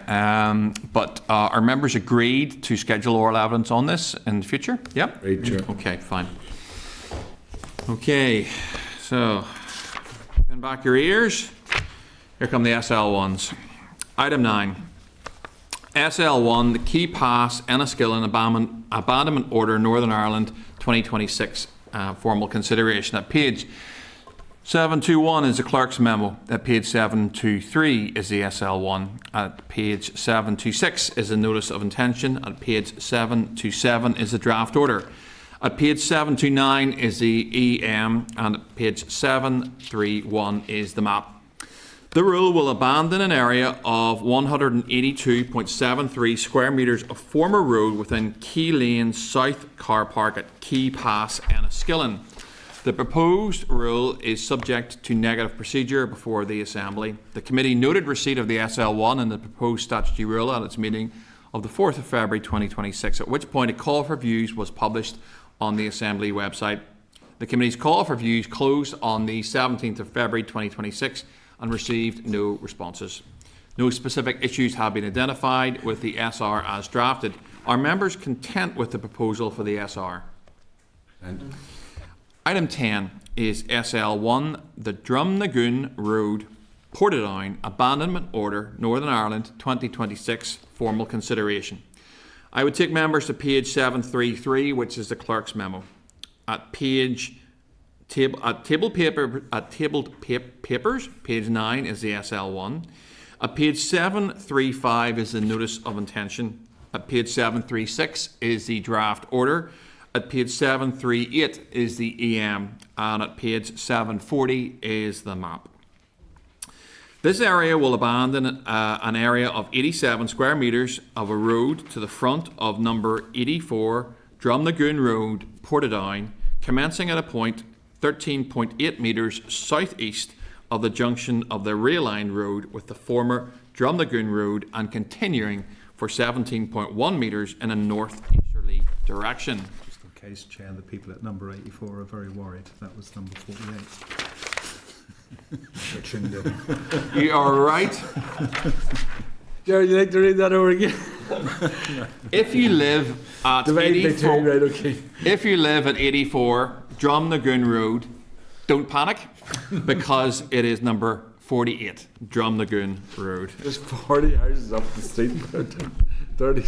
but our members agreed to schedule oral evidence on this in the future. Yep. Right, Chair. Okay, fine. Okay, so pin back your ears. Here come the SL1s. Item 9. SL1, the Key Pass, Enniskillen Abandonment Order, Northern Ireland 2026, formal consideration. At page 721 is the clerk's memo. At page 723 is the SL1. At page 726 is the notice of intention. At page 727 is the draft order. At page 729 is the EM, and at page 731 is the map. The rule will abandon an area of 182.73 square metres of former road within Key Lane South Car Park at Key Pass, Enniskillen. The proposed rule is subject to negative procedure before the Assembly. The committee noted receipt of the SL1 and the proposed statutory rule at its meeting of the 4th of February 2026, at which point a call for views was published on the Assembly website. The committee's call for views closed on the 17th of February 2026 and received no responses. No specific issues have been identified with the SR as drafted. Are members content with the proposal for the SR? And Item 10 is SL1, the Drumnagoon Road, Portadown Abandonment Order, Northern Ireland 2026, formal consideration. I would take members to page 733, which is the clerk's memo. At tabled papers, page 9 is the SL1. At page 735 is the notice of intention. At page 736 is the draft order. At page 738 is the EM, and at page 740 is the map. This area will abandon an area of 87 square metres of a road to the front of number 84 Drumnagoon Road, Portadown, commencing at a point 13.8 metres southeast of the junction of the rail-lined road with the former Drumnagoon Road and continuing for 17.1 metres in a northeasterly direction. Just in case, Chair, the people at number 84 are very worried. That was number 48. You are right. Jerry, you like to read that over again? If you live at 84, right, okay. if you live at 84 Drumnagoon Road, don't panic because it is number 48 Drumnagoon Road. There's 40 houses up the street. 30.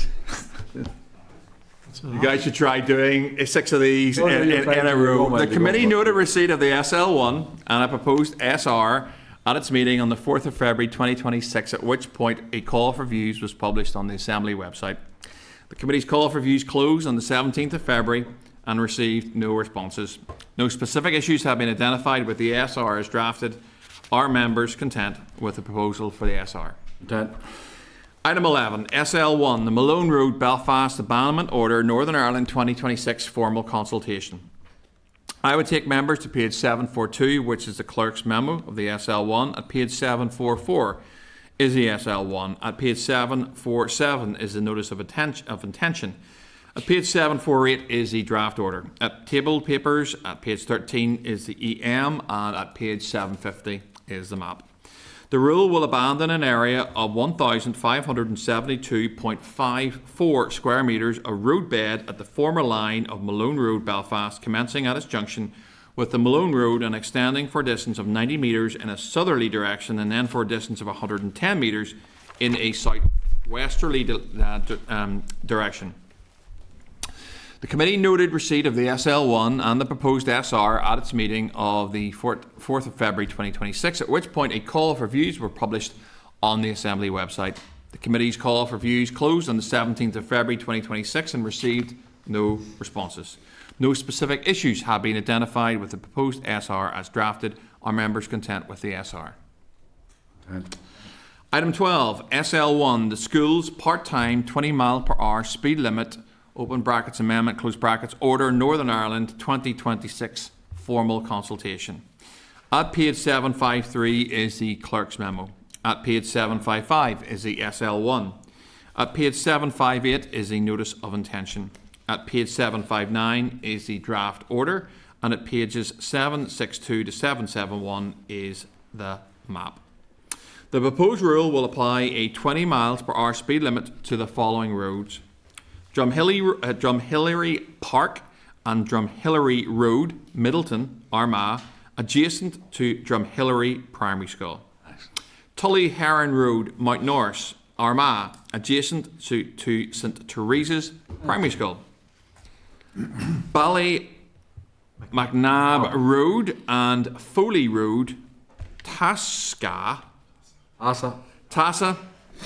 You guys should try doing 6 of these in a row. The committee noted receipt of the SL1 and a proposed SR at its meeting on the 4th of February 2026, at which point a call for views was published on the Assembly website. The committee's call for views closed on the 17th of February and received no responses. No specific issues have been identified with the SR as drafted. Are members content with the proposal for the SR? Content. Item 11, SL1, the Malone Road Belfast Abandonment Order, Northern Ireland 2026 formal consultation. I would take members to page 742, which is the clerk's memo of the SL1. At page 744 is the SL1. At page 747 is the notice of intention. At page 748 is the draft order. At table papers, at page 13 is the EM, and at page 750 is the map. The rule will abandon an area of 1,572.54 square metres of road bed at the former line of Malone Road, Belfast, commencing at its junction with the Malone Road and extending for a distance of 90 metres in a southerly direction and then for a distance of 110 metres in a southwesterly direction. The committee noted receipt of the SL1 and the proposed SR at its meeting of the 4th of February 2026, at which point a call for views were published on the Assembly website. The committee's call for views closed on the 17th of February 2026 and received no responses. No specific issues have been identified with the proposed SR as drafted. Are members content with the SR? Item 12, SL1, the school's part-time 20 mile per hour speed limit, open brackets, amendment, close brackets, order, Northern Ireland 2026 formal consultation. At page 753 is the clerk's memo. At page 755 is the SL1. At page 758 is the notice of intention. At page 759 is the draft order, and at pages 762 to 771 is the map. The proposed rule will apply a 20 miles per hour speed limit to the following roads: Drumhillery Park and Drumhillery Road, Middleton, Armagh, adjacent to Drumhillery Primary School. Tully Heron Road, Mount Norris, Armagh, adjacent to St Teresa's Primary School. Ballymacnab Road and Foley Road, Tassa,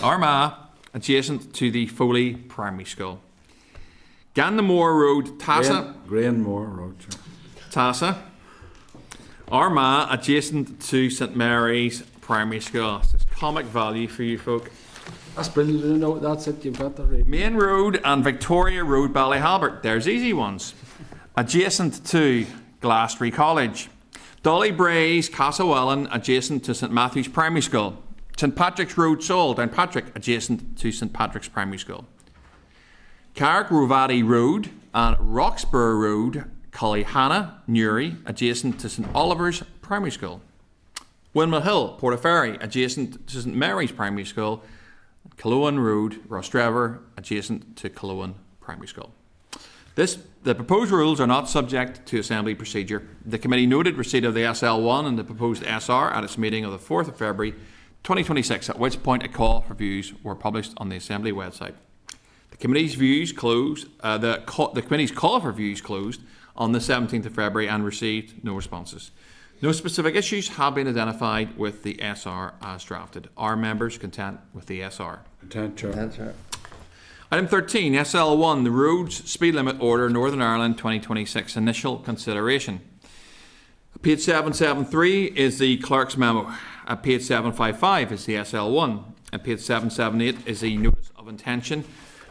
Armagh, adjacent to the Foley Primary School. Gandamore Road, Grainmore Road. Tassa, Armagh, adjacent to St Mary's Primary School. It's comic value for you folk. That's brilliant. No, that's it. You've got the right. Main Road and Victoria Road, Ballyhalbert. There's easy ones. Adjacent to Glastrey College. Dolly Braes, Castlewellan, adjacent to St Matthew's Primary School. St Patrick's Road, Seoul, Downpatrick, adjacent to St Patrick's Primary School. Carrick Rovati Road and Roxburgh Road, Cullyhanna, Newry, adjacent to St Oliver's Primary School. Windmill Hill, Portaferry, adjacent to St Mary's Primary School. Cullowan Road, Rostrevor, adjacent to Cullowan Primary School. The proposed rules are not subject to Assembly procedure. The committee noted receipt of the SL1 and the proposed SR at its meeting of the 4th of February 2026, at which point a call for views were published on the Assembly website. The committee's views closed. The committee's call for views closed on the 17th of February and received no responses. No specific issues have been identified with the SR as drafted. Are members content with the SR? Content, Chair. Item 13, SL1, the Roads Speed Limit Order, Northern Ireland 2026, initial consideration. Page 773 is the clerk's memo. At page 755 is the SL1. At page 778 is the notice of intention.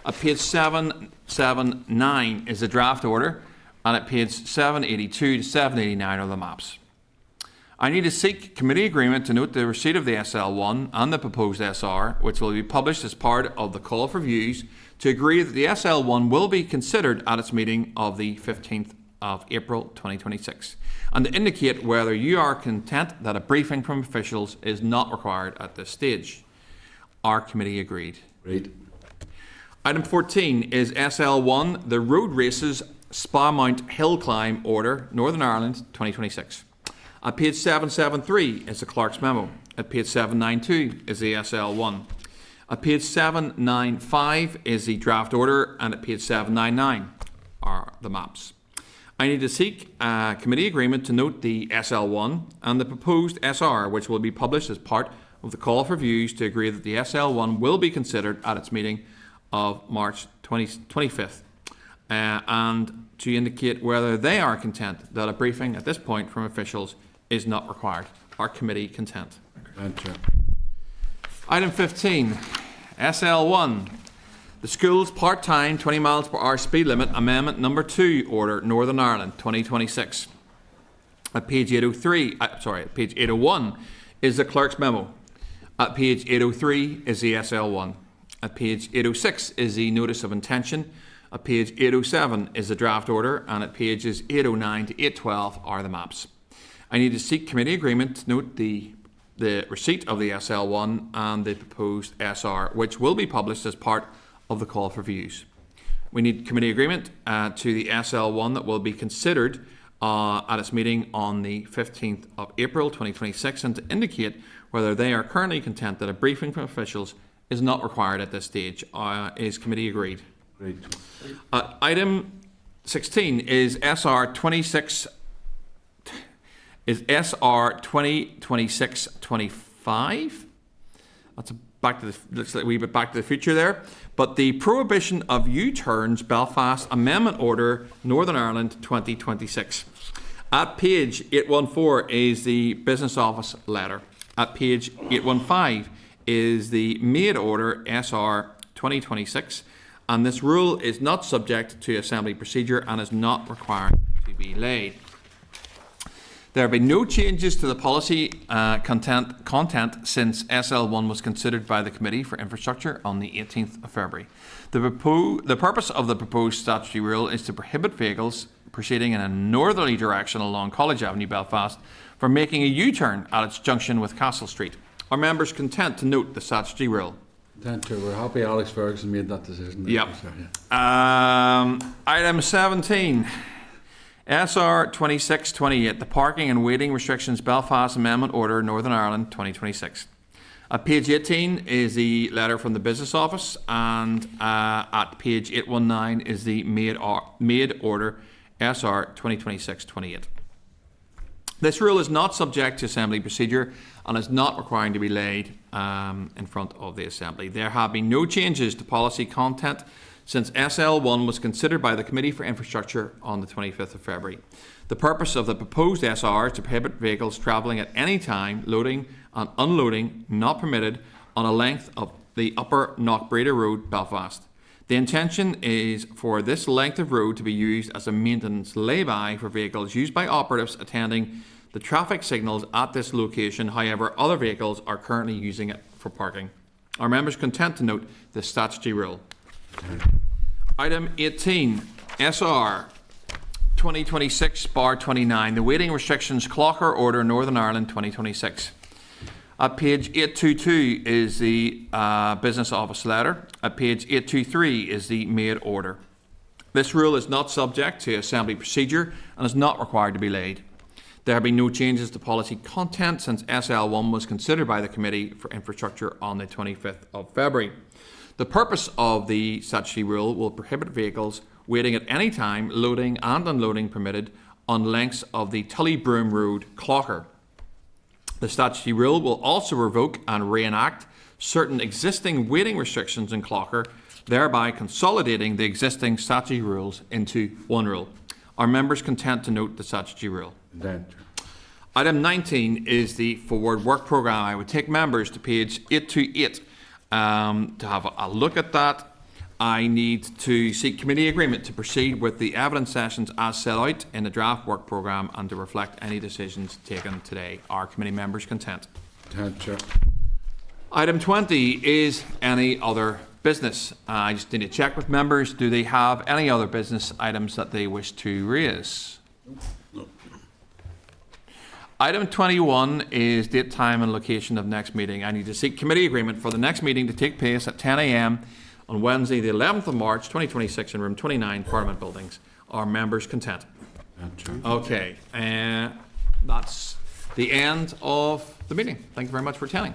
At page 779 is the draft order. And at page 782 to 789 are the maps. I need to seek committee agreement to note the receipt of the SL1 and the proposed SR, which will be published as part of the call for views, to agree that the SL1 will be considered at its meeting of the 15th of April 2026, and to indicate whether you are content that a briefing from officials is not required at this stage. Our committee agreed. Agreed. Item 14 is SL1, the Road Races Spa-Mount Hill Climb Order, Northern Ireland 2026. At page 773 is the clerk's memo. At page 792 is the SL1. At page 795 is the draft order, and at page 799 are the maps. I need to seek a committee agreement to note the SL1 and the proposed SR, which will be published as part of the call for views, to agree that the SL1 will be considered at its meeting of March 25th and to indicate whether they are content that a briefing at this point from officials is not required. Are committee content? Item 15, SL1. The school's part-time 20 miles per hour speed limit amendment number 2 order, Northern Ireland 2026. At page 801 is the clerk's memo. At page 803 is the SL1. At page 806 is the notice of intention. At page 807 is the draft order, and at pages 809 to 812 are the maps. I need to seek committee agreement to note the receipt of the SL1 and the proposed SR, which will be published as part of the call for views. We need committee agreement to the SL1 that will be considered at its meeting on the 15th of April 2026, and to indicate whether they are currently content that a briefing from officials is not required at this stage. Is committee agreed? Agreed. Item 16 is SR 2026-25. That's looks like a wee bit back to the future there. But the prohibition of U-turns Belfast Amendment Order Northern Ireland 2026. At page 814 is the business office letter. At page 815 is the made order SR 2026, and this rule is not subject to assembly procedure and is not required to be laid. There have been no changes to the policy content since SL1 was considered by the Committee for Infrastructure on the 18th of February. The purpose of the proposed statutory rule is to prohibit vehicles proceeding in a northerly direction along College Avenue, Belfast, from making a U-turn at its junction with Castle Street. Are members content to note the statutory rule? We're happy Alex Ferguson made that decision. Yep. Item 17. SR 2628, the Parking and Waiting Restrictions Belfast Amendment Order, Northern Ireland 2026. At page 18 is the letter from the business office, and at page 819 is the made order SR 2026-28. This rule is not subject to assembly procedure and is not requiring to be laid in front of the assembly. There have been no changes to policy content since SL1 was considered by the Committee for Infrastructure on the 25th of February. The purpose of the proposed SR is to prohibit vehicles travelling at any time, loading and unloading not permitted on a length of the Upper Knockbreda Road, Belfast. The intention is for this length of road to be used as a maintenance lay-by for vehicles used by operatives attending the traffic signals at this location. However, other vehicles are currently using it for parking. Are members content to note the statutory rule? Item 18, SR 2026-29, the Waiting Restrictions Clocker Order, Northern Ireland 2026. At page 822 is the business office letter. At page 823 is the made order. This rule is not subject to assembly procedure and is not required to be laid. There have been no changes to policy content since SL1 was considered by the Committee for Infrastructure on the 25th of February. The purpose of the statutory rule will prohibit vehicles waiting at any time, loading and unloading permitted on lengths of the Tullybroom Road Clocker. The statutory rule will also revoke and reenact certain existing waiting restrictions in Clocker, thereby consolidating the existing statutory rules into one rule. Are members content to note the statutory rule? Item 19 is the forward work programme. I would take members to page 828 to have a look at that. I need to seek committee agreement to proceed with the evidence sessions as set out in the draft work programme and to reflect any decisions taken today. Are committee members content? Item 20 is any other business. I just need to check with members. Do they have any other business items that they wish to raise? No. Item 21 is date, time and location of next meeting. I need to seek committee agreement for the next meeting to take place at 10 a.m. on Wednesday the 11th of March 2026 in room 29 Parliament Buildings. Are members content? Okay, that's the end of the meeting. Thank you very much for attending.